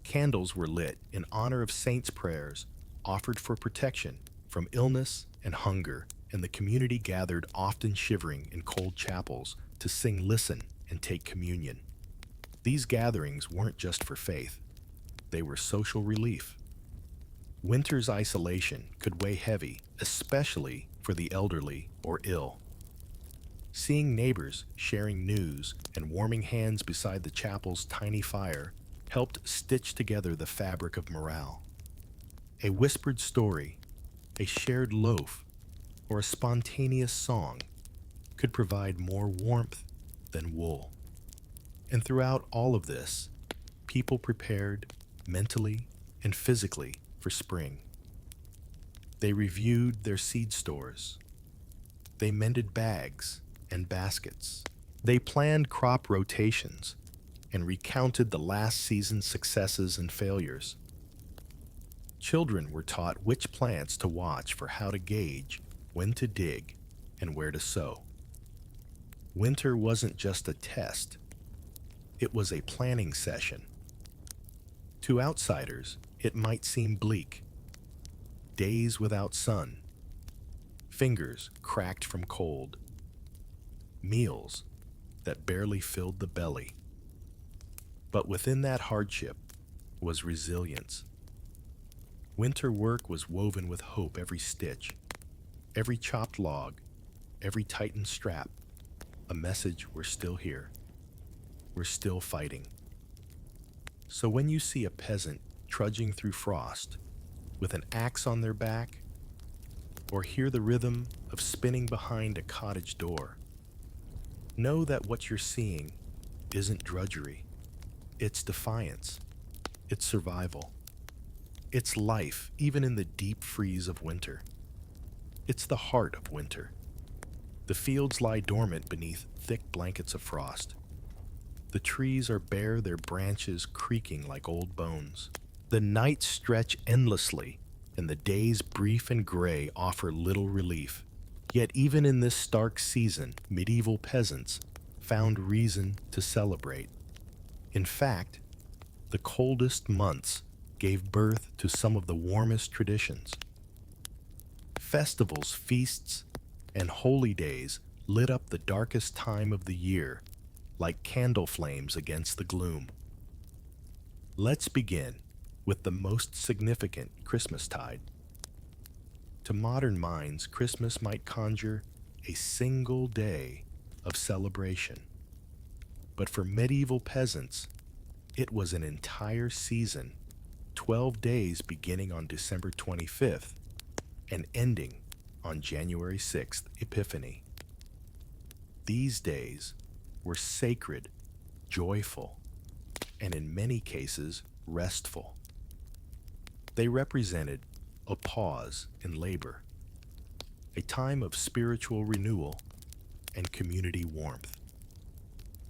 Candles were lit in honor of saints' prayers, offered for protection from illness and hunger, and the community gathered, often shivering in cold chapels, to sing "Listen" and take communion. These gatherings weren't just for faith. They were social relief. Winter's isolation could weigh heavy, especially for the elderly or ill. Seeing neighbors sharing news and warming hands beside the chapel's tiny fire helped stitch together the fabric of morale. A whispered story, a shared loaf, or a spontaneous song could provide more warmth than wool. And throughout all of this, people prepared mentally and physically for spring. They reviewed their seed stores. They mended bags and baskets. They planned crop rotations and recounted the last season's successes and failures. Children were taught which plants to watch for how to gauge when to dig and where to sow. Winter wasn't just a test, it was a planning session. To outsiders, it might seem bleak. Days without sun, fingers cracked from cold, meals that barely filled the belly. But within that hardship was resilience. Winter work was woven with hope every stitch, every chopped log, every tightened strap, a message we're still here. We're still fighting. So when you see a peasant trudging through frost with an axe on their back, or hear the rhythm of spinning behind a cottage door, know that what you're seeing isn't drudgery. It's defiance. It's survival. It's life, even in the deep freeze of winter. It's the heart of winter. The fields lie dormant beneath thick blankets of frost. The trees are bare, their branches creaking like old bones. The nights stretch endlessly, and the days, brief and gray, offer little relief. Yet even in this stark season, medieval peasants found reason to celebrate. In fact, the coldest months gave birth to some of the warmest traditions. Festivals, feasts, and holy days lit up the darkest time of the year like candle flames against the gloom. Let's begin with the most significant Christmastide. To modern minds, Christmas might conjure a single day of celebration. But for medieval peasants, it was an entire season, 12 days beginning on December 25th and ending on January 6th, Epiphany. These days were sacred, joyful, and in many cases, restful. They represented a pause in labor, a time of spiritual renewal and community warmth.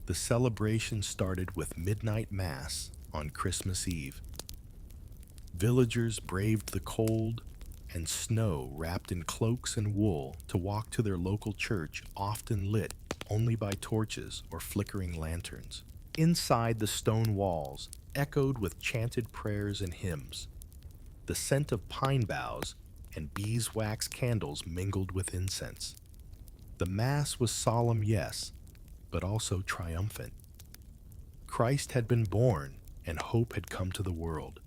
The celebration started with midnight mass on Christmas Eve. Villagers braved the cold and snow wrapped in cloaks and wool to walk to their local church, often lit only by torches or flickering lanterns. Inside, the stone walls echoed with chanted prayers and hymns. The scent of pine boughs and beeswax candles mingled with incense. The Mass was solemn, yes, but also triumphant. Christ had been born and hope had come to the world.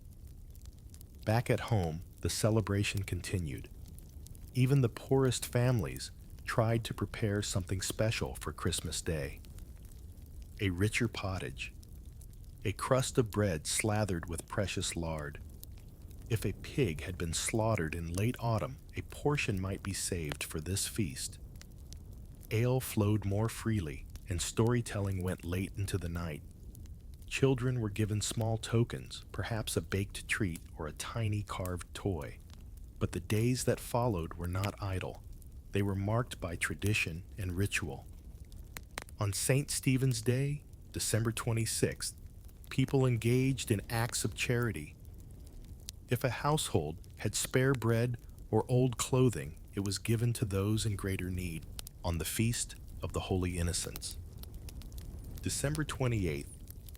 Back at home, the celebration continued. Even the poorest families tried to prepare something special for Christmas Day. A richer pottage, a crust of bread slathered with precious lard. If a pig had been slaughtered in late autumn, a portion might be saved for this feast. Ale flowed more freely, and storytelling went late into the night. Children were given small tokens, perhaps a baked treat or a tiny carved toy. But the days that followed were not idle. They were marked by tradition and ritual. On St. Stephen's Day, December 26th, people engaged in acts of charity. If a household had spare bread or old clothing, it was given to those in greater need on the Feast of the Holy Innocents. December 28th,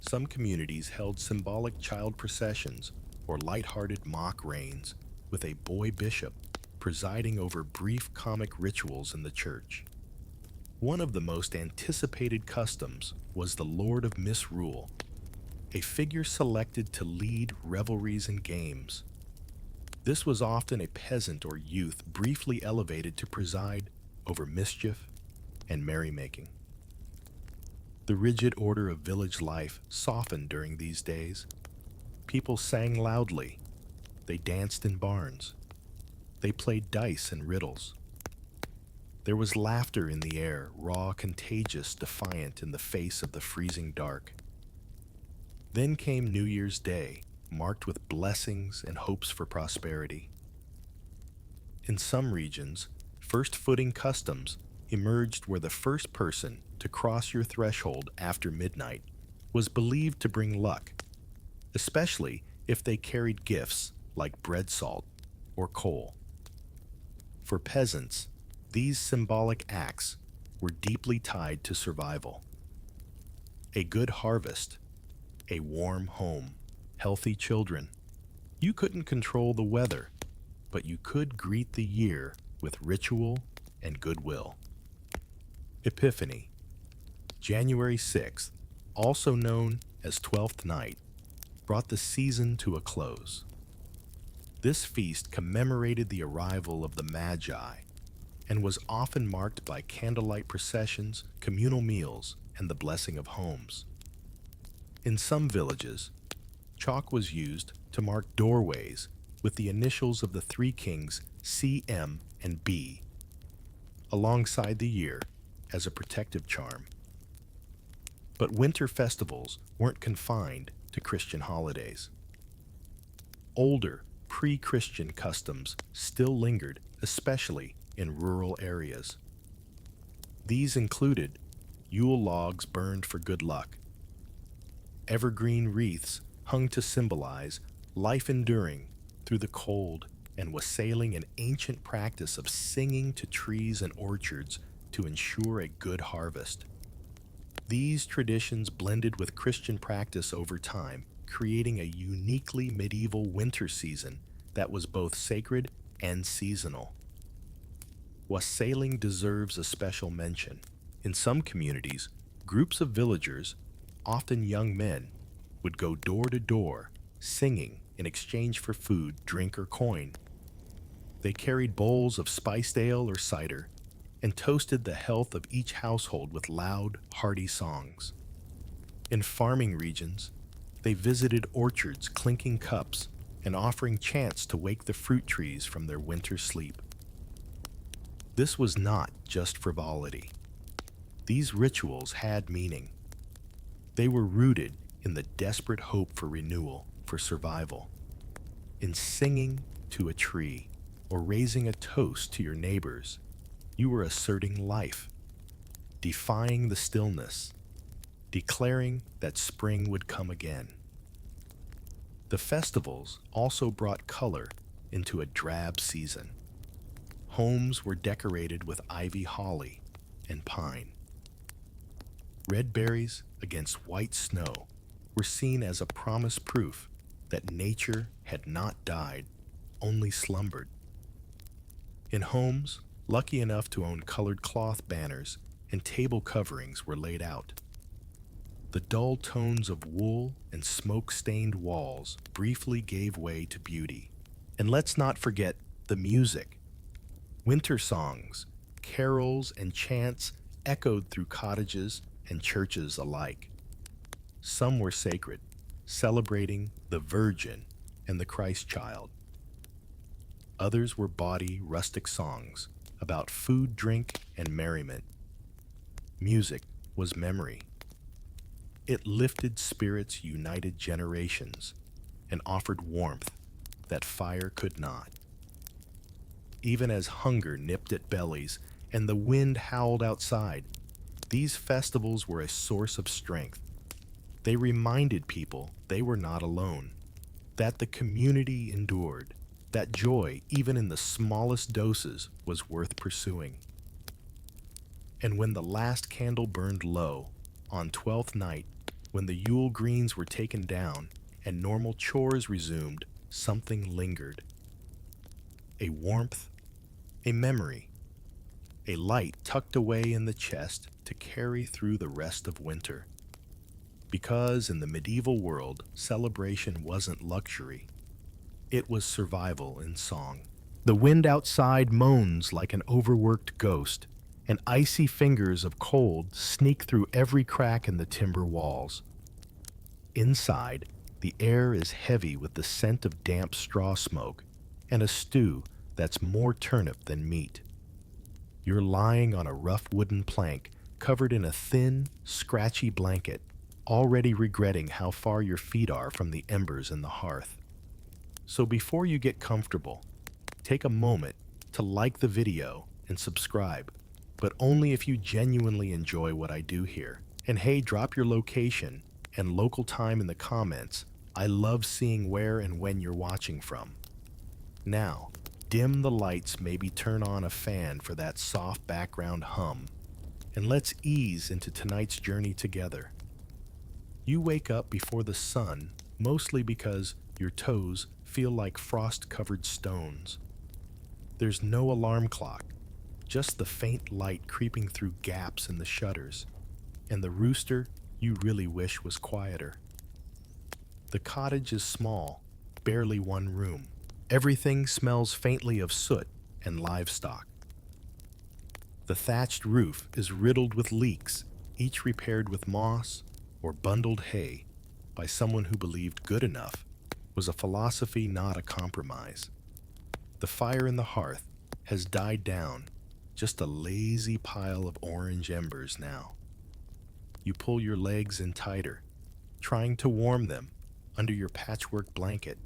some communities held symbolic child processions or light-hearted mock reigns with a boy bishop presiding over brief comic rituals in the church. One of the most anticipated customs was the Lord of Misrule, a figure selected to lead revelries and games. This was often a peasant or youth briefly elevated to preside over mischief and merrymaking. The rigid order of village life softened during these days. People sang loudly, they danced in barns, they played dice and riddles. There was laughter in the air, raw, contagious, defiant in the face of the freezing dark. Then came New Year's Day, marked with blessings and hopes for prosperity. In some regions, first-footing customs emerged where the first person to cross your threshold after midnight was believed to bring luck, especially if they carried gifts like bread salt or coal. For peasants, these symbolic acts were deeply tied to survival. A good harvest, a warm home, healthy children. You couldn't control the weather, but you could greet the year with ritual and goodwill. Epiphany, January 6th, also known as Twelfth Night, brought the season to a close. This feast commemorated the arrival of the Magi and was often marked by candlelight processions, communal meals, and the blessing of homes. In some villages, chalk was used to mark doorways with the initials of the three kings C, M, and B, alongside the year as a protective charm. But winter festivals weren't confined to Christian holidays. Older, pre-Christian customs still lingered, especially in rural areas. These included Yule logs burned for good luck, evergreen wreaths hung to symbolize life enduring through the cold, and wassailing, an ancient practice of singing to trees and orchards to ensure a good harvest. These traditions blended with Christian practice over time, creating a uniquely medieval winter season that was both sacred and seasonal. Wassailing deserves a special mention. In some communities, groups of villagers, often young men, would go door to door, singing in exchange for food, drink, or coin. They carried bowls of spiced ale or cider and toasted the health of each household with loud, hearty songs. In farming regions, they visited orchards clinking cups and offering chants to wake the fruit trees from their winter sleep. This was not just frivolity. These rituals had meaning. They were rooted in the desperate hope for renewal, for survival. In singing to a tree or raising a toast to your neighbors, you were asserting life, defying the stillness, declaring that spring would come again. The festivals also brought color into a drab season. Homes were decorated with ivy, holly, and pine. Red berries against white snow were seen as a promise proof that nature had not died, only slumbered. In homes lucky enough to own colored cloth banners and table coverings were laid out. The dull tones of wool and smoke-stained walls briefly gave way to beauty. And let's not forget the music. Winter songs, carols, and chants echoed through cottages and churches alike. Some were sacred, celebrating the Virgin and the Christ child. Others were bawdy, rustic songs about food, drink, and merriment. Music was memory. It lifted spirits, united generations, and offered warmth that fire could not. Even as hunger nipped at bellies and the wind howled outside, these festivals were a source of strength. They reminded people they were not alone, that the community endured, that joy, even in the smallest doses, was worth pursuing. And when the last candle burned low, on Twelfth Night, when the Yule greens were taken down and normal chores resumed, something lingered. A warmth, a memory, a light tucked away in the chest to carry through the rest of winter. Because in the medieval world, celebration wasn't luxury. It was survival in song. The wind outside moans like an overworked ghost, and icy fingers of cold sneak through every crack in the timber walls. Inside, the air is heavy with the scent of damp straw smoke and a stew that's more turnip than meat. You're lying on a rough wooden plank covered in a thin, scratchy blanket, already regretting how far your feet are from the embers in the hearth. So before you get comfortable, take a moment to like the video and subscribe, but only if you genuinely enjoy what I do here. And hey, drop your location and local time in the comments. I love seeing where and when you're watching from. Now, dim the lights, maybe turn on a fan for that soft background hum, and let's ease into tonight's journey together. You wake up before the sun, mostly because your toes feel like frost-covered stones. There's no alarm clock, just the faint light creeping through gaps in the shutters, and the rooster you really wish was quieter. The cottage is small, barely one room. Everything smells faintly of soot and livestock. The thatched roof is riddled with leaks, each repaired with moss or bundled hay by someone who believed good enough was a philosophy, not a compromise. The fire in the hearth has died down, just a lazy pile of orange embers now. You pull your legs in tighter, trying to warm them under your patchwork blanket,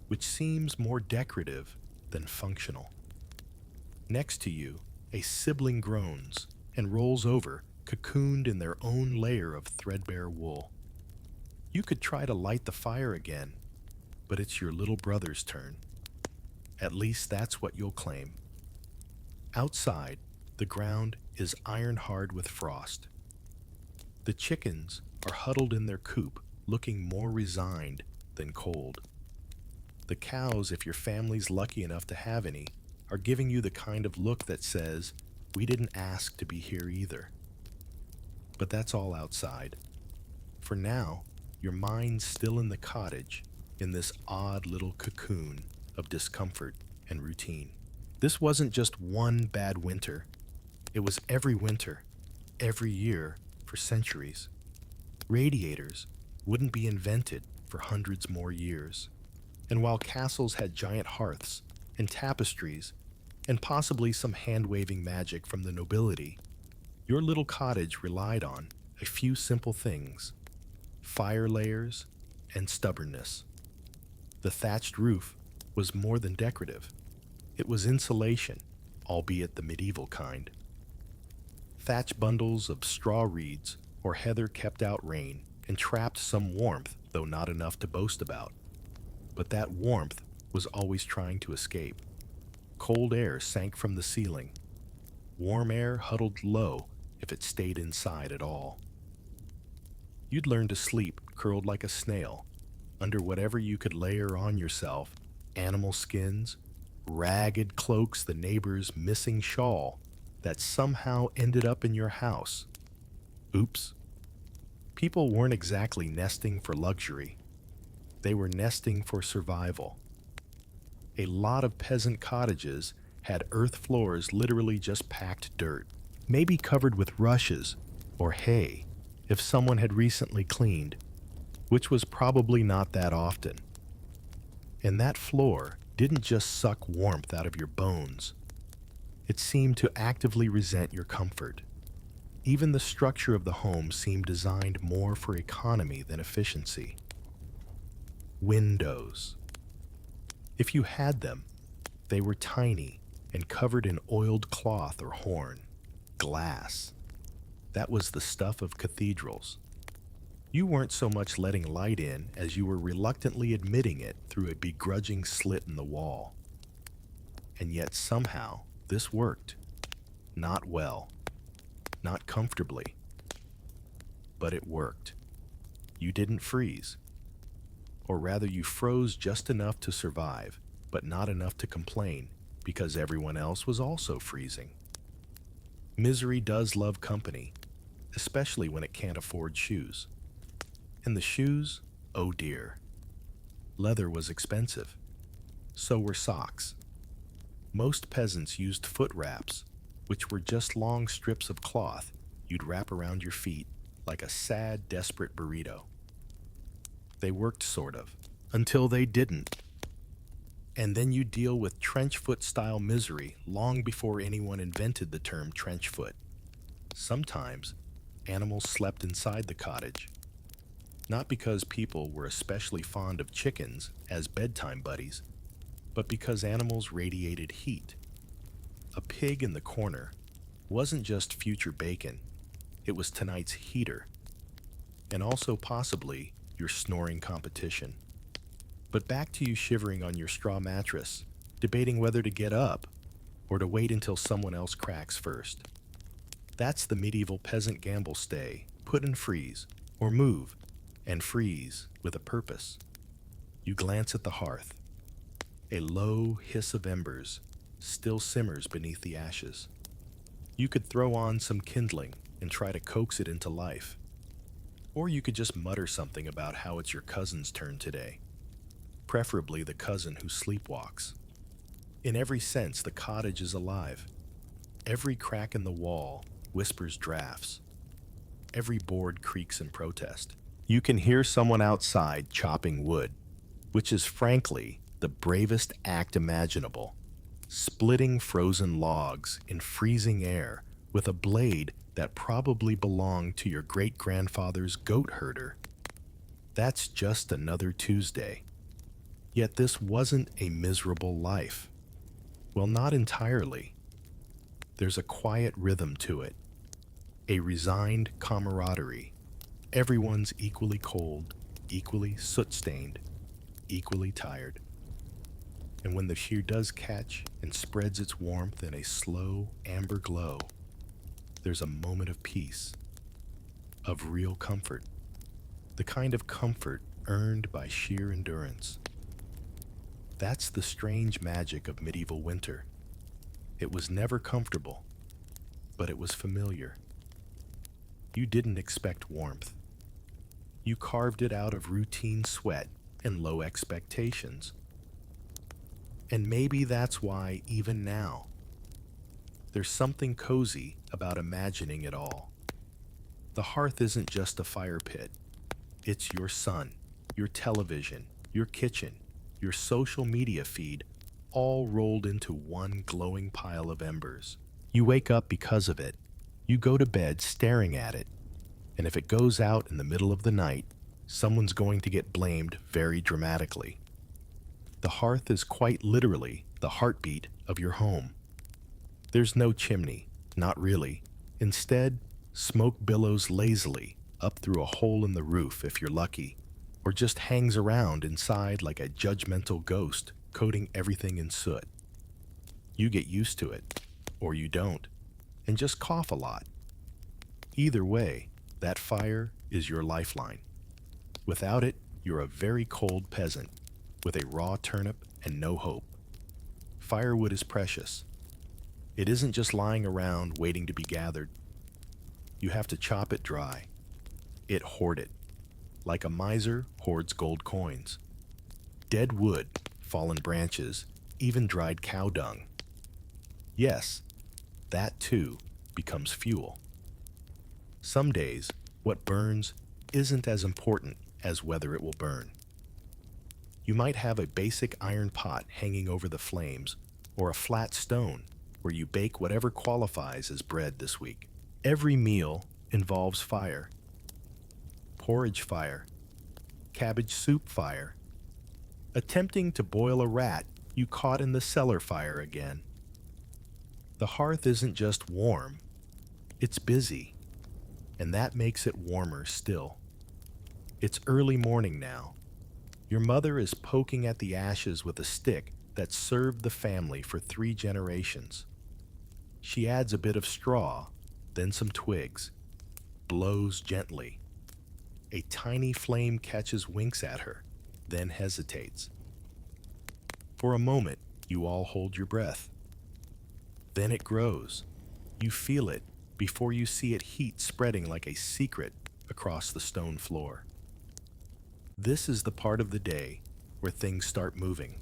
which seems more decorative than functional. Next to you, a sibling groans and rolls over, cocooned in their own layer of threadbare wool. You could try to light the fire again, but it's your little brother's turn. At least that's what you'll claim. Outside, the ground is iron hard with frost. The chickens are huddled in their coop, looking more resigned than cold. The cows, if your family's lucky enough to have any, are giving you the kind of look that says, "We didn't ask to be here either." But that's all outside. For now, your mind's still in the cottage, in this odd little cocoon of discomfort and routine. This wasn't just one bad winter. It was every winter, every year, for centuries. Radiators wouldn't be invented for hundreds more years. And while castles had giant hearths and tapestries and possibly some hand-waving magic from the nobility, your little cottage relied on a few simple things: fire layers and stubbornness. The thatched roof was more than decorative. It was insulation, albeit the medieval kind. Thatch bundles of straw reeds or heather kept out rain and trapped some warmth, though not enough to boast about. But that warmth was always trying to escape. Cold air sank from the ceiling. Warm air huddled low if it stayed inside at all. You'd learn to sleep curled like a snail, under whatever you could layer on yourself: animal skins, ragged cloaks, the neighbor's missing shawl that somehow ended up in your house. Oops. People weren't exactly nesting for luxury. They were nesting for survival. A lot of peasant cottages had earth floors literally just packed dirt, maybe covered with rushes or hay if someone had recently cleaned, which was probably not that often. And that floor didn't just suck warmth out of your bones. It seemed to actively resent your comfort. Even the structure of the home seemed designed more for economy than efficiency. Windows. If you had them, they were tiny and covered in oiled cloth or horn. Glass. That was the stuff of cathedrals. You weren't so much letting light in as you were reluctantly admitting it through a begrudging slit in the wall. And yet somehow this worked. Not well. Not comfortably. But it worked. You didn't freeze. Or rather, you froze just enough to survive, but not enough to complain, because everyone else was also freezing. Misery does love company, especially when it can't afford shoes. And the shoes, oh dear. Leather was expensive. So were socks. Most peasants used foot wraps, which were just long strips of cloth you'd wrap around your feet like a sad, desperate burrito. They worked sort of, until they didn't. And then you deal with trench foot style misery long before anyone invented the term trench foot. Sometimes, animals slept inside the cottage. Not because people were especially fond of chickens as bedtime buddies, but because animals radiated heat. A pig in the corner wasn't just future bacon, it was tonight's heater, and also possibly your snoring competition. But back to you shivering on your straw mattress, debating whether to get up or to wait until someone else cracks first. That's the medieval peasant gamble: stay, put and freeze, or move and freeze with a purpose. You glance at the hearth. A low hiss of embers still simmers beneath the ashes. You could throw on some kindling and try to coax it into life. Or you could just mutter something about how it's your cousin's turn today. Preferably the cousin who sleepwalks. In every sense, the cottage is alive. Every crack in the wall whispers drafts. Every board creaks in protest. You can hear someone outside chopping wood, which is frankly the bravest act imaginable. Splitting frozen logs in freezing air with a blade that probably belonged to your great-grandfather's goat herder. That's just another Tuesday. Yet this wasn't a miserable life. Well, not entirely. There's a quiet rhythm to it, a resigned camaraderie. Everyone's equally cold, equally soot-stained, equally tired. And when the shear does catch and spreads its warmth in a slow amber glow, there's a moment of peace, of real comfort, the kind of comfort earned by sheer endurance. That's the strange magic of medieval winter. It was never comfortable, but it was familiar. You didn't expect warmth. You carved it out of routine sweat and low expectations. And maybe that's why, even now, there's something cozy about imagining it all. The hearth isn't just a fire pit. It's your sun, your television, your kitchen, your social media feed, all rolled into one glowing pile of embers. You wake up because of it. You go to bed staring at it. And if it goes out in the middle of the night, someone's going to get blamed very dramatically. The hearth is quite literally the heartbeat of your home. There's no chimney, not really. Instead, smoke billows lazily up through a hole in the roof if you're lucky, or just hangs around inside like a judgmental ghost coating everything in soot. You get used to it, or you don't, and just cough a lot. Either way, that fire is your lifeline. Without it, you're a very cold peasant with a raw turnip and no hope. Firewood is precious. It isn't just lying around waiting to be gathered. You have to chop it dry. Hoard it, like a miser hoards gold coins. Dead wood, fallen branches, even dried cow dung. Yes, that too becomes fuel. Some days, what burns isn't as important as whether it will burn. You might have a basic iron pot hanging over the flames, or a flat stone where you bake whatever qualifies as bread this week. Every meal involves fire. Porridge fire, cabbage soup fire. Attempting to boil a rat you caught in the cellar fire again. The hearth isn't just warm, it's busy. And that makes it warmer still. It's early morning now. Your mother is poking at the ashes with a stick that served the family for 3 generations. She adds a bit of straw, then some twigs, blows gently. A tiny flame catches winks at her, then hesitates. For a moment, you all hold your breath. Then it grows. You feel it before you see it heat spreading like a secret across the stone floor. This is the part of the day where things start moving.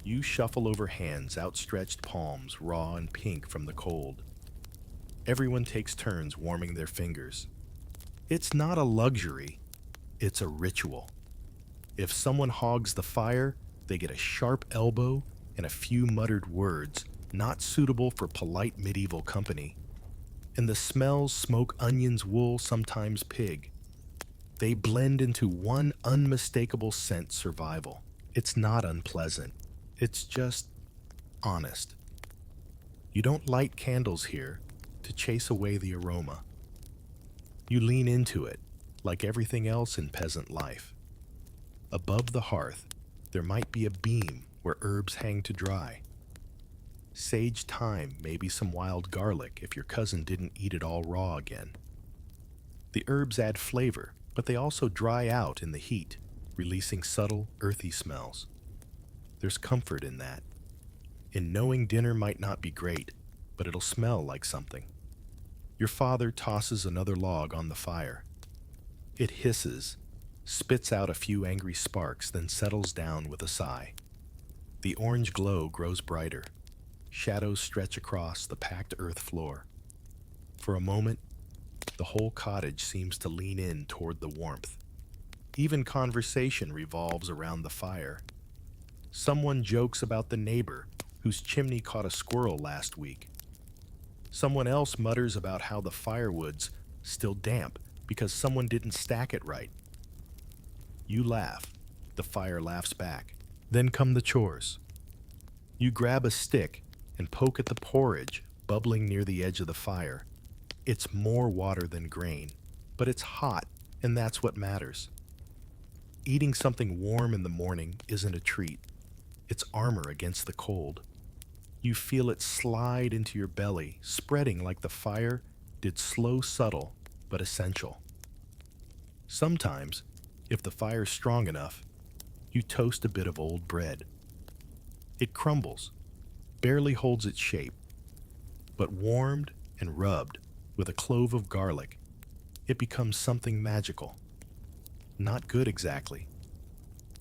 You shuffle over hands, outstretched palms, raw and pink from the cold. Everyone takes turns warming their fingers. It's not a luxury, it's a ritual. If someone hogs the fire, they get a sharp elbow and a few muttered words not suitable for polite medieval company. And the smells smoke, onions, wool, sometimes pig. They blend into one unmistakable scent: survival. It's not unpleasant. It's just honest. You don't light candles here to chase away the aroma. You lean into it, like everything else in peasant life. Above the hearth, there might be a beam where herbs hang to dry. Sage, thyme, maybe some wild garlic if your cousin didn't eat it all raw again. The herbs add flavor, but they also dry out in the heat, releasing subtle, earthy smells. There's comfort in that. In knowing dinner might not be great, but it'll smell like something. Your father tosses another log on the fire. It hisses, spits out a few angry sparks, then settles down with a sigh. The orange glow grows brighter. Shadows stretch across the packed earth floor. For a moment, the whole cottage seems to lean in toward the warmth. Even conversation revolves around the fire. Someone jokes about the neighbor whose chimney caught a squirrel last week. Someone else mutters about how the firewood's still damp because someone didn't stack it right. You laugh. The fire laughs back. Then come the chores. You grab a stick and poke at the porridge bubbling near the edge of the fire. It's more water than grain, but it's hot, and that's what matters. Eating something warm in the morning isn't a treat. It's armor against the cold. You feel it slide into your belly, spreading like the fire did, slow, subtle, but essential. Sometimes, if the fire's strong enough, you toast a bit of old bread. It crumbles, barely holds its shape, but warmed and rubbed with a clove of garlic, it becomes something magical. Not good exactly,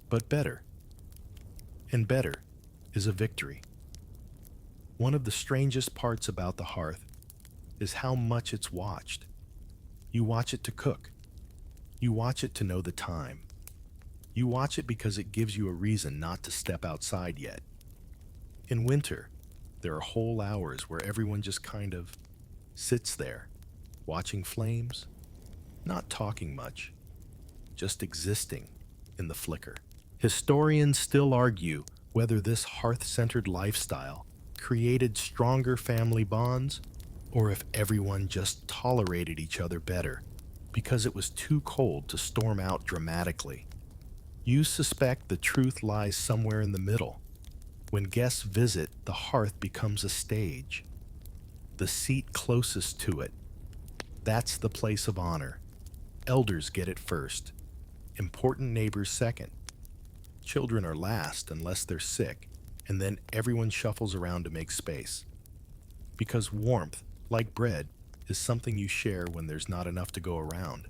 but better. And better is a victory. One of the strangest parts about the hearth is how much it's watched. You watch it to cook. You watch it to know the time. You watch it because it gives you a reason not to step outside yet. In winter, there are whole hours where everyone just kind of sits there, watching flames, not talking much, just existing in the flicker. Historians still argue whether this hearth-centered lifestyle created stronger family bonds or if everyone just tolerated each other better because it was too cold to storm out dramatically. You suspect the truth lies somewhere in the middle. When guests visit, the hearth becomes a stage. The seat closest to it, that's the place of honor. Elders get it first. Important neighbors second. Children are last unless they're sick, and then everyone shuffles around to make space. Because warmth, like bread, is something you share when there's not enough to go around.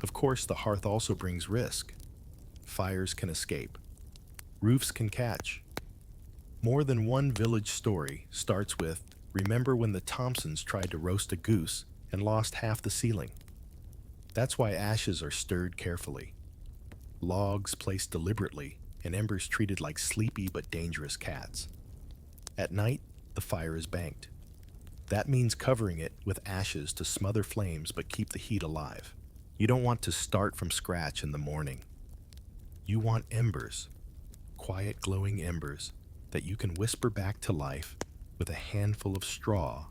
Of course, the hearth also brings risk. Fires can escape. Roofs can catch. More than one village story starts with, remember when the Thompsons tried to roast a goose and lost half the ceiling? That's why ashes are stirred carefully. Logs placed deliberately and embers treated like sleepy but dangerous cats. At night, the fire is banked. That means covering it with ashes to smother flames but keep the heat alive. You don't want to start from scratch in the morning. You want embers, quiet glowing embers that you can whisper back to life with a handful of straw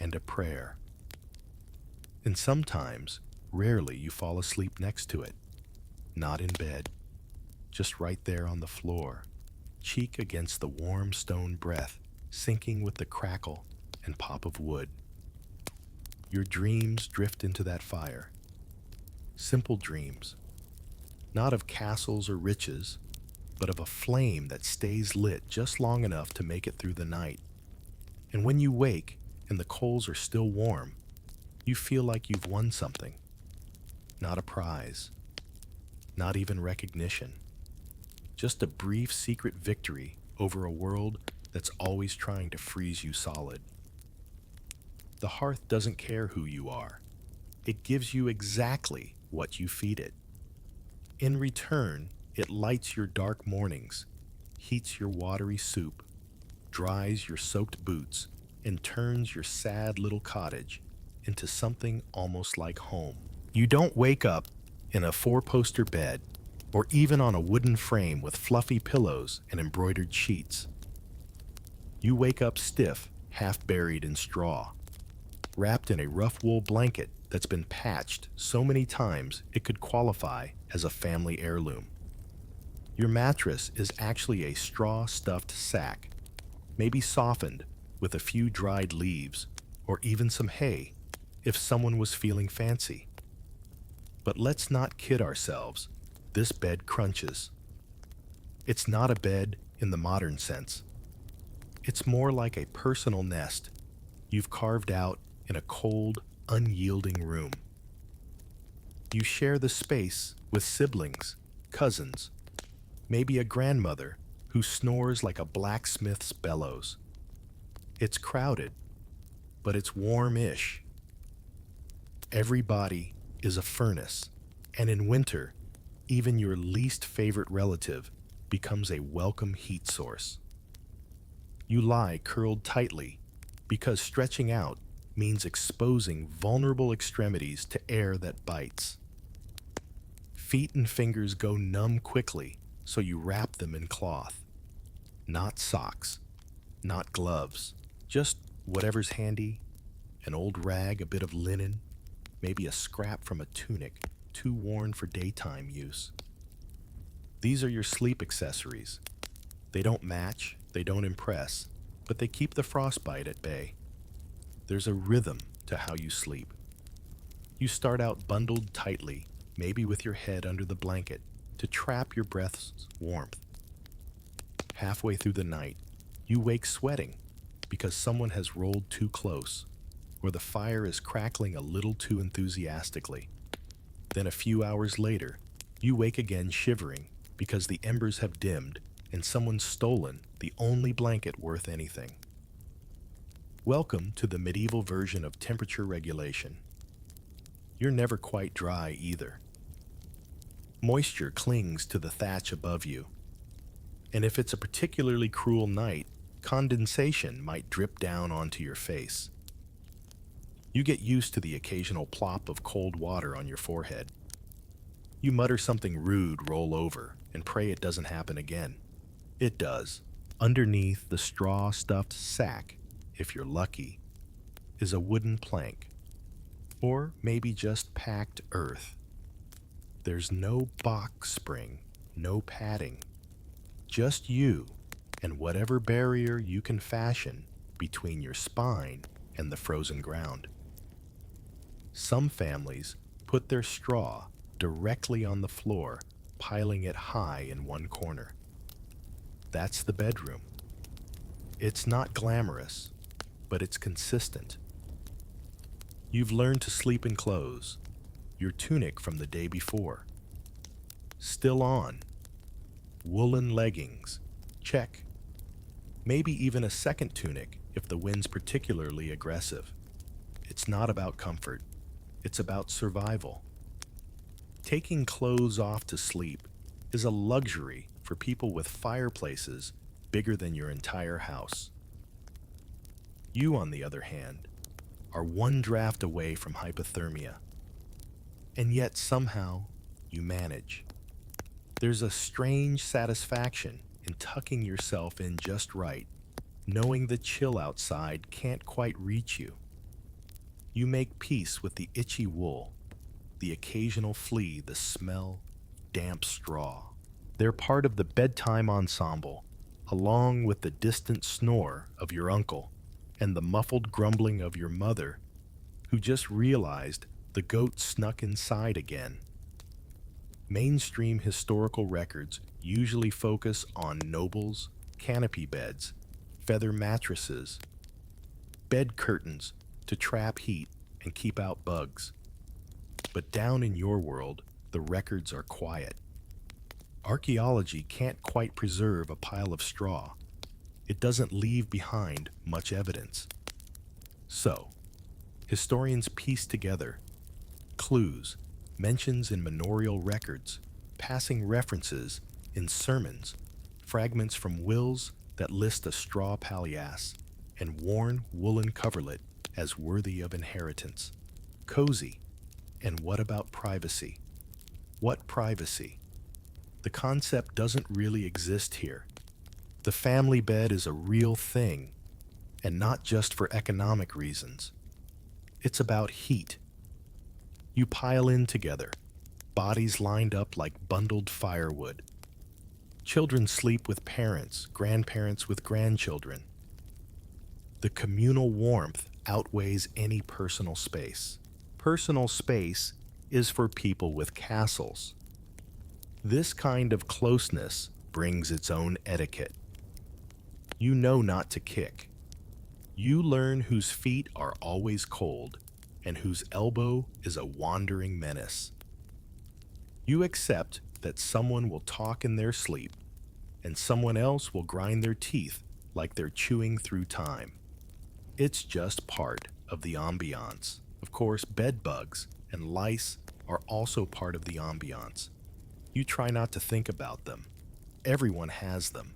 and a prayer. And sometimes, rarely, you fall asleep next to it. Not in bed, just right there on the floor, cheek against the warm stone breath, sinking with the crackle and pop of wood. Your dreams drift into that fire. Simple dreams, not of castles or riches, but of a flame that stays lit just long enough to make it through the night. And when you wake and the coals are still warm, you feel like you've won something. Not a prize, not even recognition, just a brief secret victory over a world that's always trying to freeze you solid. The hearth doesn't care who you are. It gives you exactly what you feed it. In return, it lights your dark mornings, heats your watery soup, dries your soaked boots, and turns your sad little cottage into something almost like home. You don't wake up in a four-poster bed or even on a wooden frame with fluffy pillows and embroidered sheets. You wake up stiff, half buried in straw, wrapped in a rough wool blanket that's been patched so many times it could qualify as a family heirloom. Your mattress is actually a straw-stuffed sack, maybe softened with a few dried leaves or even some hay if someone was feeling fancy. But let's not kid ourselves, this bed crunches. It's not a bed in the modern sense. It's more like a personal nest you've carved out in a cold, unyielding room. You share the space with siblings, cousins, maybe a grandmother who snores like a blacksmith's bellows. It's crowded, but it's warm-ish. Every body is a furnace, and in winter, even your least favorite relative becomes a welcome heat source. You lie curled tightly because stretching out means exposing vulnerable extremities to air that bites. Feet and fingers go numb quickly, so you wrap them in cloth. Not socks, not gloves, just whatever's handy, an old rag, a bit of linen, maybe a scrap from a tunic too worn for daytime use. These are your sleep accessories. They don't match, they don't impress, but they keep the frostbite at bay. There's a rhythm to how you sleep. You start out bundled tightly, maybe with your head under the blanket, to trap your breath's warmth. Halfway through the night, you wake sweating because someone has rolled too close, or the fire is crackling a little too enthusiastically. Then a few hours later, you wake again shivering because the embers have dimmed and someone's stolen the only blanket worth anything. Welcome to the medieval version of temperature regulation. You're never quite dry either. Moisture clings to the thatch above you, and if it's a particularly cruel night, condensation might drip down onto your face. You get used to the occasional plop of cold water on your forehead. You mutter something rude, roll over, and pray it doesn't happen again. It does. Underneath the straw-stuffed sack, if you're lucky, is a wooden plank, or maybe just packed earth. There's no box spring, no padding, just you and whatever barrier you can fashion between your spine and the frozen ground. Some families put their straw directly on the floor, piling it high in one corner. That's the bedroom. It's not glamorous, but it's consistent. You've learned to sleep in clothes, your tunic from the day before. Still on. Woolen leggings, check. Maybe even a second tunic if the wind's particularly aggressive. It's not about comfort, it's about survival. Taking clothes off to sleep is a luxury for people with fireplaces bigger than your entire house. You, on the other hand, are one draft away from hypothermia. And yet somehow you manage. There's a strange satisfaction in tucking yourself in just right, knowing the chill outside can't quite reach you. You make peace with the itchy wool, the occasional flea, the smell, damp straw. They're part of the bedtime ensemble, along with the distant snore of your uncle and the muffled grumbling of your mother, who just realized the goat snuck inside again. Mainstream historical records usually focus on nobles, canopy beds, feather mattresses, bed curtains to trap heat and keep out bugs. But down in your world, the records are quiet. Archaeology can't quite preserve a pile of straw, it doesn't leave behind much evidence. So, historians piece together clues, mentions in manorial records, passing references in sermons, fragments from wills that list a straw palliasse and worn woolen coverlet as worthy of inheritance. Cozy. And what about privacy? What privacy? The concept doesn't really exist here. The family bed is a real thing, and not just for economic reasons. It's about heat. You pile in together, bodies lined up like bundled firewood. Children sleep with parents, grandparents with grandchildren. The communal warmth outweighs any personal space. Personal space is for people with castles. This kind of closeness brings its own etiquette. You know not to kick. You learn whose feet are always cold and whose elbow is a wandering menace. You accept that someone will talk in their sleep and someone else will grind their teeth like they're chewing through time. It's just part of the ambiance. Of course, bed bugs and lice are also part of the ambiance. You try not to think about them. Everyone has them.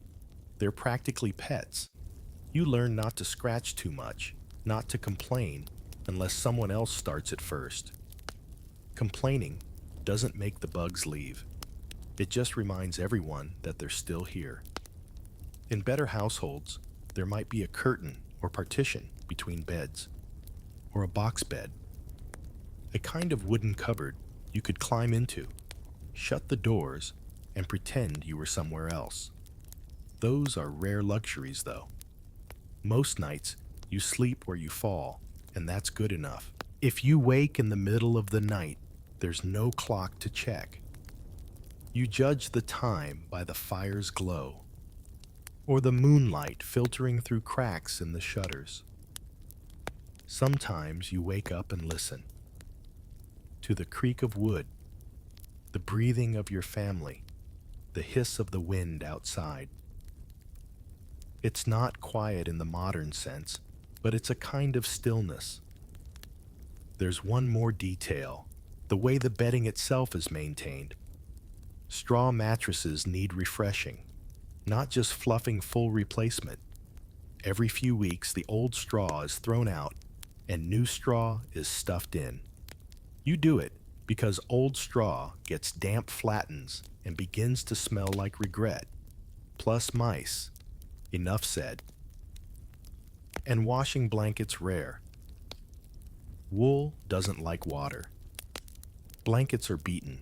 They're practically pets. You learn not to scratch too much, not to complain unless someone else starts it first. Complaining doesn't make the bugs leave. It just reminds everyone that they're still here. In better households, there might be a curtain or partition between beds, or a box bed, a kind of wooden cupboard you could climb into, shut the doors, and pretend you were somewhere else. Those are rare luxuries, though. Most nights, you sleep where you fall, and that's good enough. If you wake in the middle of the night, there's no clock to check. You judge the time by the fire's glow, or the moonlight filtering through cracks in the shutters. Sometimes you wake up and listen to the creak of wood, the breathing of your family, the hiss of the wind outside. It's not quiet in the modern sense, but it's a kind of stillness. There's one more detail, the way the bedding itself is maintained. Straw mattresses need refreshing, not just fluffing full replacement. Every few weeks, the old straw is thrown out and new straw is stuffed in. You do it because old straw gets damp flattens and begins to smell like regret, plus mice. Enough said. And washing blankets rare. Wool doesn't like water. Blankets are beaten,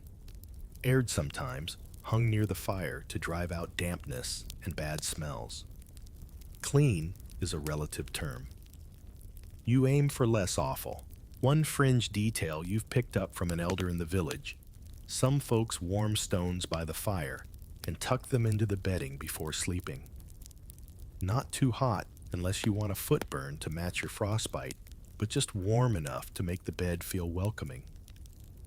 aired sometimes, hung near the fire to drive out dampness and bad smells. Clean is a relative term. You aim for less awful. One fringe detail you've picked up from an elder in the village. Some folks warm stones by the fire and tuck them into the bedding before sleeping. Not too hot unless you want a foot burn to match your frostbite, but just warm enough to make the bed feel welcoming.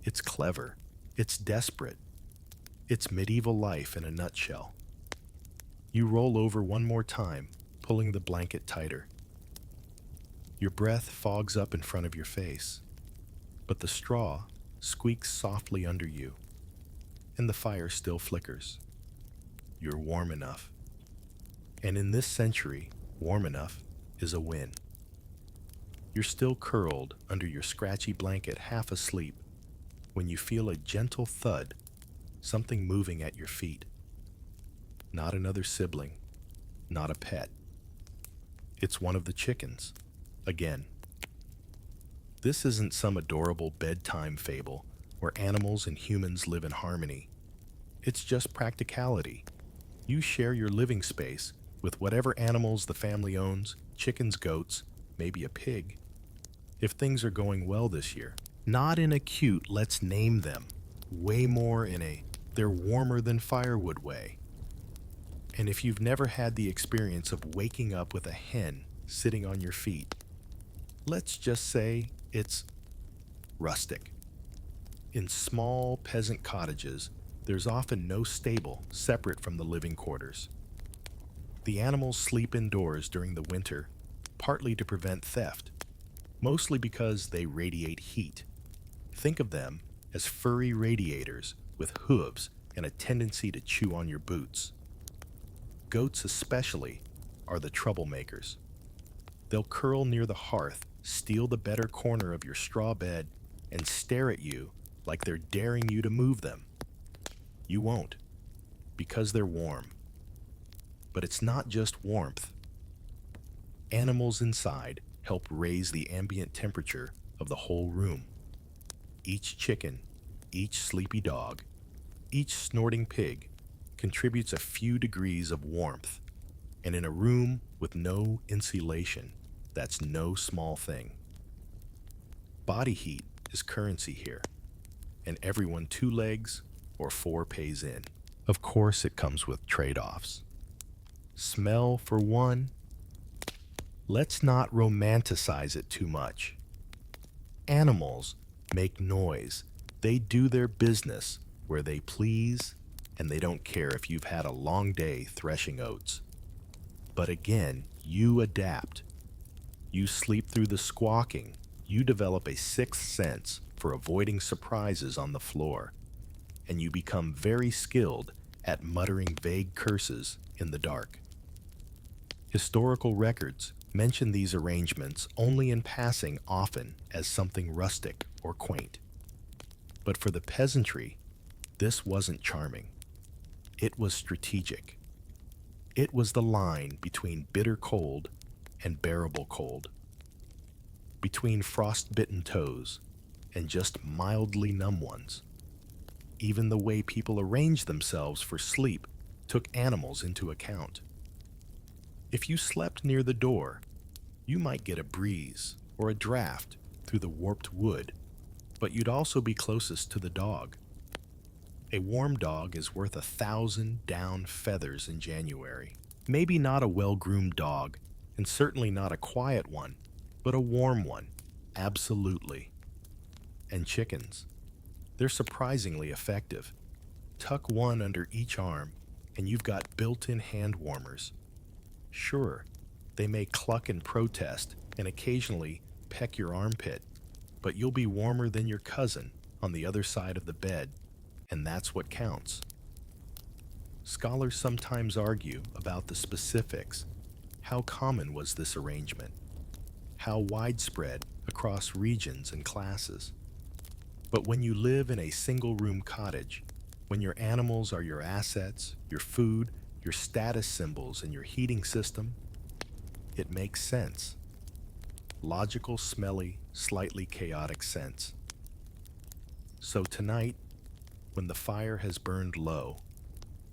It's clever. It's desperate. It's medieval life in a nutshell. You roll over one more time, pulling the blanket tighter. Your breath fogs up in front of your face, but the straw squeaks softly under you, and the fire still flickers. You're warm enough. And in this century, warm enough is a win. You're still curled under your scratchy blanket, half asleep, when you feel a gentle thud, something moving at your feet. Not another sibling, not a pet. It's one of the chickens. Again. This isn't some adorable bedtime fable where animals and humans live in harmony. It's just practicality. You share your living space with whatever animals the family owns, chickens, goats, maybe a pig. If things are going well this year, not in a cute let's name them, way more in a they're warmer than firewood way. And if you've never had the experience of waking up with a hen sitting on your feet, let's just say it's rustic. In small peasant cottages, there's often no stable separate from the living quarters. The animals sleep indoors during the winter, partly to prevent theft, mostly because they radiate heat. Think of them as furry radiators with hooves and a tendency to chew on your boots. Goats especially are the troublemakers. They'll curl near the hearth, steal the better corner of your straw bed, and stare at you like they're daring you to move them. You won't, because they're warm. But it's not just warmth. Animals inside help raise the ambient temperature of the whole room. Each chicken, each sleepy dog, each snorting pig contributes a few degrees of warmth, and in a room with no insulation, that's no small thing. Body heat is currency here, and everyone 2 legs or 4 pays in. Of course, it comes with trade-offs. Smell for one. Let's not romanticize it too much. Animals make noise. They do their business where they please, and they don't care if you've had a long day threshing oats. But again, you adapt. You sleep through the squawking. You develop a sixth sense for avoiding surprises on the floor, and you become very skilled at muttering vague curses in the dark. Historical records mention these arrangements only in passing, often as something rustic or quaint. But for the peasantry, this wasn't charming. It was strategic. It was the line between bitter cold and bearable cold, between frost-bitten toes and just mildly numb ones. Even the way people arranged themselves for sleep took animals into account. If you slept near the door, you might get a breeze or a draft through the warped wood, but you'd also be closest to the dog. A warm dog is worth 1,000 down feathers in January. Maybe not a well-groomed dog, and certainly not a quiet one, but a warm one, absolutely. And chickens. They're surprisingly effective. Tuck one under each arm, and you've got built-in hand warmers. Sure, they may cluck and protest and occasionally peck your armpit, but you'll be warmer than your cousin on the other side of the bed, and that's what counts. Scholars sometimes argue about the specifics. How common was this arrangement? How widespread across regions and classes? But when you live in a single-room cottage, when your animals are your assets, your food, your status symbols, and your heating system, it makes sense. Logical, smelly, slightly chaotic sense. So tonight, when the fire has burned low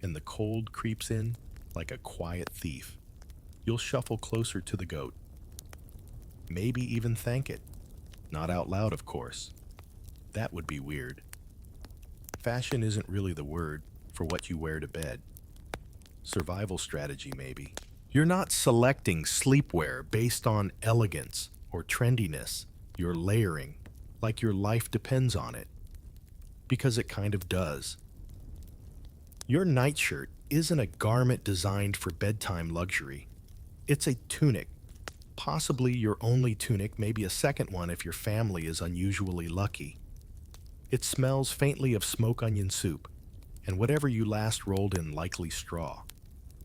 and the cold creeps in like a quiet thief, you'll shuffle closer to the goat. Maybe even thank it. Not out loud, of course. That would be weird. Fashion isn't really the word for what you wear to bed. Survival strategy, maybe. You're not selecting sleepwear based on elegance or trendiness. You're layering like your life depends on it. Because it kind of does. Your nightshirt isn't a garment designed for bedtime luxury. It's a tunic. Possibly your only tunic, maybe a second one if your family is unusually lucky. It smells faintly of smoke onion soup, and whatever you last rolled in likely straw.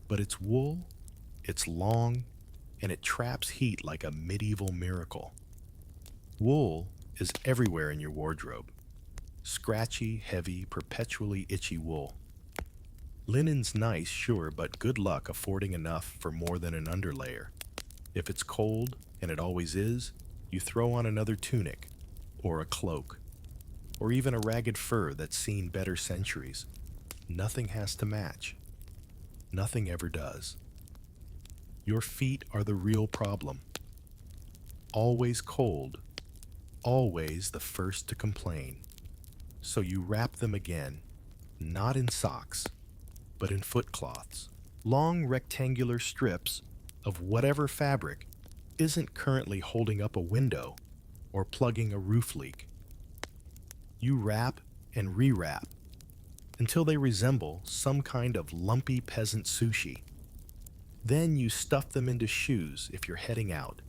But it's wool, it's long, and it traps heat like a medieval miracle. Wool is everywhere in your wardrobe. Scratchy, heavy, perpetually itchy wool. Linen's nice, sure, but good luck affording enough for more than an underlayer. If it's cold, and it always is, you throw on another tunic, or a cloak, or even a ragged fur that's seen better centuries. Nothing has to match. Nothing ever does. Your feet are the real problem. Always cold, always the first to complain. So you wrap them again, not in socks, but in foot cloths. Long rectangular strips of whatever fabric isn't currently holding up a window or plugging a roof leak. You wrap and rewrap until they resemble some kind of lumpy peasant sushi. Then you stuff them into shoes if you're heading out,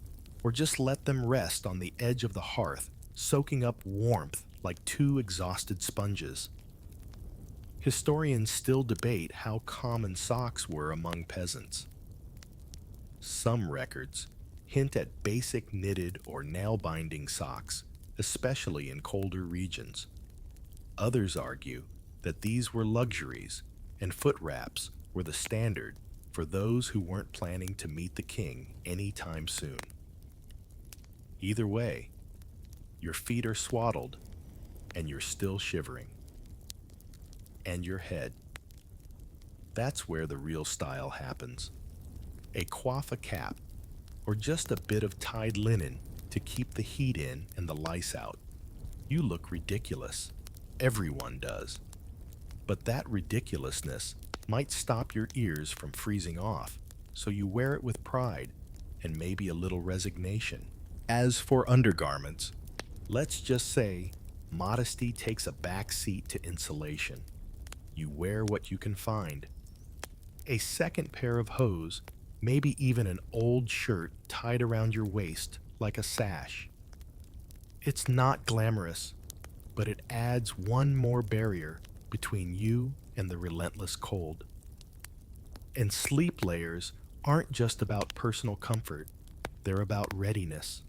or just let them rest on the edge of the hearth, soaking up warmth like two exhausted sponges. Historians still debate how common socks were among peasants. Some records hint at basic knitted or nail-binding socks, especially in colder regions. Others argue that these were luxuries and foot wraps were the standard for those who weren't planning to meet the king anytime soon. Either way, your feet are swaddled and you're still shivering. And your head. That's where the real style happens. A coiffa cap, or just a bit of tied linen to keep the heat in and the lice out. You look ridiculous. Everyone does. But that ridiculousness might stop your ears from freezing off, so you wear it with pride and maybe a little resignation. As for undergarments, let's just say modesty takes a back seat to insulation. You wear what you can find. A second pair of hose, maybe even an old shirt tied around your waist like a sash. It's not glamorous, but it adds one more barrier between you and the relentless cold. And sleep layers aren't just about personal comfort, they're about readiness.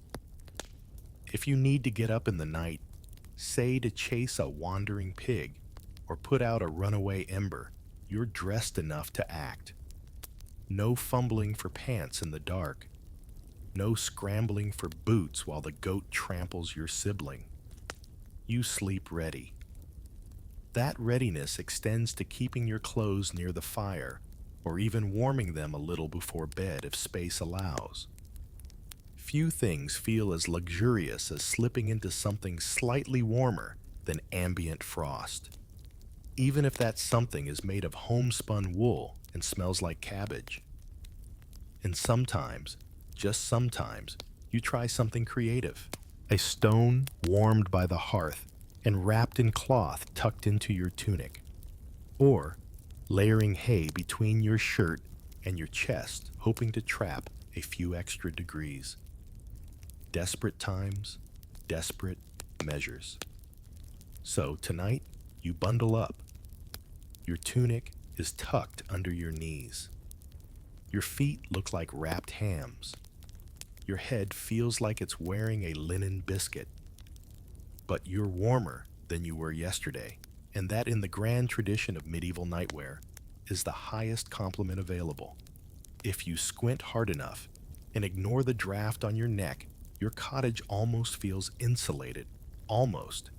If you need to get up in the night, say to chase a wandering pig or put out a runaway ember, you're dressed enough to act. No fumbling for pants in the dark. No scrambling for boots while the goat tramples your sibling. You sleep ready. That readiness extends to keeping your clothes near the fire or even warming them a little before bed if space allows. Few things feel as luxurious as slipping into something slightly warmer than ambient frost, even if that something is made of homespun wool and smells like cabbage. And sometimes, just sometimes, you try something creative. A stone warmed by the hearth and wrapped in cloth tucked into your tunic. Or layering hay between your shirt and your chest, hoping to trap a few extra degrees. Desperate times, desperate measures. So tonight, you bundle up. Your tunic is tucked under your knees. Your feet look like wrapped hams. Your head feels like it's wearing a linen biscuit. But you're warmer than you were yesterday, and that in the grand tradition of medieval nightwear is the highest compliment available. If you squint hard enough and ignore the draft on your neck, your cottage almost feels insulated. Almost.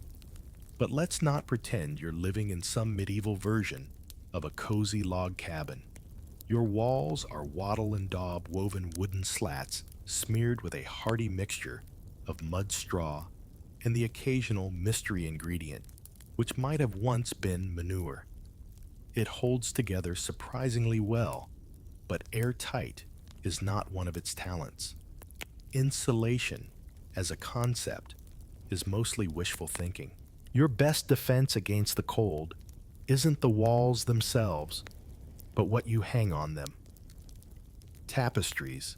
But let's not pretend you're living in some medieval version of a cozy log cabin. Your walls are wattle and daub woven wooden slats smeared with a hearty mixture of mud straw and the occasional mystery ingredient, which might have once been manure. It holds together surprisingly well, but airtight is not one of its talents. Insulation, as a concept, is mostly wishful thinking. Your best defense against the cold isn't the walls themselves, but what you hang on them. Tapestries.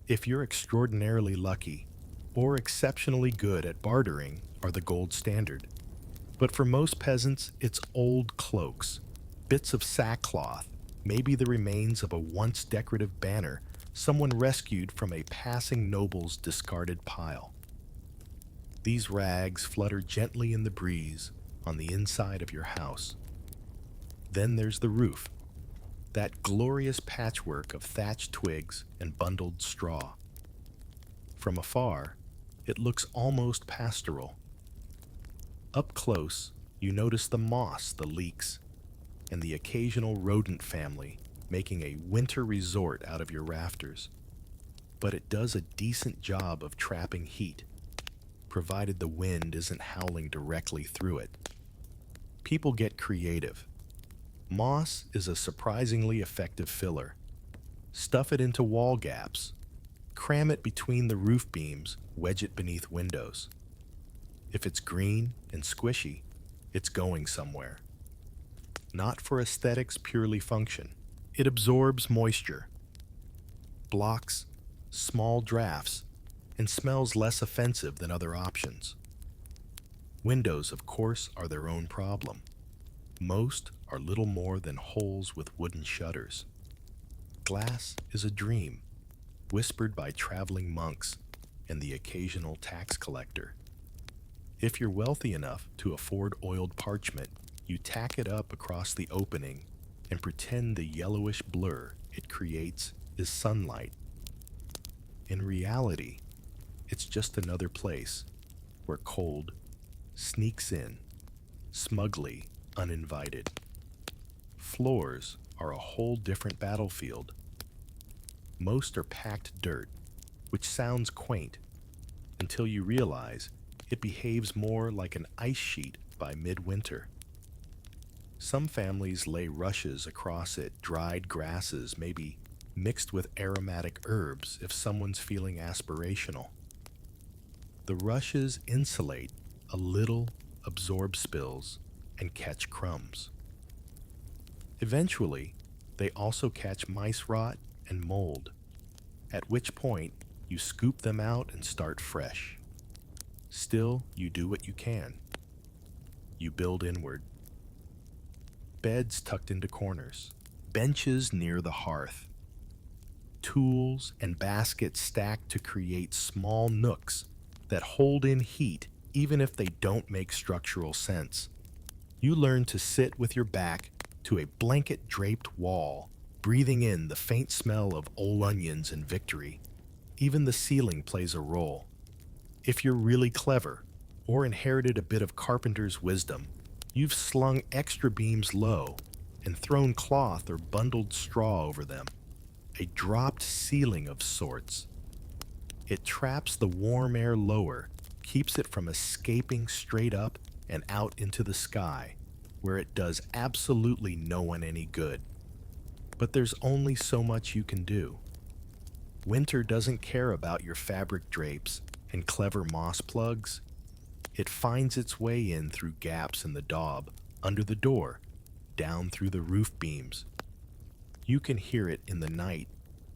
If you're extraordinarily lucky or exceptionally good at bartering, are the gold standard. But for most peasants, it's old cloaks, bits of sackcloth, maybe the remains of a once decorative banner someone rescued from a passing noble's discarded pile. These rags flutter gently in the breeze on the inside of your house. Then there's the roof, that glorious patchwork of thatched twigs and bundled straw. From afar, it looks almost pastoral. Up close, you notice the moss, the leeks, and the occasional rodent family making a winter resort out of your rafters. But it does a decent job of trapping heat, provided the wind isn't howling directly through it. People get creative. Moss is a surprisingly effective filler. Stuff it into wall gaps. Cram it between the roof beams, wedge it beneath windows. If it's green and squishy, it's going somewhere. Not for aesthetics, purely function. It absorbs moisture, blocks, small drafts, and smells less offensive than other options. Windows, of course, are their own problem. Most are little more than holes with wooden shutters. Glass is a dream, whispered by traveling monks and the occasional tax collector. If you're wealthy enough to afford oiled parchment, you tack it up across the opening and pretend the yellowish blur it creates is sunlight. In reality, it's just another place where cold sneaks in, smugly uninvited. Floors are a whole different battlefield. Most are packed dirt, which sounds quaint until you realize it behaves more like an ice sheet by midwinter. Some families lay rushes across it, dried grasses, maybe mixed with aromatic herbs if someone's feeling aspirational. The rushes insulate a little, absorb spills, and catch crumbs. Eventually, they also catch mice rot and mold, at which point you scoop them out and start fresh. Still, you do what you can. You build inward. Beds tucked into corners, benches near the hearth, tools and baskets stacked to create small nooks that hold in heat even if they don't make structural sense. You learn to sit with your back to a blanket-draped wall, breathing in the faint smell of old onions and victory. Even the ceiling plays a role. If you're really clever, or inherited a bit of carpenter's wisdom, you've slung extra beams low and thrown cloth or bundled straw over them. A dropped ceiling of sorts. It traps the warm air lower, keeps it from escaping straight up and out into the sky, where it does absolutely no one any good. But there's only so much you can do. Winter doesn't care about your fabric drapes and clever moss plugs. It finds its way in through gaps in the daub, under the door, down through the roof beams. You can hear it in the night,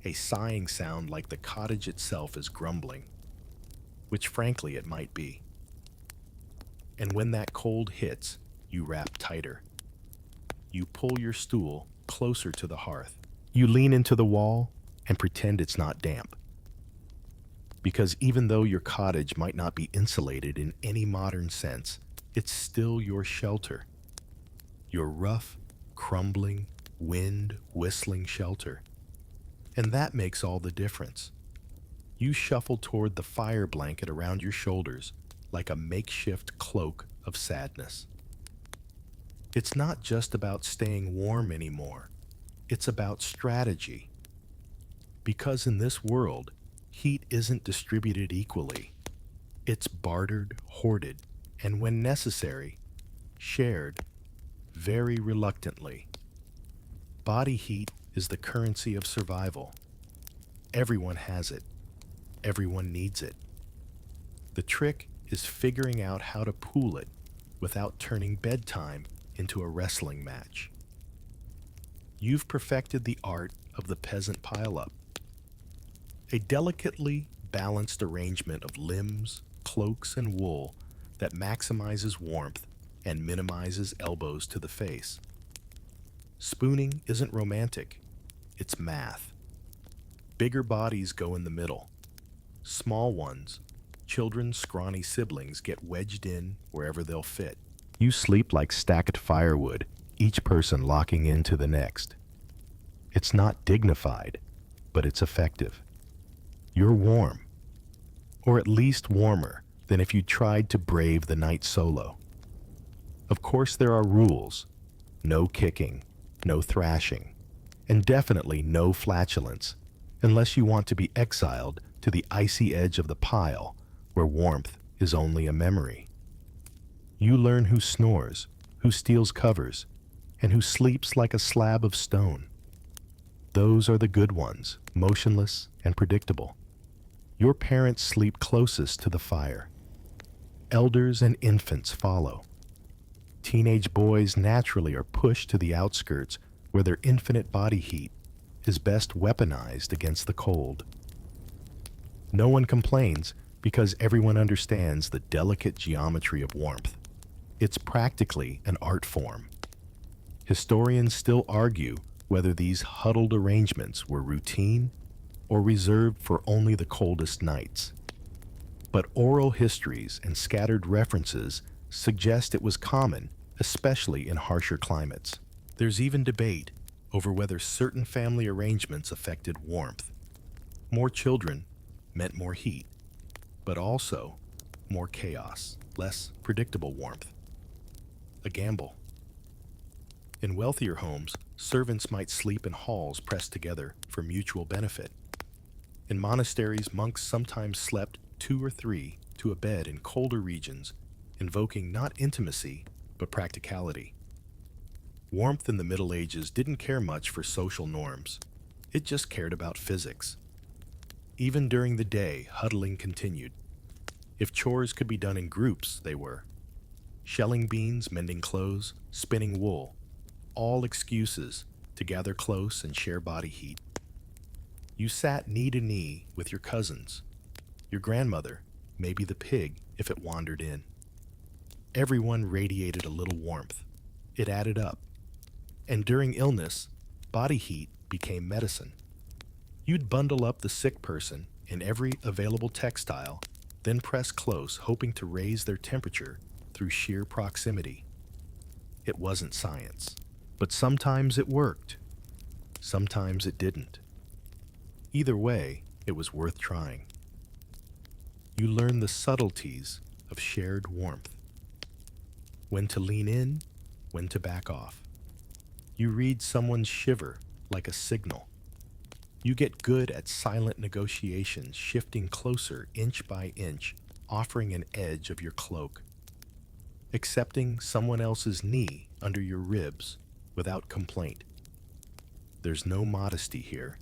a sighing sound like the cottage itself is grumbling, which frankly it might be. And when that cold hits, you wrap tighter. You pull your stool closer to the hearth. You lean into the wall and pretend it's not damp. Because even though your cottage might not be insulated in any modern sense, it's still your shelter. Your rough, crumbling, wind-whistling shelter. And that makes all the difference. You shuffle toward the fire blanket around your shoulders like a makeshift cloak of sadness. It's not just about staying warm anymore. It's about strategy. Because in this world, heat isn't distributed equally. It's bartered, hoarded, and when necessary, shared, very reluctantly. Body heat is the currency of survival. Everyone has it. Everyone needs it. The trick is figuring out how to pool it without turning bedtime into a wrestling match. You've perfected the art of the peasant pileup. A delicately balanced arrangement of limbs, cloaks, and wool that maximizes warmth and minimizes elbows to the face. Spooning isn't romantic, it's math. Bigger bodies go in the middle. Small ones, children's scrawny siblings, get wedged in wherever they'll fit. You sleep like stacked firewood, each person locking into the next. It's not dignified, but it's effective. You're warm, or at least warmer than if you tried to brave the night solo. Of course, there are rules. No kicking, no thrashing, and definitely no flatulence, unless you want to be exiled to the icy edge of the pile where warmth is only a memory. You learn who snores, who steals covers, and who sleeps like a slab of stone. Those are the good ones, motionless and predictable. Your parents sleep closest to the fire. Elders and infants follow. Teenage boys naturally are pushed to the outskirts where their infinite body heat is best weaponized against the cold. No one complains because everyone understands the delicate geometry of warmth. It's practically an art form. Historians still argue whether these huddled arrangements were routine or reserved for only the coldest nights. But oral histories and scattered references suggest it was common, especially in harsher climates. There's even debate over whether certain family arrangements affected warmth. More children meant more heat, but also more chaos, less predictable warmth. A gamble. In wealthier homes, servants might sleep in halls pressed together for mutual benefit. In monasteries, monks sometimes slept two or three to a bed in colder regions, invoking not intimacy, but practicality. Warmth in the Middle Ages didn't care much for social norms. It just cared about physics. Even during the day, huddling continued. If chores could be done in groups, they were. Shelling beans, mending clothes, spinning wool. All excuses to gather close and share body heat. You sat knee to knee with your cousins, your grandmother, maybe the pig if it wandered in. Everyone radiated a little warmth. It added up. And during illness, body heat became medicine. You'd bundle up the sick person in every available textile, then press close, hoping to raise their temperature through sheer proximity. It wasn't science, but sometimes it worked. Sometimes it didn't. Either way, it was worth trying. You learn the subtleties of shared warmth. When to lean in, when to back off. You read someone's shiver like a signal. You get good at silent negotiations, shifting closer inch by inch, offering an edge of your cloak. Accepting someone else's knee under your ribs without complaint. There's no modesty here,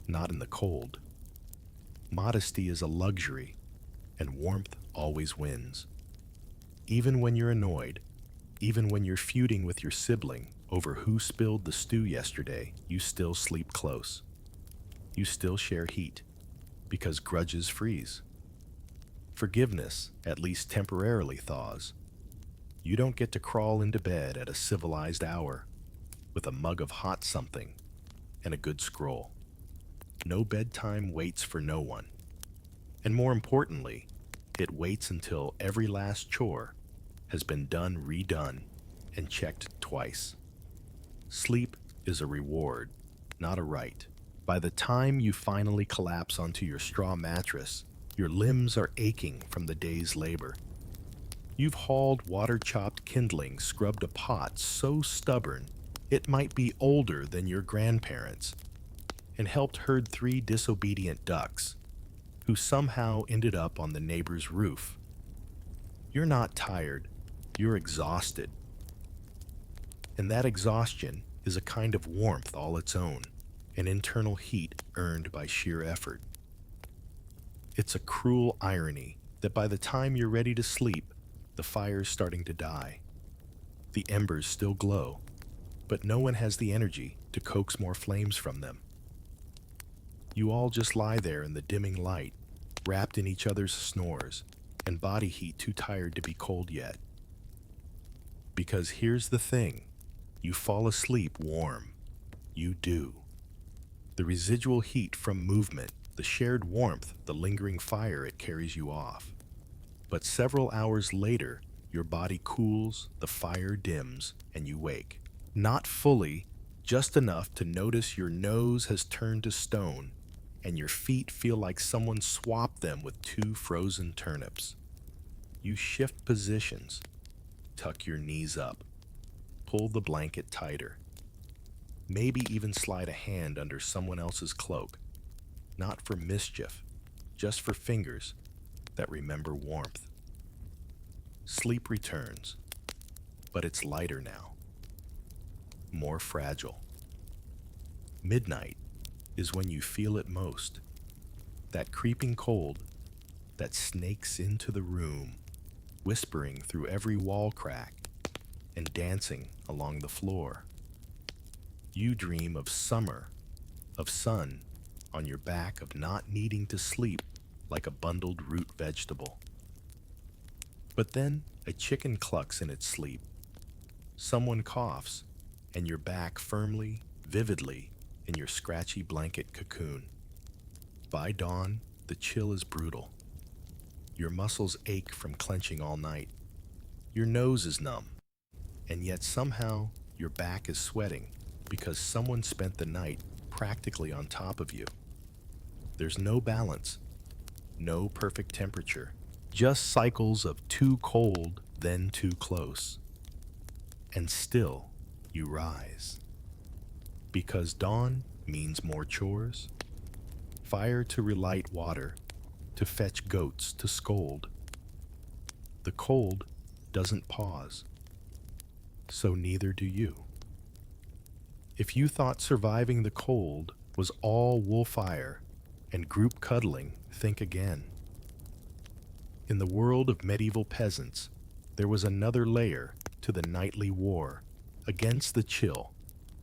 not in the cold. Modesty is a luxury, and warmth always wins. Even when you're annoyed, even when you're feuding with your sibling over who spilled the stew yesterday, you still sleep close. You still share heat, because grudges freeze. Forgiveness, at least temporarily, thaws. You don't get to crawl into bed at a civilized hour with a mug of hot something and a good scroll. No bedtime waits for no one. And more importantly, it waits until every last chore has been done, redone, and checked twice. Sleep is a reward, not a right. By the time you finally collapse onto your straw mattress, your limbs are aching from the day's labor. You've hauled water-chopped kindling, scrubbed a pot so stubborn it might be older than your grandparents, and helped herd 3 disobedient ducks, who somehow ended up on the neighbor's roof. You're not tired, you're exhausted. And that exhaustion is a kind of warmth all its own, an internal heat earned by sheer effort. It's a cruel irony that by the time you're ready to sleep, the fire's starting to die. The embers still glow, but no one has the energy to coax more flames from them. You all just lie there in the dimming light, wrapped in each other's snores, and body heat too tired to be cold yet. Because here's the thing, you fall asleep warm. You do. The residual heat from movement, the shared warmth, the lingering fire, it carries you off. But several hours later, your body cools, the fire dims, and you wake. Not fully, just enough to notice your nose has turned to stone, and your feet feel like someone swapped them with 2 frozen turnips. You shift positions, tuck your knees up, pull the blanket tighter. Maybe even slide a hand under someone else's cloak, not for mischief, just for fingers that remember warmth. Sleep returns, but it's lighter now, more fragile. Midnight is when you feel it most, that creeping cold that snakes into the room, whispering through every wall crack and dancing along the floor. You dream of summer of sun on your back, of not needing to sleep like a bundled root vegetable. But then a chicken clucks in its sleep. Someone coughs, and you're back firmly, vividly, in your scratchy blanket cocoon. By dawn, the chill is brutal. Your muscles ache from clenching all night. Your nose is numb, and yet somehow your back is sweating because someone spent the night practically on top of you. There's no balance, no perfect temperature, just cycles of too cold, then too close. And still, you rise. Because dawn means more chores. Fire to relight water, to fetch goats to scold. The cold doesn't pause. So neither do you. If you thought surviving the cold was all wool fire and group cuddling, think again. In the world of medieval peasants, there was another layer to the nightly war against the chill,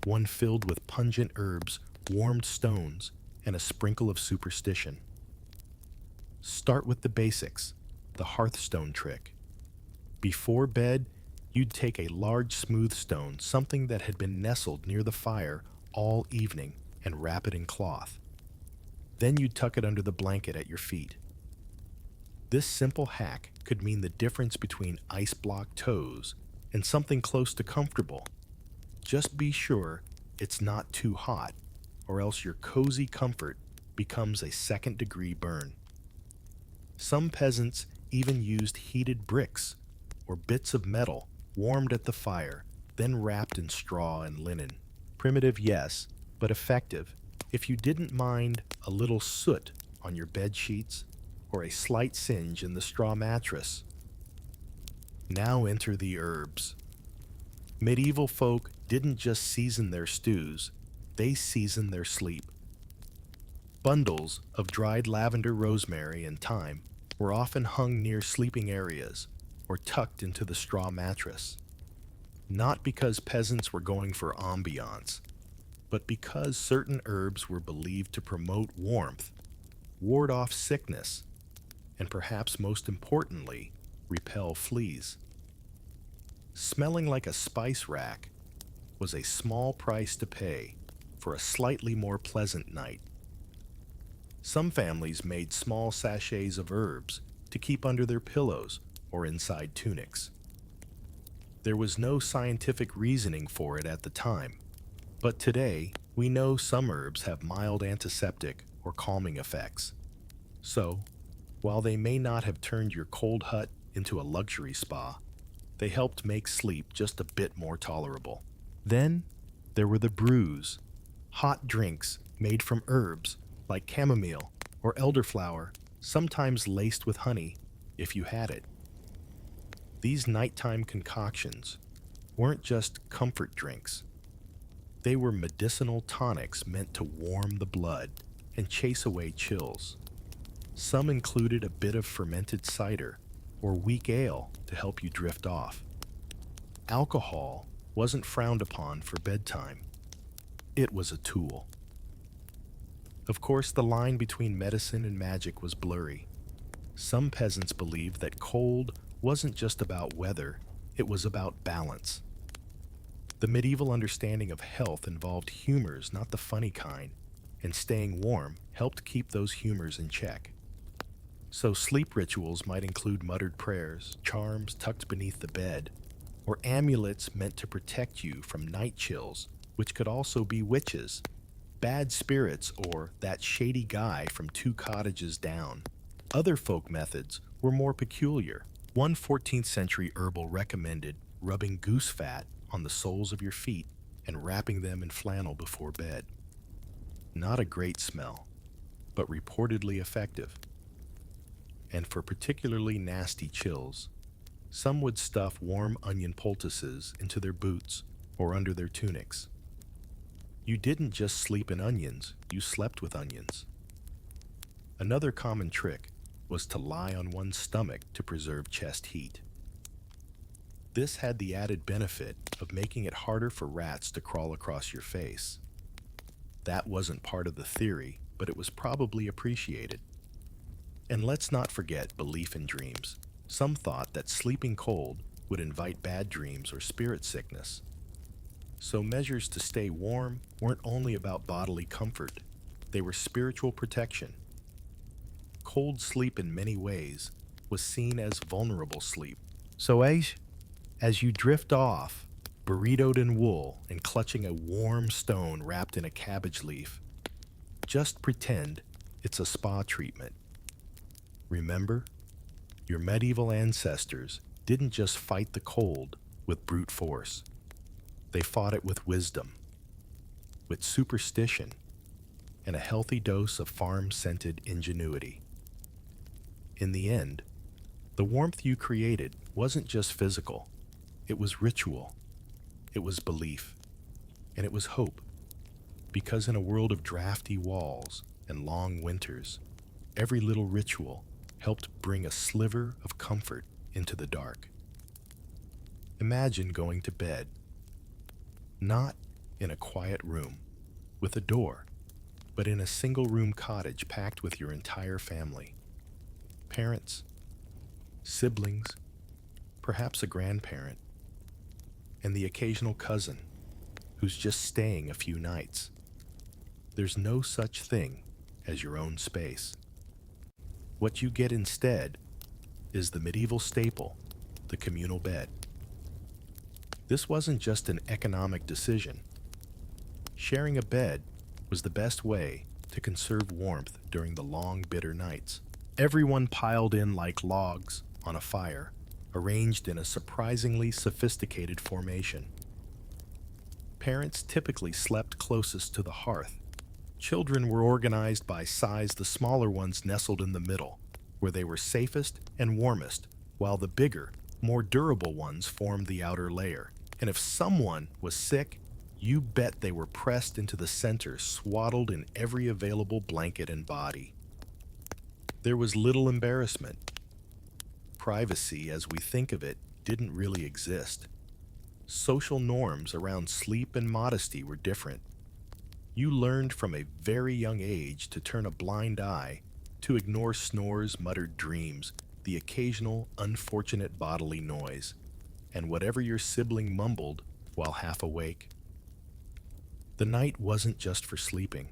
one filled with pungent herbs, warmed stones, and a sprinkle of superstition. Start with the basics, the hearthstone trick. Before bed, you'd take a large smooth stone, something that had been nestled near the fire all evening, and wrap it in cloth. Then you'd tuck it under the blanket at your feet. This simple hack could mean the difference between ice-block toes and something close to comfortable. Just be sure it's not too hot, or else your cozy comfort becomes a second-degree burn. Some peasants even used heated bricks or bits of metal warmed at the fire, then wrapped in straw and linen. Primitive, yes, but effective if you didn't mind a little soot on your bed sheets or a slight singe in the straw mattress. Now enter the herbs. Medieval folk didn't just season their stews, they seasoned their sleep. Bundles of dried lavender, rosemary, and thyme were often hung near sleeping areas or tucked into the straw mattress. Not because peasants were going for ambiance, but because certain herbs were believed to promote warmth, ward off sickness, and perhaps most importantly, repel fleas. Smelling like a spice rack was a small price to pay for a slightly more pleasant night. Some families made small sachets of herbs to keep under their pillows or inside tunics. There was no scientific reasoning for it at the time, but today we know some herbs have mild antiseptic or calming effects. So, while they may not have turned your cold hut into a luxury spa, they helped make sleep just a bit more tolerable. Then, there were the brews, hot drinks made from herbs like chamomile or elderflower, sometimes laced with honey if you had it. These nighttime concoctions weren't just comfort drinks. They were medicinal tonics meant to warm the blood and chase away chills. Some included a bit of fermented cider or weak ale to help you drift off. Alcohol wasn't frowned upon for bedtime. It was a tool. Of course, the line between medicine and magic was blurry. Some peasants believed that cold wasn't just about weather, it was about balance. The medieval understanding of health involved humors, not the funny kind, and staying warm helped keep those humors in check. So sleep rituals might include muttered prayers, charms tucked beneath the bed, or amulets meant to protect you from night chills, which could also be witches, bad spirits, or that shady guy from 2 cottages down. Other folk methods were more peculiar. One 14th century herbal recommended rubbing goose fat on the soles of your feet and wrapping them in flannel before bed. Not a great smell, but reportedly effective. And for particularly nasty chills, some would stuff warm onion poultices into their boots or under their tunics. You didn't just sleep in onions, you slept with onions. Another common trick was to lie on one's stomach to preserve chest heat. This had the added benefit of making it harder for rats to crawl across your face. That wasn't part of the theory, but it was probably appreciated. And let's not forget belief in dreams. Some thought that sleeping cold would invite bad dreams or spirit sickness. So measures to stay warm weren't only about bodily comfort, they were spiritual protection. Cold sleep in many ways was seen as vulnerable sleep. So as you drift off, burritoed in wool and clutching a warm stone wrapped in a cabbage leaf, just pretend it's a spa treatment. Remember, your medieval ancestors didn't just fight the cold with brute force. They fought it with wisdom, with superstition, and a healthy dose of farm-scented ingenuity. In the end, the warmth you created wasn't just physical. It was ritual, it was belief, and it was hope. Because in a world of drafty walls and long winters, every little ritual helped bring a sliver of comfort into the dark. Imagine going to bed, not in a quiet room with a door, but in a single-room cottage packed with your entire family. Parents, siblings, perhaps a grandparent, and the occasional cousin who's just staying a few nights. There's no such thing as your own space. What you get instead is the medieval staple, the communal bed. This wasn't just an economic decision. Sharing a bed was the best way to conserve warmth during the long, bitter nights. Everyone piled in like logs on a fire, arranged in a surprisingly sophisticated formation. Parents typically slept closest to the hearth. Children were organized by size, the smaller ones nestled in the middle, where they were safest and warmest, while the bigger, more durable ones formed the outer layer. And if someone was sick, you bet they were pressed into the center, swaddled in every available blanket and body. There was little embarrassment. Privacy, as we think of it, didn't really exist. Social norms around sleep and modesty were different. You learned from a very young age to turn a blind eye, to ignore snores, muttered dreams, the occasional unfortunate bodily noise, and whatever your sibling mumbled while half awake. The night wasn't just for sleeping.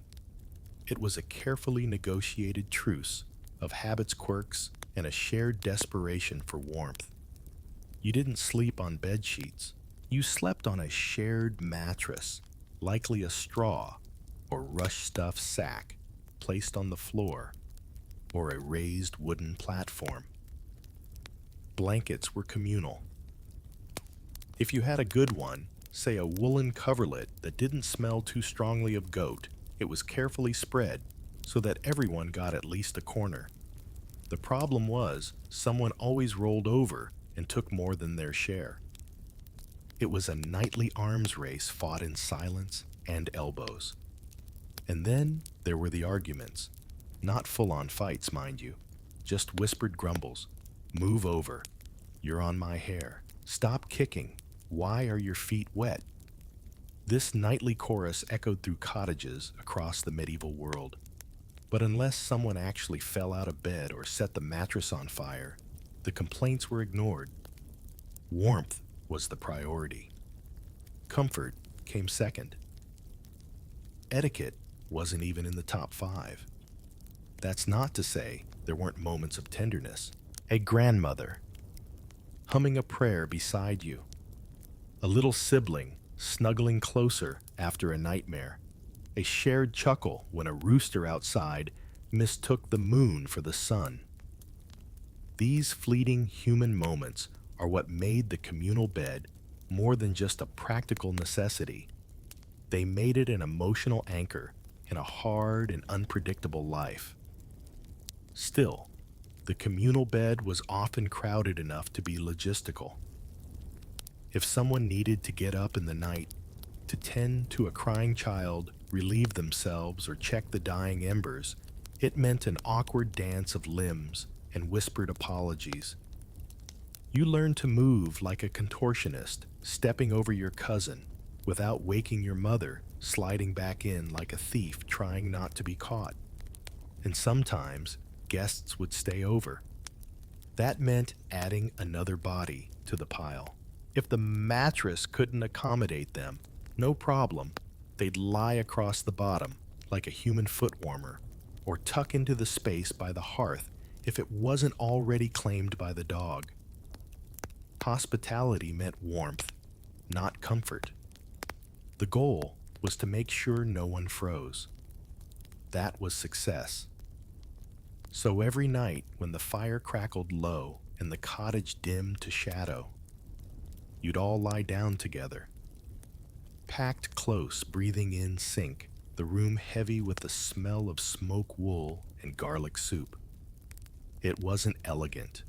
It was a carefully negotiated truce of habits, quirks, and a shared desperation for warmth. You didn't sleep on bed sheets. You slept on a shared mattress, likely a straw or rush-stuffed sack placed on the floor or a raised wooden platform. Blankets were communal. If you had a good one, say a woolen coverlet that didn't smell too strongly of goat, it was carefully spread so that everyone got at least a corner. The problem was, someone always rolled over and took more than their share. It was a nightly arms race fought in silence and elbows. And then there were the arguments. Not full-on fights, mind you. Just whispered grumbles. Move over. You're on my hair. Stop kicking. Why are your feet wet? This nightly chorus echoed through cottages across the medieval world. But unless someone actually fell out of bed or set the mattress on fire, the complaints were ignored. Warmth was the priority. Comfort came second. Etiquette wasn't even in the top 5. That's not to say there weren't moments of tenderness. A grandmother humming a prayer beside you. A little sibling snuggling closer after a nightmare. A shared chuckle when a rooster outside mistook the moon for the sun. These fleeting human moments are what made the communal bed more than just a practical necessity. They made it an emotional anchor in a hard and unpredictable life. Still, the communal bed was often crowded enough to be logistical. If someone needed to get up in the night to tend to a crying child, relieve themselves, or check the dying embers, it meant an awkward dance of limbs and whispered apologies. You learned to move like a contortionist, stepping over your cousin, without waking your mother, sliding back in like a thief trying not to be caught. And sometimes guests would stay over. That meant adding another body to the pile. If the mattress couldn't accommodate them, no problem. They'd lie across the bottom like a human foot warmer, or tuck into the space by the hearth if it wasn't already claimed by the dog. Hospitality meant warmth, not comfort. The goal was to make sure no one froze. That was success. So every night when the fire crackled low and the cottage dimmed to shadow, you'd all lie down together, packed close, breathing in sync, the room heavy with the smell of smoke wool and garlic soup. It wasn't elegant.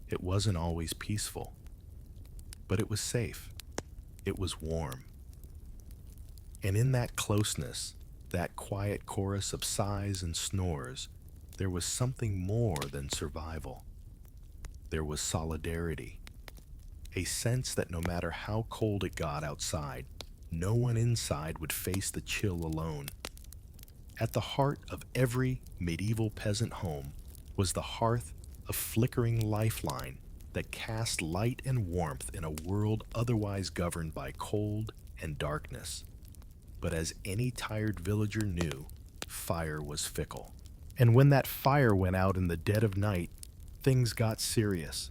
It wasn't always peaceful. But it was safe. It was warm. And in that closeness, that quiet chorus of sighs and snores, there was something more than survival. There was solidarity. A sense that no matter how cold it got outside, no one inside would face the chill alone. At the heart of every medieval peasant home was the hearth, a flickering lifeline that cast light and warmth in a world otherwise governed by cold and darkness. But as any tired villager knew, fire was fickle. And when that fire went out in the dead of night, things got serious.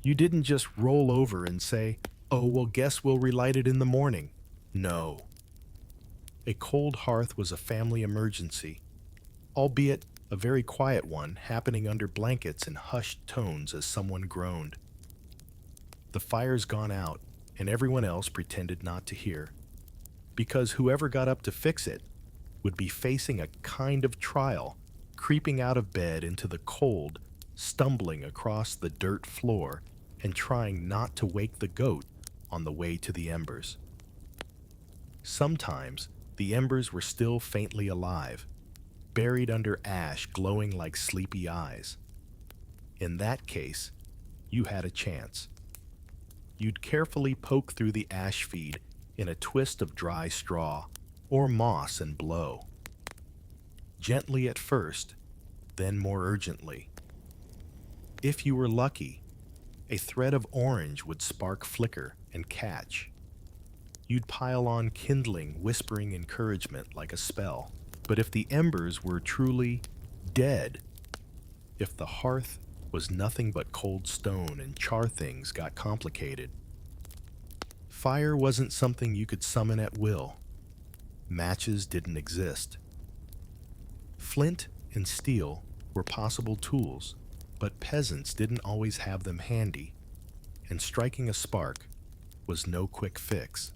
You didn't just roll over and say, "Oh, well, guess we'll relight it in the morning." No. A cold hearth was a family emergency, albeit a very quiet one, happening under blankets in hushed tones as someone groaned. The fire's gone out, and everyone else pretended not to hear, because whoever got up to fix it would be facing a kind of trial, creeping out of bed into the cold, stumbling across the dirt floor, and trying not to wake the goat on the way to the embers. Sometimes the embers were still faintly alive, buried under ash glowing like sleepy eyes. In that case, you had a chance. You'd carefully poke through the ash feed in a twist of dry straw or moss and blow. Gently at first, then more urgently. If you were lucky, a thread of orange would spark flicker and catch. You'd pile on kindling, whispering encouragement like a spell. But if the embers were truly dead, if the hearth was nothing but cold stone and char things got complicated, fire wasn't something you could summon at will. Matches didn't exist. Flint and steel were possible tools, but peasants didn't always have them handy, and striking a spark was no quick fix.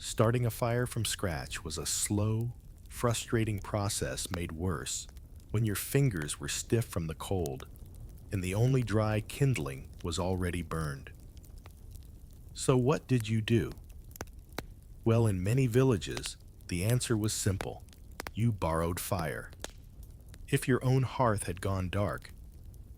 Starting a fire from scratch was a slow, frustrating process made worse when your fingers were stiff from the cold and the only dry kindling was already burned. So what did you do? Well, in many villages, the answer was simple. You borrowed fire. If your own hearth had gone dark,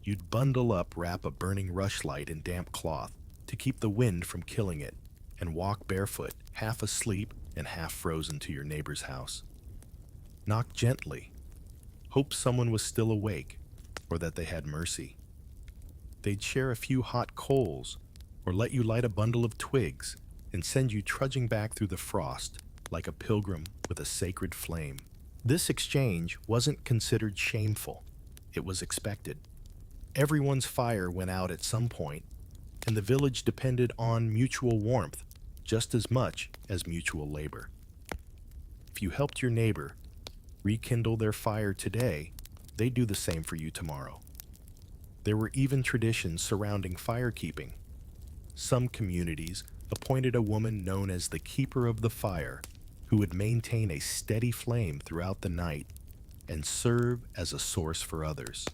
you'd bundle up, wrap a burning rushlight in damp cloth to keep the wind from killing it, and walk barefoot, half asleep and half frozen to your neighbor's house. Knock gently. Hope someone was still awake, or that they had mercy. They'd share a few hot coals, or let you light a bundle of twigs and send you trudging back through the frost like a pilgrim with a sacred flame. This exchange wasn't considered shameful. It was expected. Everyone's fire went out at some point, and the village depended on mutual warmth just as much as mutual labor. If you helped your neighbor rekindle their fire today, they'd do the same for you tomorrow. There were even traditions surrounding firekeeping. Some communities appointed a woman known as the keeper of the fire, who would maintain a steady flame throughout the night and serve as a source for others.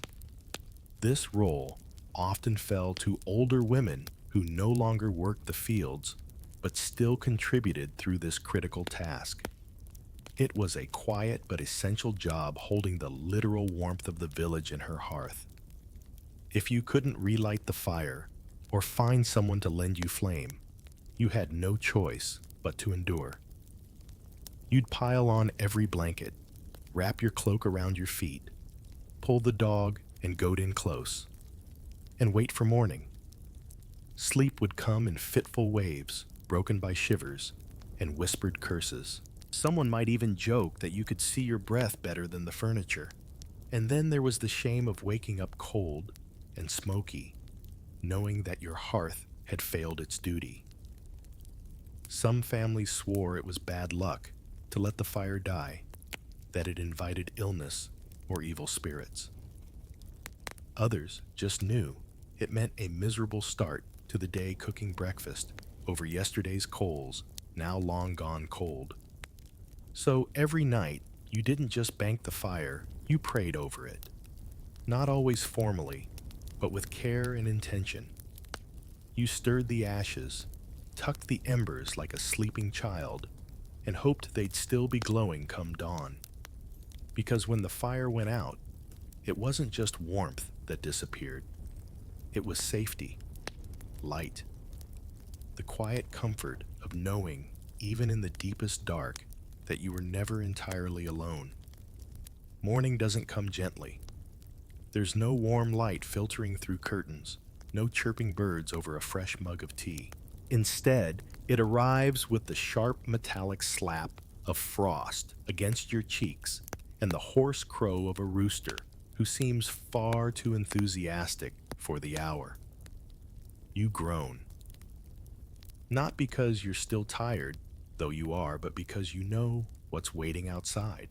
This role often fell to older women who no longer worked the fields but still contributed through this critical task. It was a quiet but essential job holding the literal warmth of the village in her hearth. If you couldn't relight the fire or find someone to lend you flame, You had no choice but to endure. You'd pile on every blanket, wrap your cloak around your feet, pull the dog and goat in close, and wait for morning. Sleep would come in fitful waves, broken by shivers and whispered curses. Someone might even joke that you could see your breath better than the furniture. And then there was the shame of waking up cold and smoky, knowing that your hearth had failed its duty. Some families swore it was bad luck to let the fire die, that it invited illness or evil spirits. Others just knew it meant a miserable start to the day cooking breakfast over yesterday's coals, now long gone cold. So every night, you didn't just bank the fire, you prayed over it. Not always formally, but with care and intention. You stirred the ashes, tucked the embers like a sleeping child, and hoped they'd still be glowing come dawn. Because when the fire went out, it wasn't just warmth that disappeared. It was safety, light, the quiet comfort of knowing, even in the deepest dark, that you were never entirely alone. Morning doesn't come gently. There's no warm light filtering through curtains, no chirping birds over a fresh mug of tea. Instead, it arrives with the sharp metallic slap of frost against your cheeks and the hoarse crow of a rooster who seems far too enthusiastic for the hour. You groan. Not because you're still tired, though you are, but because you know what's waiting outside.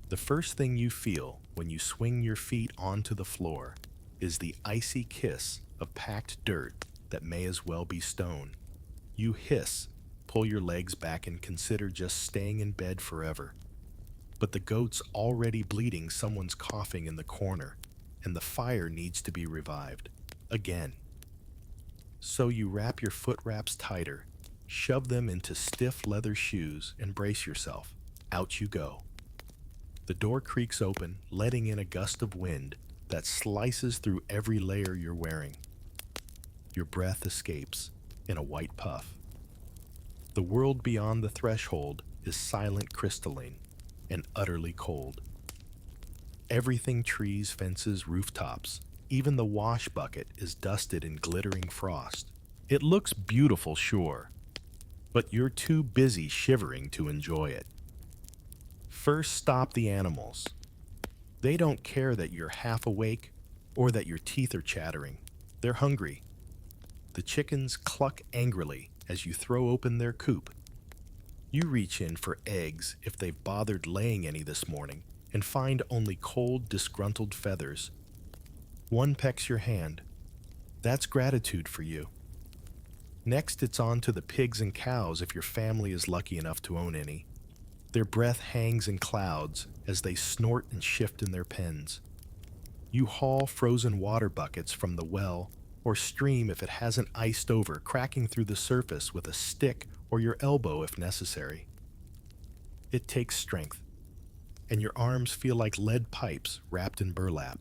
The first thing you feel when you swing your feet onto the floor is the icy kiss of packed dirt that may as well be stone. You hiss, pull your legs back, and consider just staying in bed forever. But the goat's already bleeding, someone's coughing in the corner, and the fire needs to be revived. Again. So you wrap your foot wraps tighter, shove them into stiff leather shoes, and brace yourself. Out you go. The door creaks open, letting in a gust of wind that slices through every layer you're wearing. Your breath escapes in a white puff. The world beyond the threshold is silent crystalline and utterly cold. Everything, trees, fences, rooftops, even the wash bucket, is dusted in glittering frost. It looks beautiful, sure, but you're too busy shivering to enjoy it. First, stop the animals. They don't care that you're half awake or that your teeth are chattering. They're hungry. The chickens cluck angrily as you throw open their coop. You reach in for eggs if they've bothered laying any this morning and find only cold, disgruntled feathers. One pecks your hand. That's gratitude for you. Next, it's on to the pigs and cows if your family is lucky enough to own any. Their breath hangs in clouds as they snort and shift in their pens. You haul frozen water buckets from the well or stream if it hasn't iced over, cracking through the surface with a stick or your elbow if necessary. It takes strength, and your arms feel like lead pipes wrapped in burlap.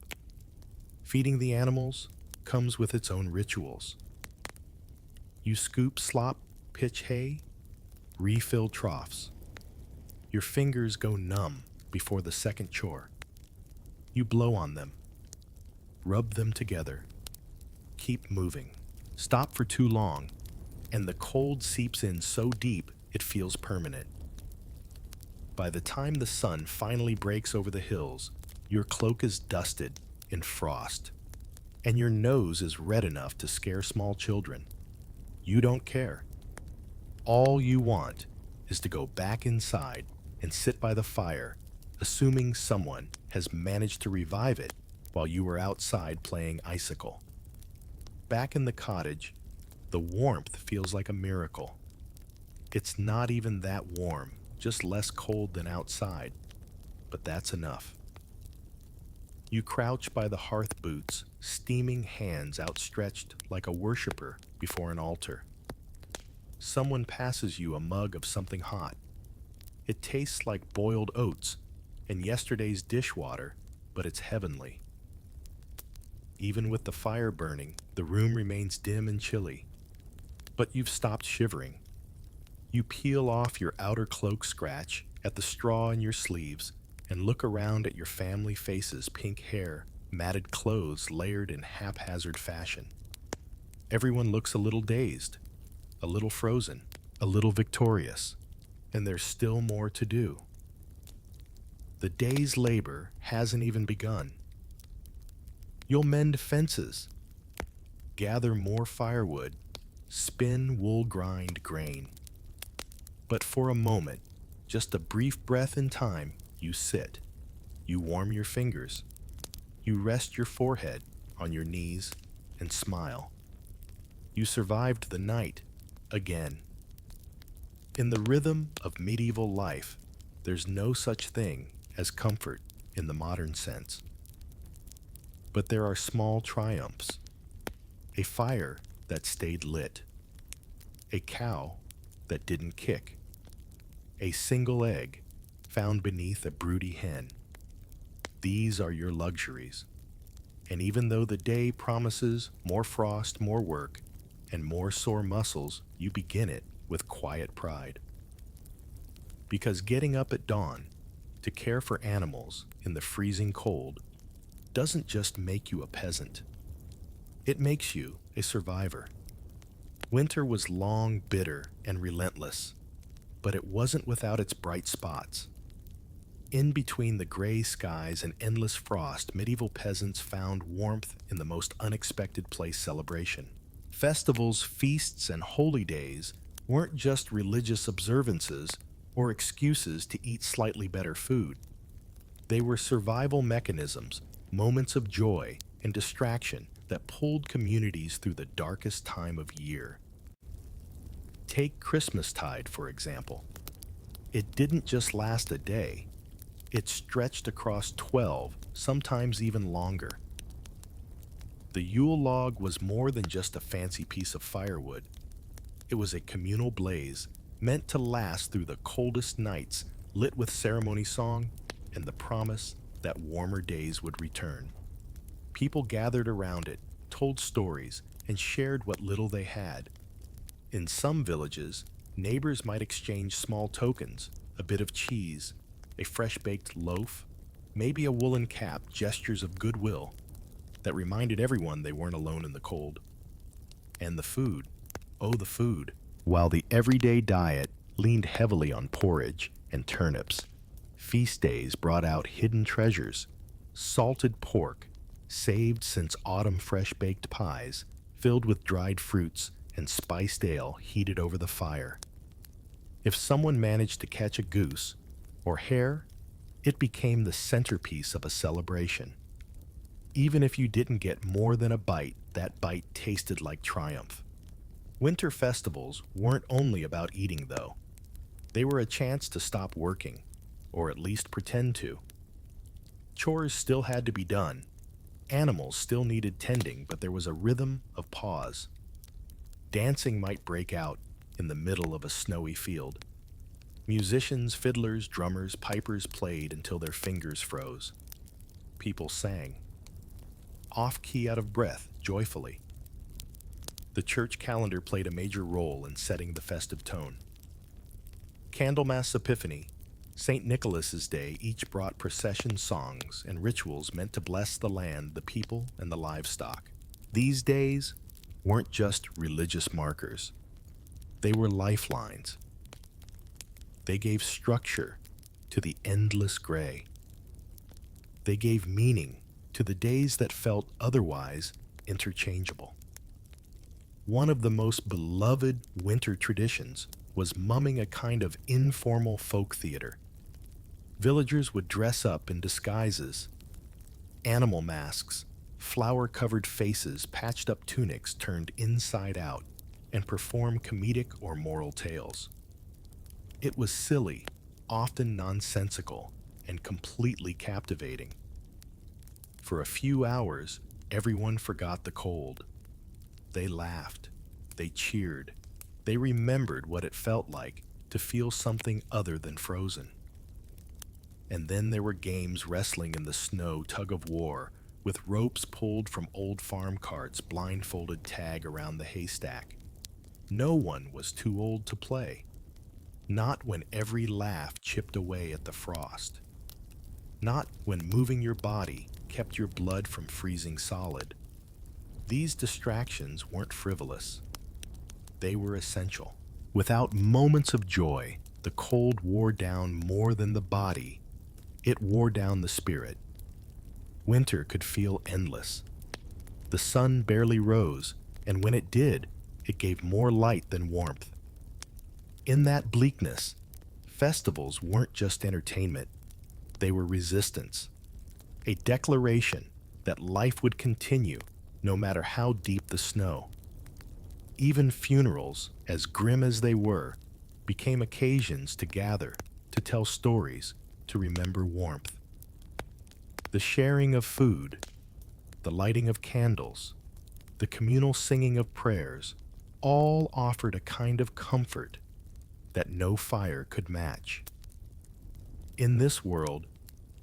Feeding the animals comes with its own rituals. You scoop slop, pitch hay, refill troughs. Your fingers go numb before the second chore. You blow on them, rub them together, keep moving. Stop for too long, and the cold seeps in so deep it feels permanent. By the time the sun finally breaks over the hills, your cloak is dusted in frost, and your nose is red enough to scare small children. You don't care. All you want is to go back inside and sit by the fire, assuming someone has managed to revive it while you were outside playing icicle. Back in the cottage, the warmth feels like a miracle. It's not even that warm, just less cold than outside, but that's enough. You crouch by the hearth boots, steaming hands outstretched like a worshiper before an altar. Someone passes you a mug of something hot. It tastes like boiled oats and yesterday's dishwater, but it's heavenly. Even with the fire burning, the room remains dim and chilly. But you've stopped shivering. You peel off your outer cloak scratch at the straw in your sleeves and look around at your family faces, pink hair, matted clothes layered in haphazard fashion. Everyone looks a little dazed, a little frozen, a little victorious, and there's still more to do. The day's labor hasn't even begun. You'll mend fences, gather more firewood, spin wool grind grain. But for a moment, just a brief breath in time, you sit. You warm your fingers. You rest your forehead on your knees and smile. You survived the night again. In the rhythm of medieval life, there's no such thing as comfort in the modern sense. But there are small triumphs. A fire that stayed lit. A cow that didn't kick. A single egg found beneath a broody hen. These are your luxuries. And even though the day promises more frost, more work, and more sore muscles, you begin it with quiet pride. Because getting up at dawn to care for animals in the freezing cold doesn't just make you a peasant. It makes you a survivor. Winter was long, bitter, and relentless, but it wasn't without its bright spots. In between the gray skies and endless frost, medieval peasants found warmth in the most unexpected place celebration. Festivals, feasts, and holy days weren't just religious observances or excuses to eat slightly better food. They were survival mechanisms, moments of joy and distraction that pulled communities through the darkest time of year. Take Christmastide, for example. It didn't just last a day. It stretched across 12, sometimes even longer. The Yule log was more than just a fancy piece of firewood. It was a communal blaze meant to last through the coldest nights, lit with ceremony song and the promise that warmer days would return. People gathered around it, told stories, and shared what little they had. In some villages, neighbors might exchange small tokens, a bit of cheese, a fresh-baked loaf, maybe a woolen cap, gestures of goodwill that reminded everyone they weren't alone in the cold. And the food, oh the food. While the everyday diet leaned heavily on porridge and turnips, feast days brought out hidden treasures, salted pork, saved since autumn fresh-baked pies, filled with dried fruits and spiced ale heated over the fire. If someone managed to catch a goose or hare, it became the centerpiece of a celebration. Even if you didn't get more than a bite, that bite tasted like triumph. Winter festivals weren't only about eating, though. They were a chance to stop working, or at least pretend to. Chores still had to be done. Animals still needed tending, but there was a rhythm of pause. Dancing might break out in the middle of a snowy field. Musicians, fiddlers, drummers, pipers played until their fingers froze. People sang, off-key, out of breath, joyfully. The church calendar played a major role in setting the festive tone. Candlemas Epiphany, St. Nicholas's Day each brought procession songs and rituals meant to bless the land, the people, and the livestock. These days weren't just religious markers. They were lifelines. They gave structure to the endless gray. They gave meaning to the days that felt otherwise interchangeable. One of the most beloved winter traditions was mumming, a kind of informal folk theater. Villagers would dress up in disguises, animal masks, flower-covered faces, patched up tunics turned inside out, and perform comedic or moral tales. It was silly, often nonsensical, and completely captivating. For a few hours, everyone forgot the cold. They laughed, they cheered, they remembered what it felt like to feel something other than frozen. And then there were games, wrestling in the snow, tug-of-war, with ropes pulled from old farm carts, blindfolded tag around the haystack. No one was too old to play. Not when every laugh chipped away at the frost. Not when moving your body kept your blood from freezing solid. These distractions weren't frivolous. They were essential. Without moments of joy, the cold wore down more than the body. It wore down the spirit. Winter could feel endless. The sun barely rose, and when it did, it gave more light than warmth. In that bleakness, festivals weren't just entertainment. They were resistance. A declaration that life would continue no matter how deep the snow. Even funerals, as grim as they were, became occasions to gather, to tell stories, to remember warmth. The sharing of food, the lighting of candles, the communal singing of prayers, all offered a kind of comfort that no fire could match. In this world,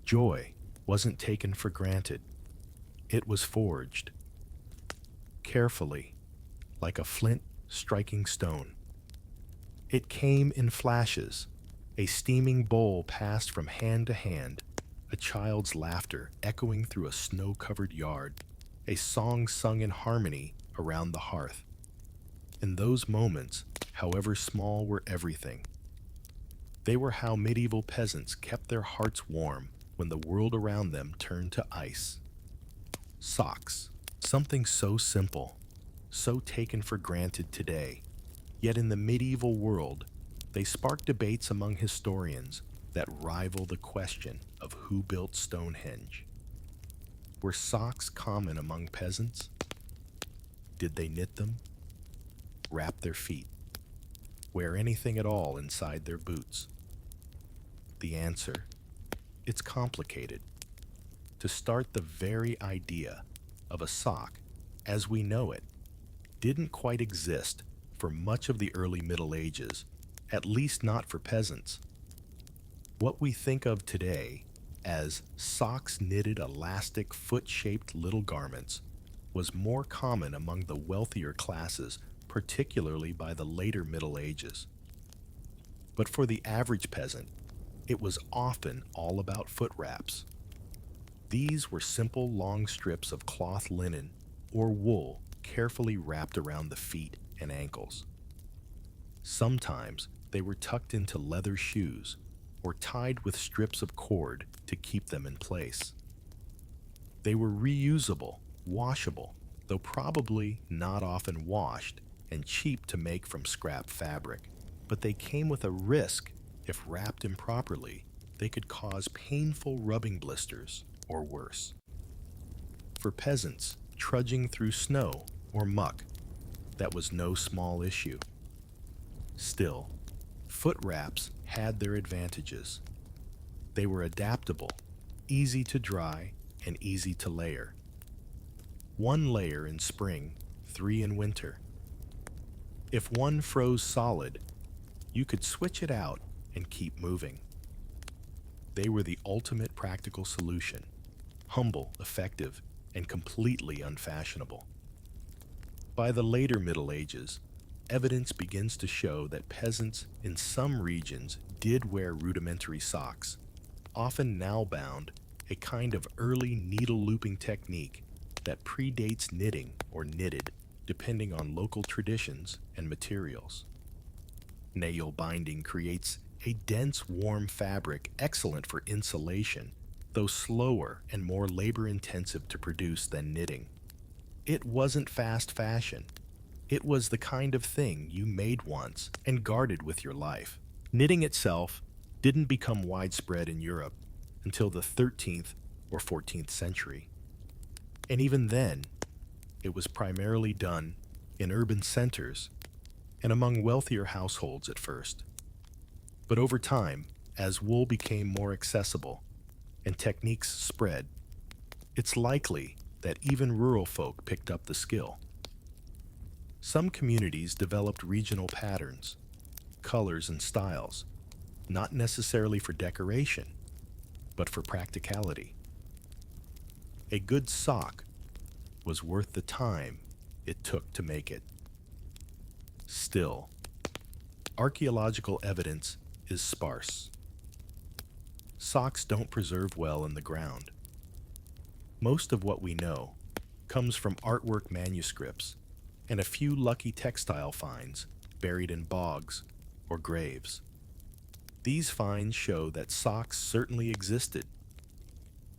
joy wasn't taken for granted. It was forged, carefully, like a flint striking stone. It came in flashes. A steaming bowl passed from hand to hand, a child's laughter echoing through a snow-covered yard, a song sung in harmony around the hearth. And those moments, however small, were everything. They were how medieval peasants kept their hearts warm when the world around them turned to ice. Socks, something so simple, so taken for granted today, yet in the medieval world, they spark debates among historians that rival the question of who built Stonehenge. Were socks common among peasants? Did they knit them? Wrap their feet? Wear anything at all inside their boots? The answer: it's complicated. To start, the very idea of a sock, as we know it, didn't quite exist for much of the early Middle Ages, at least not for peasants. What we think of today as socks-knitted elastic foot-shaped little garments was more common among the wealthier classes, particularly by the later Middle Ages. But for the average peasant, it was often all about foot wraps. These were simple long strips of cloth linen or wool carefully wrapped around the feet and ankles. Sometimes they were tucked into leather shoes or tied with strips of cord to keep them in place. They were reusable, washable, though probably not often washed, and cheap to make from scrap fabric. But they came with a risk. If wrapped improperly, they could cause painful rubbing blisters or worse. For peasants trudging through snow or muck, that was no small issue. Still, foot wraps had their advantages. They were adaptable, easy to dry, and easy to layer. One layer in spring, 3 in winter. If one froze solid, you could switch it out and keep moving. They were the ultimate practical solution, humble, effective, and completely unfashionable. By the later Middle Ages, evidence begins to show that peasants in some regions did wear rudimentary socks, often nail-bound, a kind of early needle-looping technique that predates knitting or knitted, depending on local traditions and materials. Nail binding creates a dense, warm fabric excellent for insulation, though slower and more labor-intensive to produce than knitting. It wasn't fast fashion. It was the kind of thing you made once and guarded with your life. Knitting itself didn't become widespread in Europe until the 13th or 14th century. And even then, it was primarily done in urban centers and among wealthier households at first. But over time, as wool became more accessible and techniques spread, it's likely that even rural folk picked up the skill. Some communities developed regional patterns, colors, and styles, not necessarily for decoration, but for practicality. A good sock was worth the time it took to make it. Still, archaeological evidence is sparse. Socks don't preserve well in the ground. Most of what we know comes from artwork manuscripts and a few lucky textile finds buried in bogs or graves. These finds show that socks certainly existed,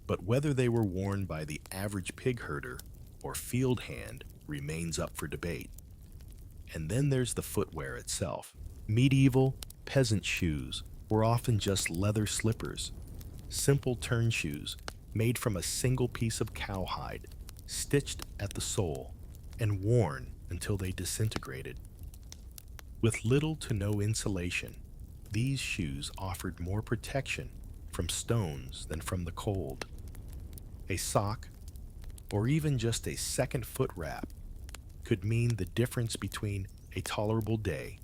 but whether they were worn by the average pig herder or field hand remains up for debate. And then there's the footwear itself. Medieval peasant shoes were often just leather slippers, simple turn shoes made from a single piece of cowhide, stitched at the sole and worn until they disintegrated. With little to no insulation, these shoes offered more protection from stones than from the cold. A sock, or even just a second foot wrap, could mean the difference between a tolerable day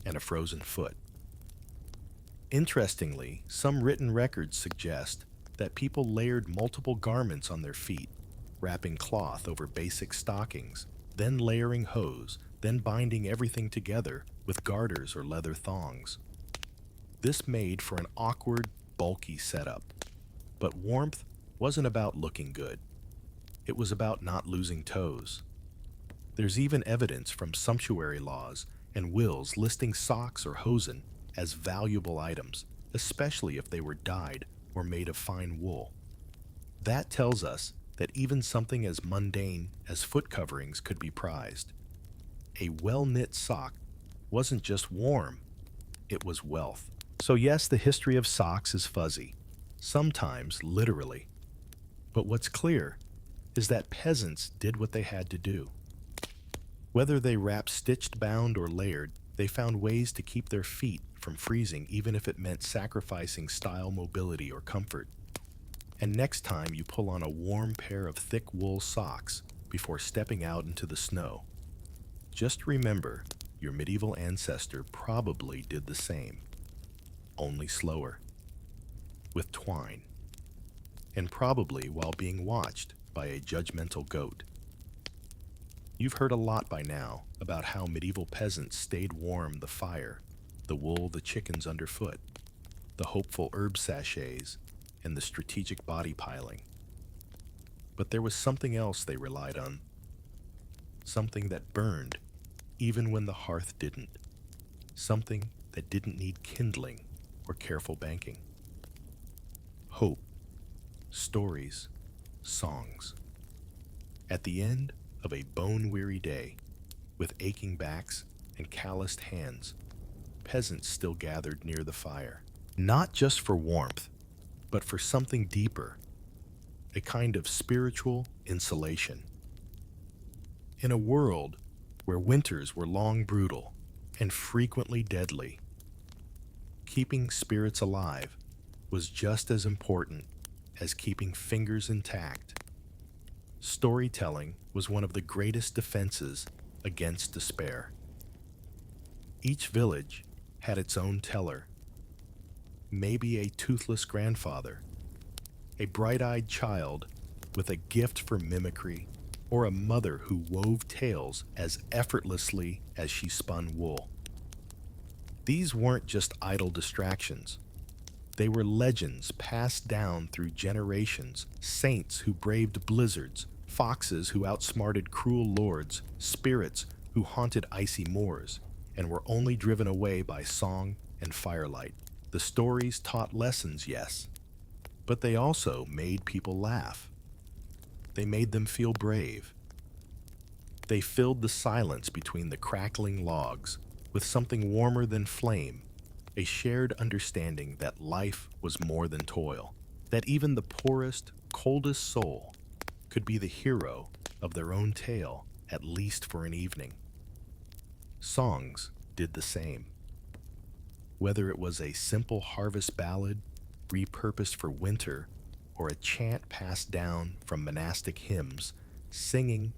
and a frozen foot. Interestingly, some written records suggest that people layered multiple garments on their feet, wrapping cloth over basic stockings, then layering hose, then binding everything together with garters or leather thongs. This made for an awkward, bulky setup. But warmth wasn't about looking good. It was about not losing toes. There's even evidence from sumptuary laws and wills listing socks or hosen as valuable items, especially if they were dyed or made of fine wool. That tells us that even something as mundane as foot coverings could be prized. A well-knit sock wasn't just warm, it was wealth. So yes, the history of socks is fuzzy, sometimes literally. But what's clear is that peasants did what they had to do. Whether they wrapped stitched, bound, or layered, they found ways to keep their feet from freezing, even if it meant sacrificing style, mobility, or comfort. And next time you pull on a warm pair of thick wool socks before stepping out into the snow, just remember your medieval ancestor probably did the same, only slower, with twine, and probably while being watched by a judgmental goat. You've heard a lot by now about how medieval peasants stayed warm: the fire, the wool, the chickens underfoot, the hopeful herb sachets, and the strategic body piling. But there was something else they relied on, something that burned even when the hearth didn't, something that didn't need kindling or careful banking. Hope, stories, songs. At the end of a bone-weary day, with aching backs and calloused hands, peasants still gathered near the fire, not just for warmth, but for something deeper, a kind of spiritual insulation. In a world where winters were long, brutal, and frequently deadly, keeping spirits alive was just as important as keeping fingers intact. Storytelling was one of the greatest defenses against despair. Each village had its own teller, maybe a toothless grandfather, a bright-eyed child with a gift for mimicry, or a mother who wove tales as effortlessly as she spun wool. These weren't just idle distractions. They were legends passed down through generations, saints who braved blizzards, foxes who outsmarted cruel lords, spirits who haunted icy moors, and were only driven away by song and firelight. The stories taught lessons, yes, but they also made people laugh. They made them feel brave. They filled the silence between the crackling logs with something warmer than flame, a shared understanding that life was more than toil, that even the poorest, coldest soul could be the hero of their own tale, at least for an evening. Songs did the same. Whether it was a simple harvest ballad repurposed for winter, or a chant passed down from monastic hymns, singing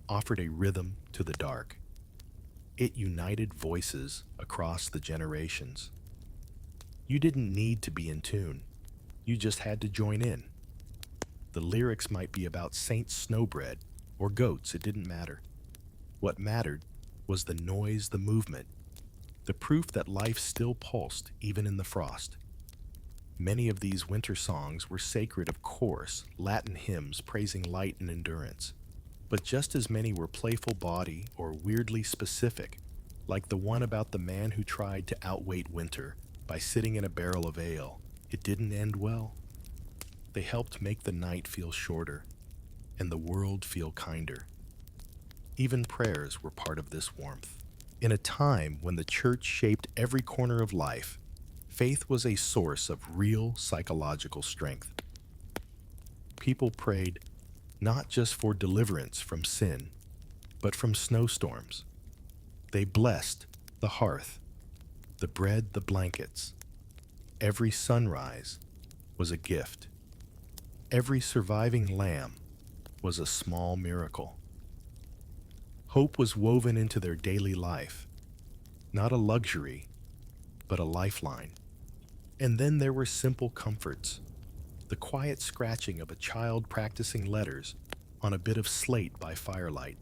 offered a rhythm to the dark. It united voices across the generations. You didn't need to be in tune. You just had to join in. The lyrics might be about Saint Snowbread or goats, it didn't matter. What mattered was the noise, the movement, the proof that life still pulsed even in the frost. Many of these winter songs were sacred, of course, Latin hymns praising light and endurance. But just as many were playful body or weirdly specific, like the one about the man who tried to outwait winter by sitting in a barrel of ale. It didn't end well. They helped make the night feel shorter and the world feel kinder. Even prayers were part of this warmth. In a time when the church shaped every corner of life, faith was a source of real psychological strength. People prayed not just for deliverance from sin, but from snowstorms. They blessed the hearth, the bread, the blankets. Every sunrise was a gift. Every surviving lamb was a small miracle. Hope was woven into their daily life, not a luxury, but a lifeline. And then there were simple comforts, the quiet scratching of a child practicing letters on a bit of slate by firelight,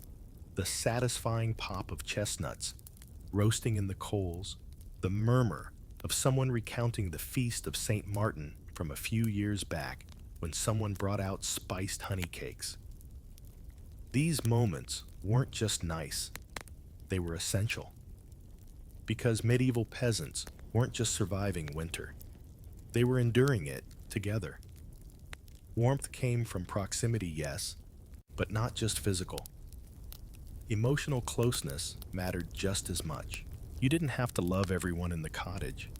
the satisfying pop of chestnuts roasting in the coals, the murmur of someone recounting the feast of St. Martin from a few years back when someone brought out spiced honey cakes. These moments weren't just nice, they were essential. Because medieval peasants weren't just surviving winter, they were enduring it together. Warmth came from proximity, yes, but not just physical. Emotional closeness mattered just as much. You didn't have to love everyone in the cottage.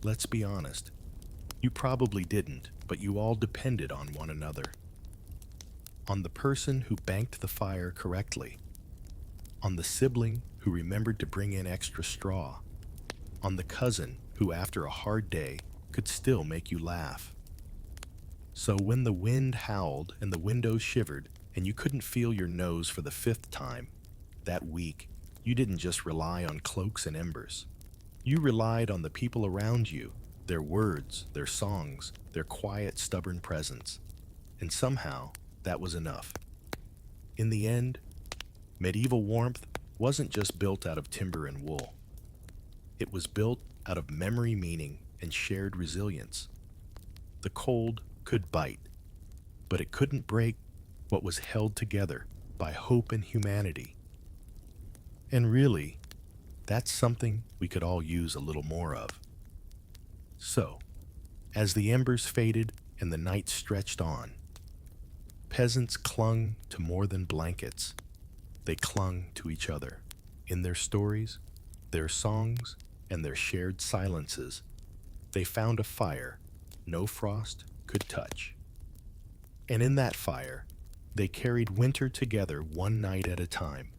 Let's be honest. You probably didn't, but you all depended on one another. On the person who banked the fire correctly. On the sibling who remembered to bring in extra straw. On the cousin who, after a hard day, could still make you laugh. So when the wind howled and the windows shivered and you couldn't feel your nose for the 5th time, that week, you didn't just rely on cloaks and embers. You relied on the people around you, their words, their songs, their quiet, stubborn presence. And somehow, that was enough. In the end, medieval warmth wasn't just built out of timber and wool. It was built out of memory, meaning, and shared resilience. The cold could bite, but it couldn't break what was held together by hope and humanity. And really, that's something we could all use a little more of. So, as the embers faded and the night stretched on, peasants clung to more than blankets. They clung to each other. In their stories, their songs, and their shared silences, they found a fire no frost could touch. And in that fire, they carried winter together one night at a time.